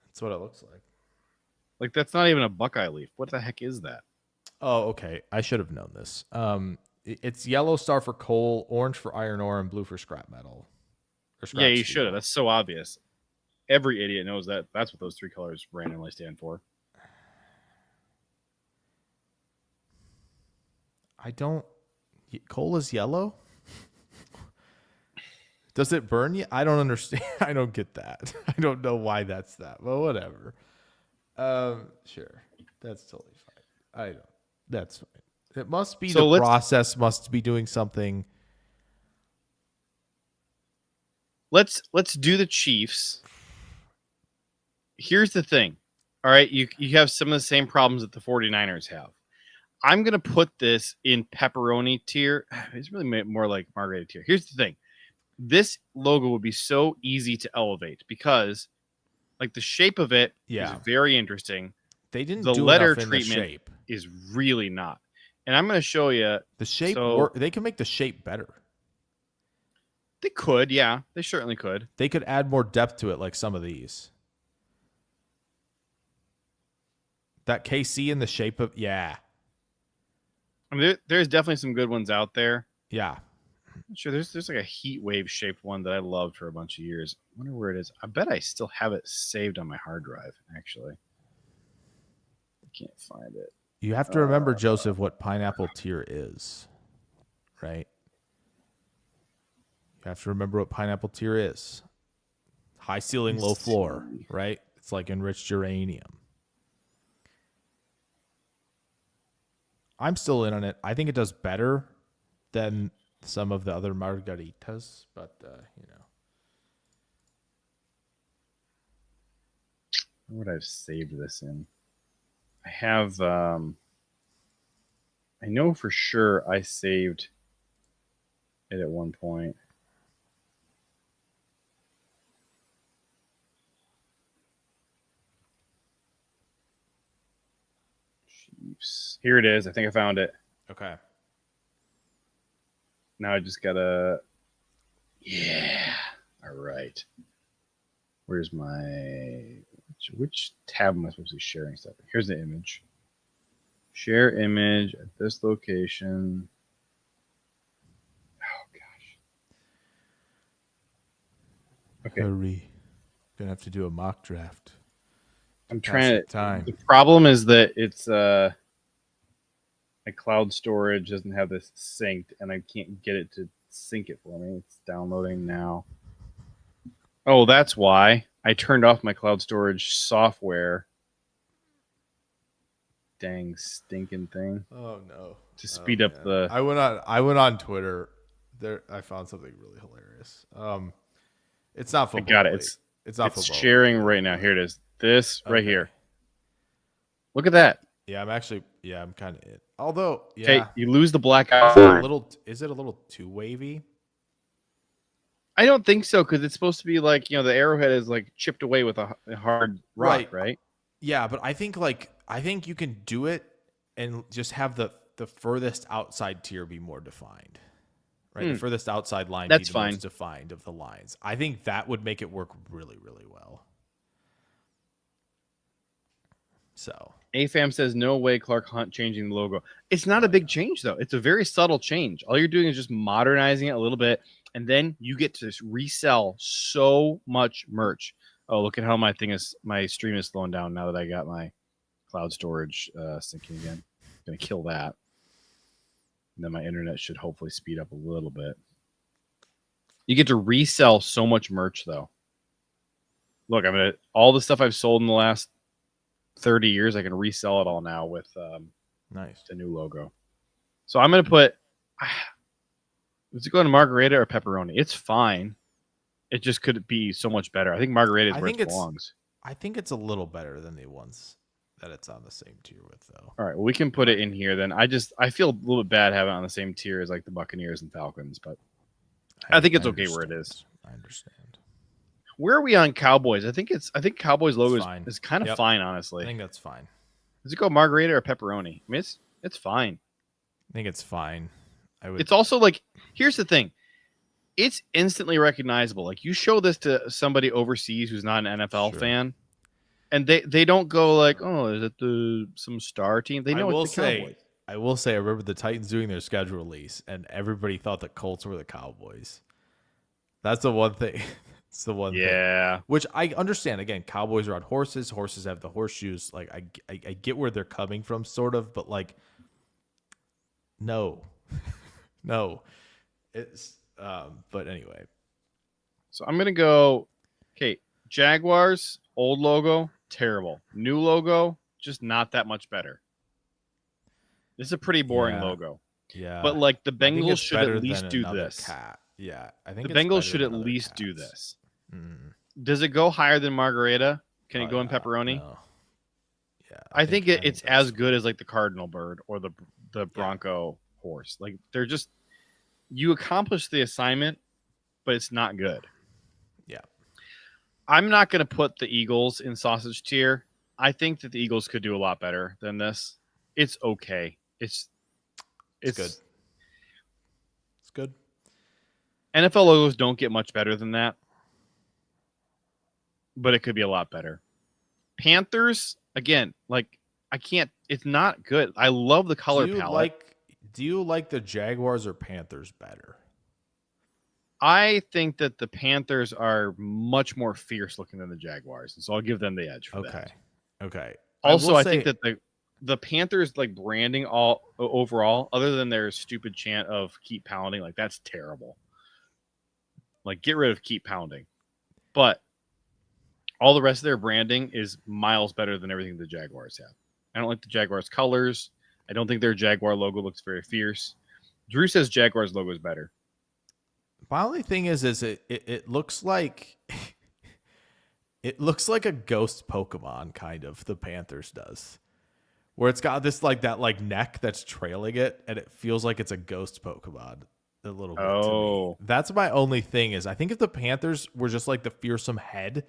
That's what it looks like. Like, that's not even a Buckeye leaf. What the heck is that? Oh, okay. I should have known this. It's yellow star for coal, orange for iron ore, and blue for scrap metal. Yeah, you should have. That's so obvious. Every idiot knows that. That's what those three colors randomly stand for. Coal is yellow? Does it burn you? I don't understand. I don't get that. I don't know why that's that. Well, whatever. Sure. That's totally fine. That's fine. It must be the process must be doing something. Let's do the Chiefs. Here's the thing. All right, you have some of the same problems that the 49ers have. I'm going to put this in pepperoni tier. It's really more like margarita tier. Here's the thing. This logo would be so easy to elevate because like the shape of it is very interesting. They didn't the do letter enough in treatment the shape. Is really not. And I'm going to show you the shape. They can make the shape better. They could, yeah. They certainly could. They could add more depth to it like some of these. That KC in the shape of I mean, there's definitely some good ones out there. Yeah. Sure, there's like a heat wave shaped one that I loved for a bunch of years. I wonder where it is. I bet I still have it saved on my hard drive, actually. I can't find it. You have to remember, Joseph, what pineapple tier is, right? You have to remember what pineapple tier is. High ceiling, low floor, right? It's like enriched uranium. I'm still in on it. I think it does better than some of the other margaritas, but What would I have saved this in? I have. I know for sure I saved it at one point. Chiefs. Here it is. I think I found it. Okay. Now I just gotta. Yeah. All right. Where's my? Which tab am I supposed to be sharing stuff? Here's the image. Share image at this location. Oh gosh. Okay. Hurry. Gonna have to do a mock draft. I'm trying to. Time. The problem is that it's my cloud storage doesn't have this synced, and I can't get it to sync it for me. It's downloading now. Oh, that's why I turned off my cloud storage software. Dang stinking thing. Oh no. To speed up the. I went on Twitter. There, I found something really hilarious. It's not football. I got it. It's not It's football. sharing right now. Here it is. This right here. Look at that. Yeah, I'm kind of it. Although, yeah, Okay, you lose the black eye. is it a little too wavy? I don't think so, because it's supposed to be like, the arrowhead is like chipped away with a hard rock, right? Yeah, but I think you can do it and just have the furthest outside tier be more defined. Right? The furthest outside line That's be the fine. most defined of the lines. I think that would make it work really, really well. So AFAM says no way Clark Hunt changing the logo. It's not a big change though. It's a very subtle change. All you're doing is just modernizing it a little bit, and then you get to resell so much merch. Oh, look at how my stream is slowing down now that I got my cloud storage syncing again. I'm gonna kill that. And then my internet should hopefully speed up a little bit. You get to resell so much merch though. Look, all the stuff I've sold in the last 30 years, I can resell it all now with nice the new logo. So I'm gonna put. Does it go to margarita or pepperoni? It's fine. It just could be so much better. I think margarita is where it belongs. I think it's a little better than the ones that it's on the same tier with, though. All right, well, we can put it in here then. I feel a little bit bad having it on the same tier as like the Buccaneers and Falcons, but I think it's okay where it is. I understand. Where are we on Cowboys? I think Cowboys logo is kind of fine, honestly. I think that's fine. Does it go margarita or pepperoni? I mean, it's fine. I think it's fine. It's also like, here's the thing. It's instantly recognizable. Like, you show this to somebody overseas who's not an NFL fan, and they don't go like, oh, is it some star team? They know it's the Cowboys. I will say, I remember the Titans doing their schedule release, and everybody thought the Colts were the Cowboys. That's the one thing. It's the one thing. Which I understand. Again, Cowboys are on horses. Horses have the horseshoes. Like, I get where they're coming from, sort of, but like, no. No. It's but anyway. So I'm gonna go. Okay, Jaguars, old logo, terrible. New logo, just not that much better. This is a pretty boring logo. Yeah. But like the Bengals should at least do this. Yeah, I think the Bengals should at least do this. Does it go higher than margarita? Can it go in pepperoni? No. Yeah. I think it's as good as like the Cardinal bird or the Bronco horse. Like, they're just, you accomplish the assignment, but it's not good. Yeah. I'm not going to put the Eagles in sausage tier. I think that the Eagles could do a lot better than this. It's okay. It's good. It's good. NFL logos don't get much better than that, but it could be a lot better. Panthers, again, like, I can't, it's not good. I love the color palette. Do you like the Jaguars or Panthers better? I think that the Panthers are much more fierce looking than the Jaguars, and so I'll give them the edge for that. Okay. Also, I think that the Panthers, like, branding overall, other than their stupid chant of "keep pounding," like, that's terrible. Like, get rid of "keep pounding." But all the rest of their branding is miles better than everything the Jaguars have. I don't like the Jaguars' colors. I don't think their Jaguar logo looks very fierce. Drew says Jaguar's logo is better. My only thing is it looks like it looks like a ghost Pokemon kind of. The Panthers does, where it's got this like that like neck that's trailing it, and it feels like it's a ghost Pokemon a little bit. To me. That's my only thing is I think if the Panthers were just like the fearsome head,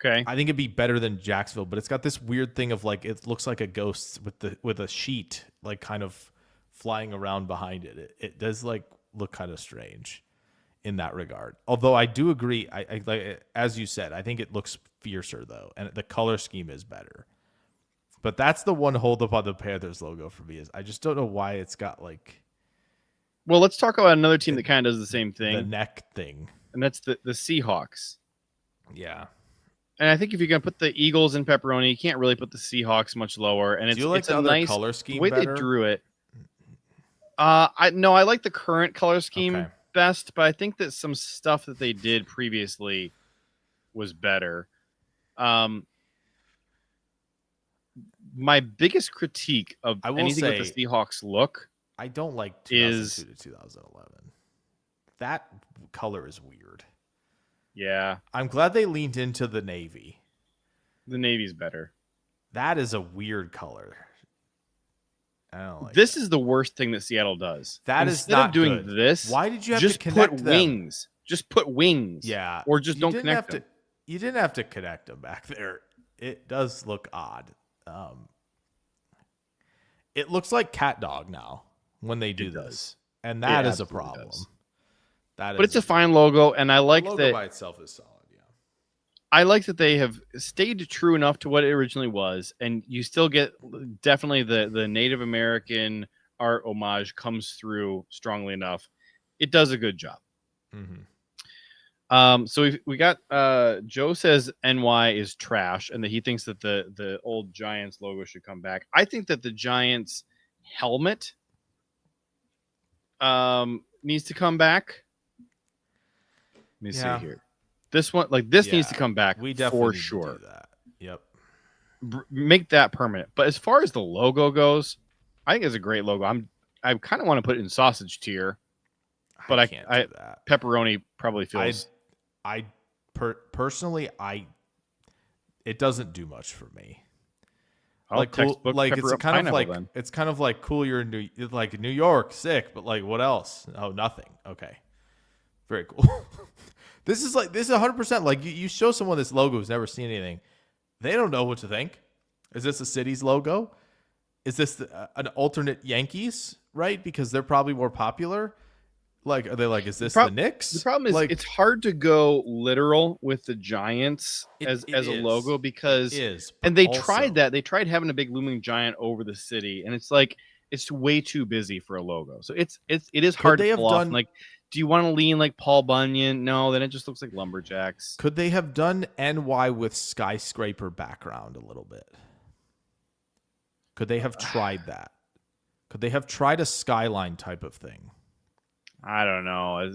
okay, I think it'd be better than Jacksonville. But it's got this weird thing of like it looks like a ghost with a sheet like kind of flying around behind it. It does like look kind of strange in that regard. Although I do agree, I like as you said, I think it looks fiercer though, and the color scheme is better. But that's the one holdup on the Panthers logo for me is I just don't know why it's got like. Well, let's talk about another team that kind of does the same thing. The neck thing, and that's the Seahawks. Yeah. And I think if you're gonna put the Eagles in pepperoni, you can't really put the Seahawks much lower. And it's a nice color scheme. The way better? They drew it. I like the current color scheme best, but I think that some stuff that they did previously was better. My biggest critique of anything with the Seahawks look, I don't like 2002 to 2011. That color is weird. Yeah. I'm glad they leaned into the navy. The navy's better. That is a weird color. I don't like this. Is the worst thing that Seattle does. That Instead is not of doing good. this. Why did you have just to connect put them? Wings? Just put wings. Yeah. Or just don't connect them. You didn't have to connect them back there. It does look odd. It looks like cat dog now when they do this. And that is a problem. But it's a fine logo, and I like the that. Logo by itself is solid, yeah. I like that they have stayed true enough to what it originally was, and you still get definitely the Native American art homage comes through strongly enough. It does a good job. Mm-hmm. So we got Joe says NY is trash, and that he thinks that the old Giants logo should come back. I think that the Giants helmet needs to come back. Let me see here. This one, needs to come back. We definitely for sure. do that. Yep. Make that permanent. But as far as the logo goes, I think it's a great logo. I kind of want to put it in sausage tier, but I can't do that. Pepperoni probably feels. Personally, it doesn't do much for me. Like cool, like it's kind of like then. It's kind of like cool. You're in New York, sick, but like what else? Oh, nothing. Okay, very cool. This is 100% like you show someone this logo who's never seen anything, they don't know what to think. Is this a city's logo? Is this an alternate Yankees? Right, because they're probably more popular. Like, are they like, is this the Knicks? The problem is it's hard to go literal with the Giants as a logo because they tried that. They tried having a big looming giant over the city, and it's like it's way too busy for a logo. So it is hard to pull off. Like, do you want to lean like Paul Bunyan? No, then it just looks like lumberjacks. Could they have done NY with skyscraper background a little bit? Could they have tried that? Could they have tried a skyline type of thing? I don't know.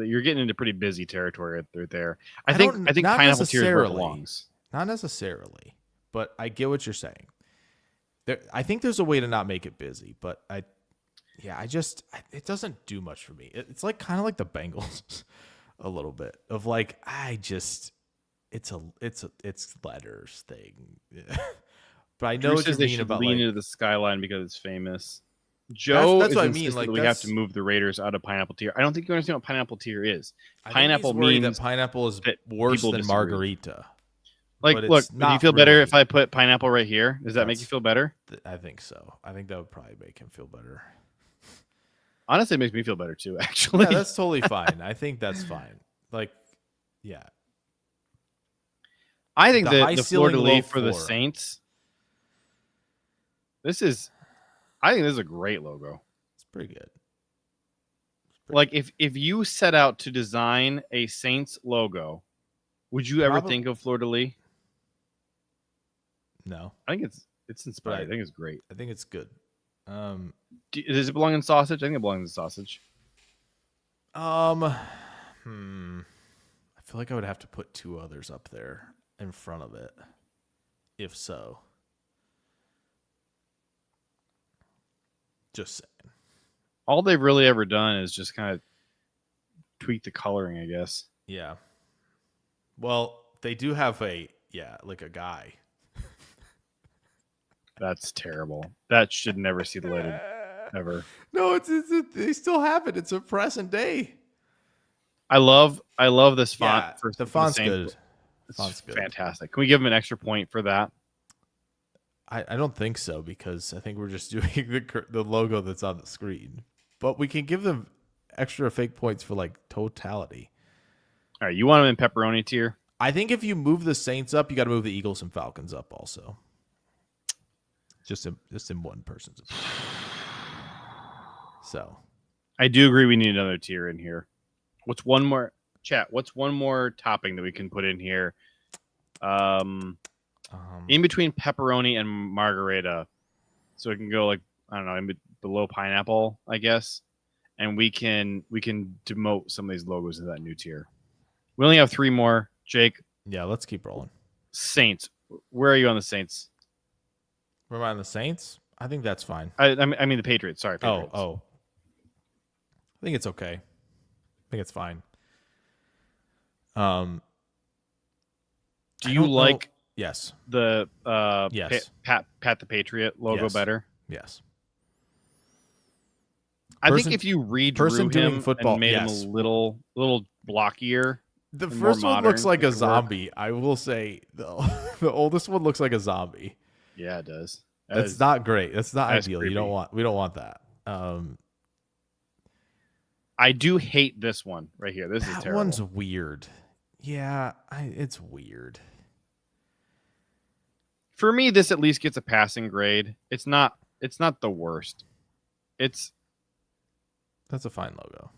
You're getting into pretty busy territory right there. I think pineapple tier belongs. Not necessarily, but I get what you're saying. I think there's a way to not make it busy, but it doesn't do much for me. It's like kind of like the Bengals a little bit of like, it's letters thing. But I know what you mean about lean into the skyline because it's famous. Joe, that's what I mean. Like, we have to move the Raiders out of pineapple tier. I don't think you understand what pineapple tier is. Pineapple means that pineapple is worse than margarita. Like, look, do you feel better if I put pineapple right here? Does that make you feel better? I think so. I think that would probably make him feel better. Honestly, it makes me feel better too, actually. Yeah, that's totally fine. I think that's fine. Like, yeah. I think the fleur-de-lis for the Saints. I think this is a great logo. It's pretty good. Like, if you set out to design a Saints logo, would you ever think of fleur-de-lis? No. I think it's inspired. I think it's great. I think it's good. Does it belong in sausage? I think it belongs in sausage. I feel like I would have to put two others up there in front of it. If so. Just saying. All they've really ever done is just kind of tweak the coloring, I guess. Yeah. Well, they do have like a guy. That's terrible. That should never see the light of ever. No, they still have it. It's a present day. I love this font. Yeah, for the the font's same- good. It's Font's good. fantastic. Can we give him an extra point for that? I don't think so because I think we're just doing the logo that's on the screen. But we can give them extra fake points for like totality. All right, you want him in pepperoni tier? I think if you move the Saints up, you got to move the Eagles and Falcons up also. Just in one person's opinion. So, I do agree we need another tier in here. What's one more topping that we can put in here? In between pepperoni and margarita, so it can go like I don't know, below pineapple, I guess, and we can demote some of these logos to that new tier. We only have 3 more, Jake. yeah, let's keep rolling. Saints, where are you on the Saints? Where am I on the Saints? I think that's fine. I mean the Patriots. Sorry, Patriots. Oh. I think it's okay. I think it's fine. Do you like Yes. the Yes. Pat the Patriot logo Yes. better? Yes. I think if you redrew him football, and made him a little blockier. The and first more one looks modern, like it a could work. zombie. I will say the oldest one looks like a zombie. Yeah, it does. That's not great. That's not that's ideal. creepy. We don't want that. I do hate this one right here. This is That terrible. one's weird. Yeah, it's weird. For me, this at least gets a passing grade. It's not the worst. That's a fine logo.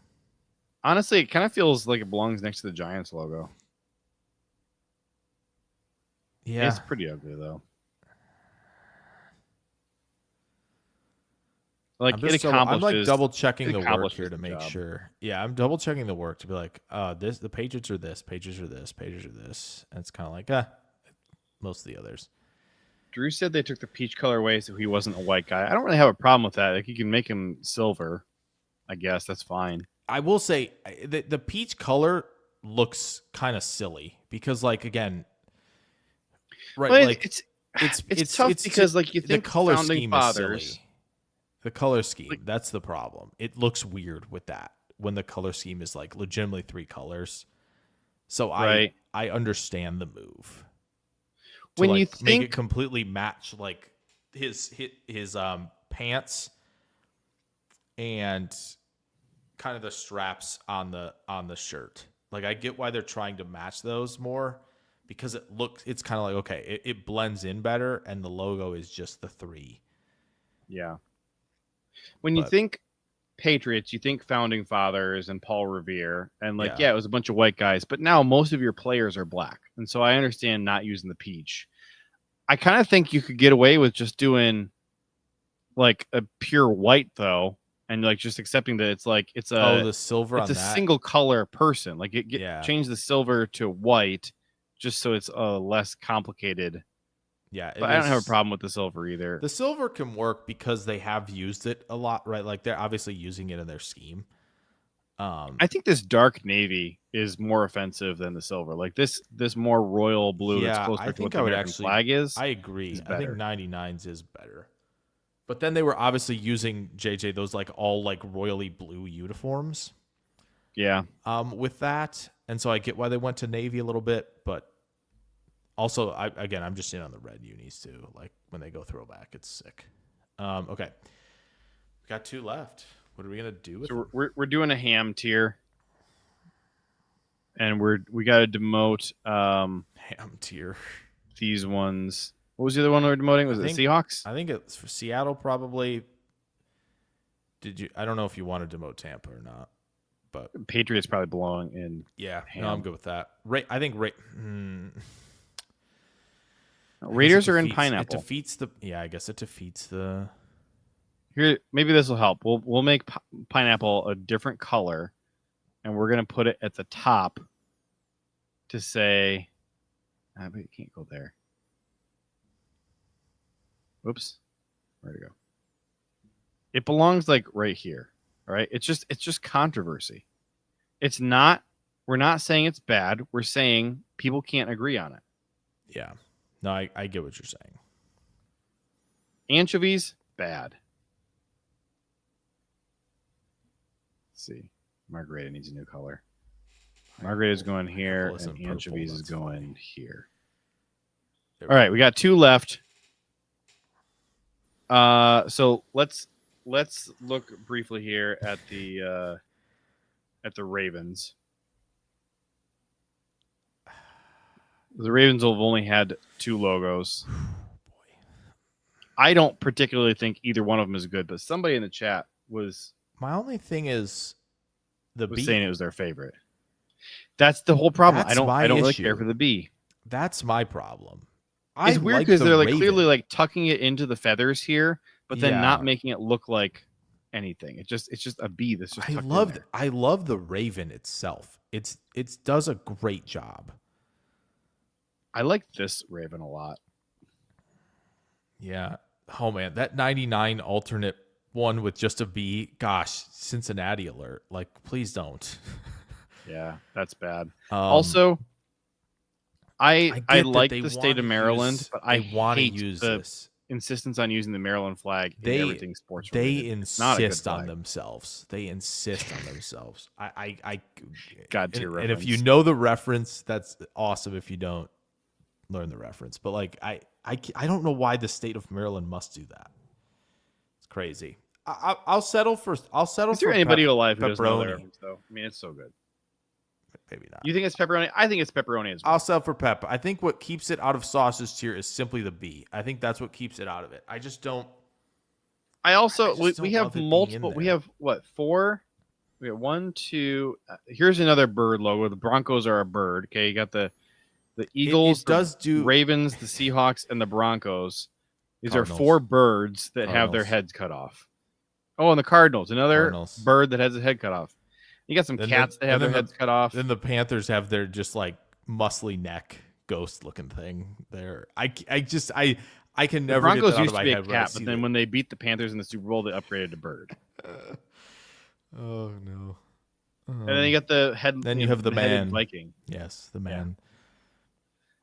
Honestly, it kind of feels like it belongs next to the Giants logo. Yeah, It's pretty ugly though. Like I'm like double checking the work accomplishes here to the make job. sure. Yeah, I'm double checking the work to be like, the Patriots are this, Patriots are this, Patriots are this, and it's kind of like most of the others. Drew said they took the peach color away so he wasn't a white guy. I don't really have a problem with that. Like you can make him silver. I guess that's fine. I will say the peach color looks kind of silly because, like, again, right? Well, like it's tough because like you think the color founding scheme fathers. is silly. The color scheme, that's the problem. It looks weird with that when the color scheme is like legitimately 3 colors. So Right. I understand the move. When like you make think it completely match like his pants and kind of the straps on the shirt. Like I get why they're trying to match those more because it's kind of like okay, it blends in better and the logo is just the 3. Yeah. When you think Patriots, you think founding fathers and Paul Revere, and like, yeah, it was a bunch of white guys, but now most of your players are black. And so I understand not using the peach. I kind of think you could get away with just doing like a pure white though, and like just accepting that it's the silver it's on a that. single color person. Like change the silver to white just so it's less complicated. Yeah, but I don't have a problem with the silver either. The silver can work because they have used it a lot, right? Like they're obviously using it in their scheme. I think this dark navy is more offensive than the silver. Like this more royal blue. Yeah, that's closer I to think what the I would American actually. flag is. I agree. I think better. 99's is better. But then they were obviously using JJ those like all like royally blue uniforms. Yeah. With that, and so I get why they went to navy a little bit, but. Also, I'm just in on the red unis too. Like when they go throwback, it's sick. Okay, we got 2 left. What are we gonna do with them? We're doing a ham tier, and we got to demote ham tier these ones. What was the other one we were demoting? Was it the Seahawks? I think it's for Seattle probably. I don't know if you want to demote Tampa or not, but Patriots probably belong in. Yeah, ham. no, I'm good with that. I think Raiders are in pineapple. It defeats the. Yeah, I guess it defeats the. Here, maybe this will help. We'll make pineapple a different color, and we're gonna put it at the top to say. But you can't go there. Whoops, where'd it go? It belongs like right here. All right. It's just controversy. It's not. We're not saying it's bad. We're saying people can't agree on it. Yeah. No, I get what you're saying. Anchovies, bad. Let's see. Margarita needs a new color. Margarita is going here, and anchovies is going here. All right, we got 2 left. So let's look briefly here at the Ravens. The Ravens will have only had 2 logos. I don't particularly think either one of them is good, but somebody in the chat was. My only thing is saying it was their favorite. That's the whole problem. That's I don't really care for the B. That's my problem. It's weird because they're like clearly like tucking it into the feathers here, but then not making it look like anything. It's just a B that's just. I love the Raven itself. It does a great job. I like this Raven a lot. Yeah. Oh man, that 99 alternate one with just a B. Gosh, Cincinnati alert. Like, please don't. Yeah, that's bad. Also, I like the state of Maryland, but I want to use this insistence on using the Maryland flag in everything sports related. They insist on themselves. They insist on themselves. God tier reference. And if you know the reference, that's awesome. If you don't, learn the reference. But like I don't know why the state of Maryland must do that. It's crazy. I'll settle for. Is there anybody alive who doesn't know the reference though? I mean, it's so good. Maybe not. You think it's pepperoni? I think it's pepperoni as well. I'll settle for pep. I think what keeps it out of sauces tier is simply the B. I think that's what keeps it out of it. I just don't. We have multiple. We have what, 4? We have 1, 2. Here's another bird logo. The Broncos are a bird. Okay, you got the Eagles, Ravens, the Seahawks, and the Broncos. These Cardinals. Are 4 birds that have their heads cut off. Oh, and the Cardinals, another bird that has a head cut off. You got some cats that have their heads cut off. Then the Panthers have their just like muscly neck ghost looking thing there. I can never get that out of my head. The Broncos used to be a cat, but then when they beat the Panthers in the Super Bowl, they upgraded to bird. Oh no. And then you got the head. Then you have the man Viking. Yes, the man. Yeah.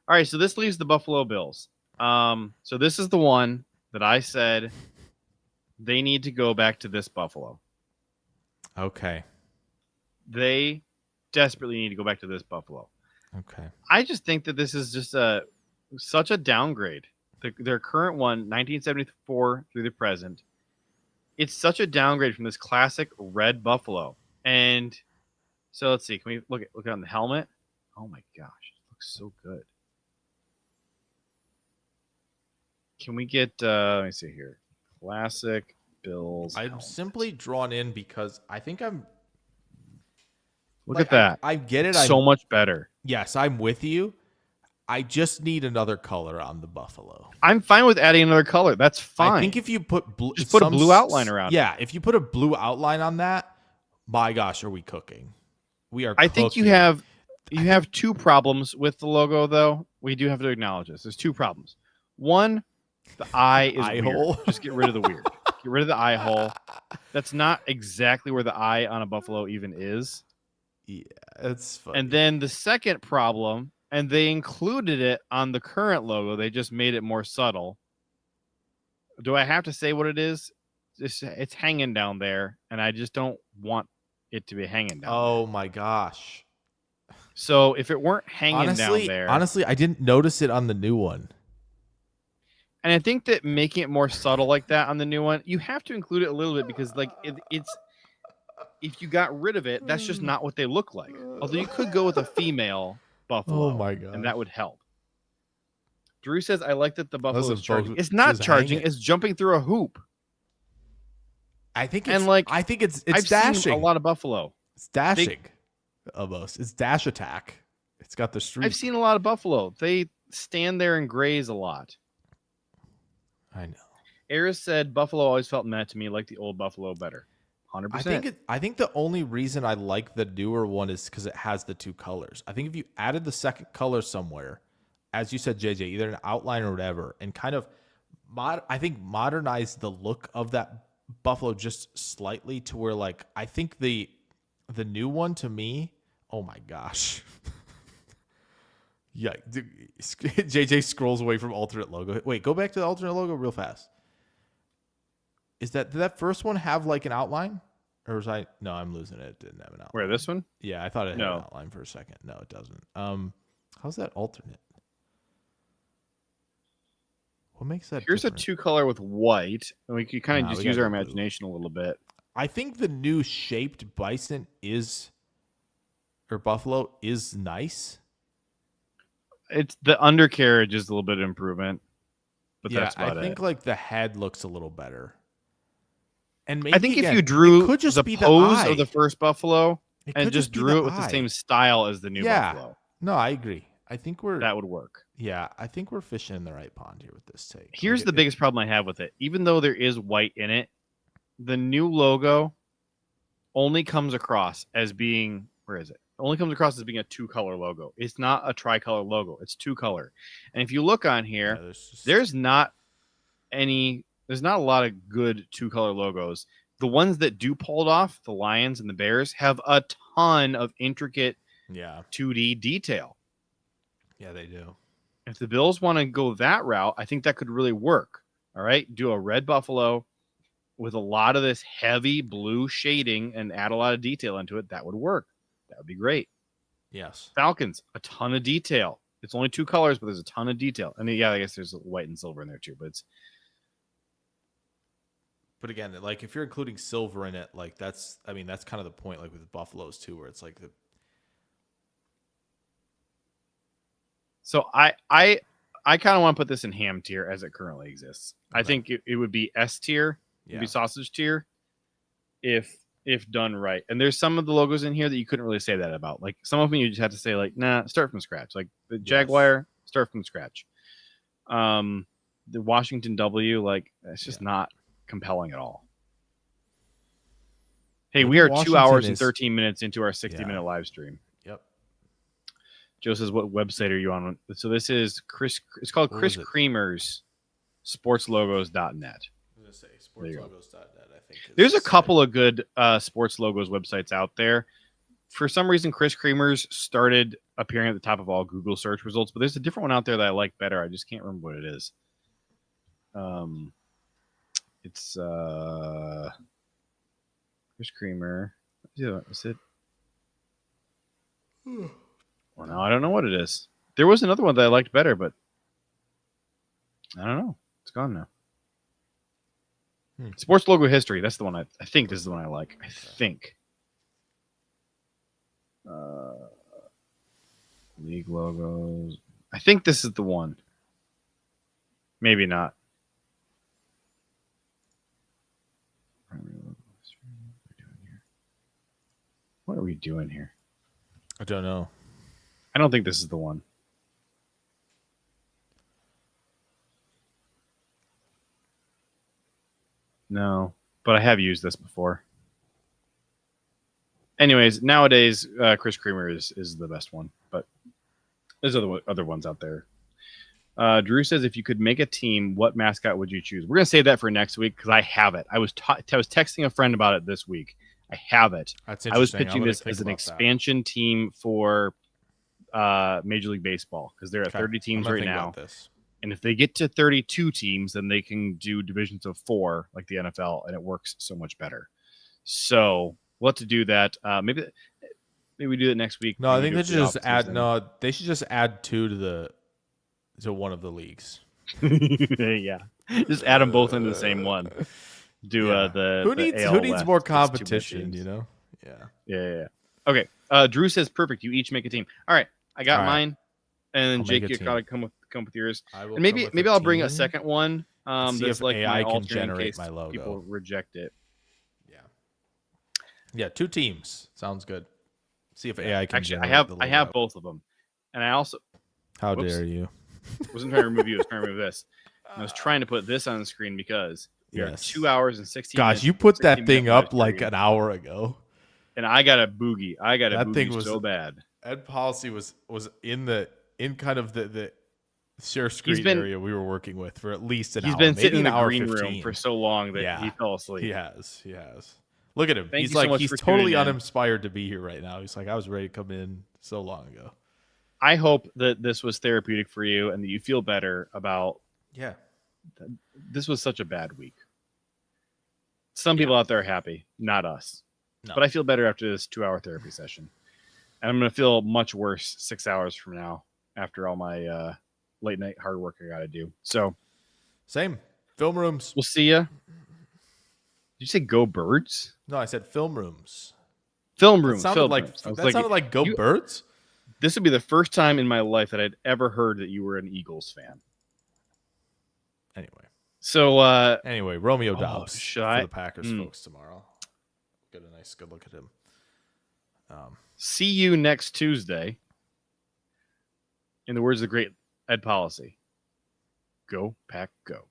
All right, so this leaves the Buffalo Bills. So this is the one that I said they need to go back to this Buffalo. Okay. They desperately need to go back to this Buffalo. Okay. I just think that this is just such a downgrade. Their current one, 1974 through the present, it's such a downgrade from this classic red Buffalo. And so let's see. Can we look on the helmet? Oh my gosh, it looks so good. Can we get? Let me see here. Classic Bills. I'm helmet. Simply drawn in because I think I'm. Look at that. I get it. So much better. Yes, I'm with you. I just need another color on the Buffalo. I'm fine with adding another color. That's fine. I think if you put just put a blue outline around. Yeah, if you put a blue outline on that, my gosh, are we cooking? We are. I think you have 2 problems with the logo, though. We do have to acknowledge this. There's 2 problems. One, the eye is weird. Hole. Just get rid of the weird. Get rid of the eye hole. That's not exactly where the eye on a Buffalo even is. Yeah, it's funny. And then the second problem, and they included it on the current logo. They just made it more subtle. Do I have to say what it is? It's hanging down there, and I just don't want it to be hanging down. Oh my gosh! So if it weren't hanging down there, honestly, I didn't notice it on the new one. And I think that making it more subtle like that on the new one, you have to include it a little bit because like it's. If you got rid of it, that's just not what they look like. Although you could go with a female Buffalo. Oh my god! And that would help. Drew says, "I like that the Buffalo is charging. It's not charging. It's jumping through a hoop." I think it's I've dashing. Seen a lot of Buffalo. It's dashing. Almost. It's dash attack. It's got the streak. I've seen a lot of Buffalo. They stand there and graze a lot. I know. Eris said Buffalo always felt meh to me, like the old Buffalo better. 100%. I think the only reason I like the newer one is because it has the 2 colors. I think if you added the second color somewhere, as you said, JJ, either an outline or whatever, and kind of modernize the look of that Buffalo just slightly to where like I think the new one to me, oh my gosh. Yeah, JJ scrolls away from alternate logo. Wait, go back to the alternate logo real fast. Did that first one have like an outline? Or was I? No, I'm losing it. It didn't have an outline. Where, this one? Yeah, I thought it had an outline for a second. No, it doesn't. How's that alternate? What makes that Here's different? a 2-color with white, and we could kind of just use our imagination a little bit. I think the new shaped bison buffalo is nice. It's the undercarriage is a little bit of improvement, but that's about it. I think like the head looks a little better. And maybe I think if you drew could just the be pose the of the first buffalo it and just drew it with the same style as the new buffalo, no, I agree. I think that would work. Yeah, I think we're fishing in the right pond here with this take. Here's the biggest problem I have with it. Even though there is white in it, the new logo only comes across as being, where is it? Only comes across as being a 2-color logo. It's not a tricolor logo. It's 2-color. And if you look on here, there's not a lot of good 2-color logos. The ones that do pull it off, the Lions and the Bears, have a ton of intricate 2D detail. Yeah, they do. If the Bills want to go that route, I think that could really work. All right. Do a red buffalo with a lot of this heavy blue shading and add a lot of detail into it. That would work. That would be great. Yes. Falcons, a ton of detail. It's only 2 colors, but there's a ton of detail. And yeah, I guess there's white and silver in there too, but again, like if you're including silver in it, like that's kind of the point, like with buffaloes too, where it's like the. So I kind of want to put this in ham tier as it currently exists. Okay. I think it would be S tier, it'd be sausage tier, if done right. And there's some of the logos in here that you couldn't really say that about. Like some of them you just had to say like, nah, start from scratch. Like the Jaguar, start from scratch. The Washington W, like it's just not compelling at all. Hey, we are Washington 2 hours and 13 minutes into our 60-minute live stream. Yep. Joe says, what website are you on? So this is Chris. It's called Chris Creamer's sportslogos.net. I was going to say sportslogos.net, I think. There's a couple of good sports logos websites out there. For some reason, Chris Creamer's started appearing at the top of all Google search results, but there's a different one out there that I like better. I just can't remember what it is. It's Chris Creamer. Is it? Well, no, I don't know what it is. There was another one that I liked better, but I don't know. It's gone now. Sports logo history. That's the one I think this is the one I like. I think. League logos. I think this is the one. Maybe not. What are we doing here? I don't know. I don't think this is the one. No, but I have used this before. Anyways, nowadays, Chris Creamer is the best one, but there's other ones out there. Drew says, if you could make a team, what mascot would you choose? We're going to save that for next week because I have it. I was texting a friend about it this week. I have it. That's I was pitching this as an expansion team for Major League Baseball because they're at 30 teams right now. And if they get to 32 teams, then they can do divisions of 4 like the NFL, and it works so much better. So we'll have to do that. Maybe we do it next week. No, I think they should just add. No, they should just add 2 to one of the leagues. Yeah, just add them both into the same one. Do the who needs more competition? You know? Yeah. Okay. Drew says perfect. You each make a team. All right, I got mine, and Jake, you gotta come with yours. And maybe I'll bring a second one. That's like AI my can generate my logo. People reject it. Yeah, 2 teams sounds good. See if AI can. Actually, I have both of them, and I also. How dare you? Wasn't trying to remove you. I was trying to remove this. I was trying to put this on the screen because we are 2 hours and 16 minutes. Gosh, you put that thing up like an hour ago. And I got a boogie. That thing was so bad. Ed Policy was in kind of the share screen area we were working with for at least an hour. He's been sitting in the hour green 15. room for so long that he fell asleep. He has. Look at him. Thank he's you so like much he's for totally tuning in. uninspired to be here right now. He's like, I was ready to come in so long ago. I hope that this was therapeutic for you and that you feel better about. Yeah. This was such a bad week. Some people out there are happy, not us. No. But I feel better after this 2-hour therapy session. And I'm going to feel much worse 6 hours from now after all my late night hard work I got to do. So, same. Film rooms. We'll see ya. Did you say go birds? No, I said film rooms. Film rooms. That sounded like go birds? This would be the first time in my life that I'd ever heard that you were an Eagles fan. Anyway. So, Romeo Doubs for the Packers folks tomorrow. Get a nice good look at him. See you next Tuesday. In the words of the great Ed Policy, go Pack Go.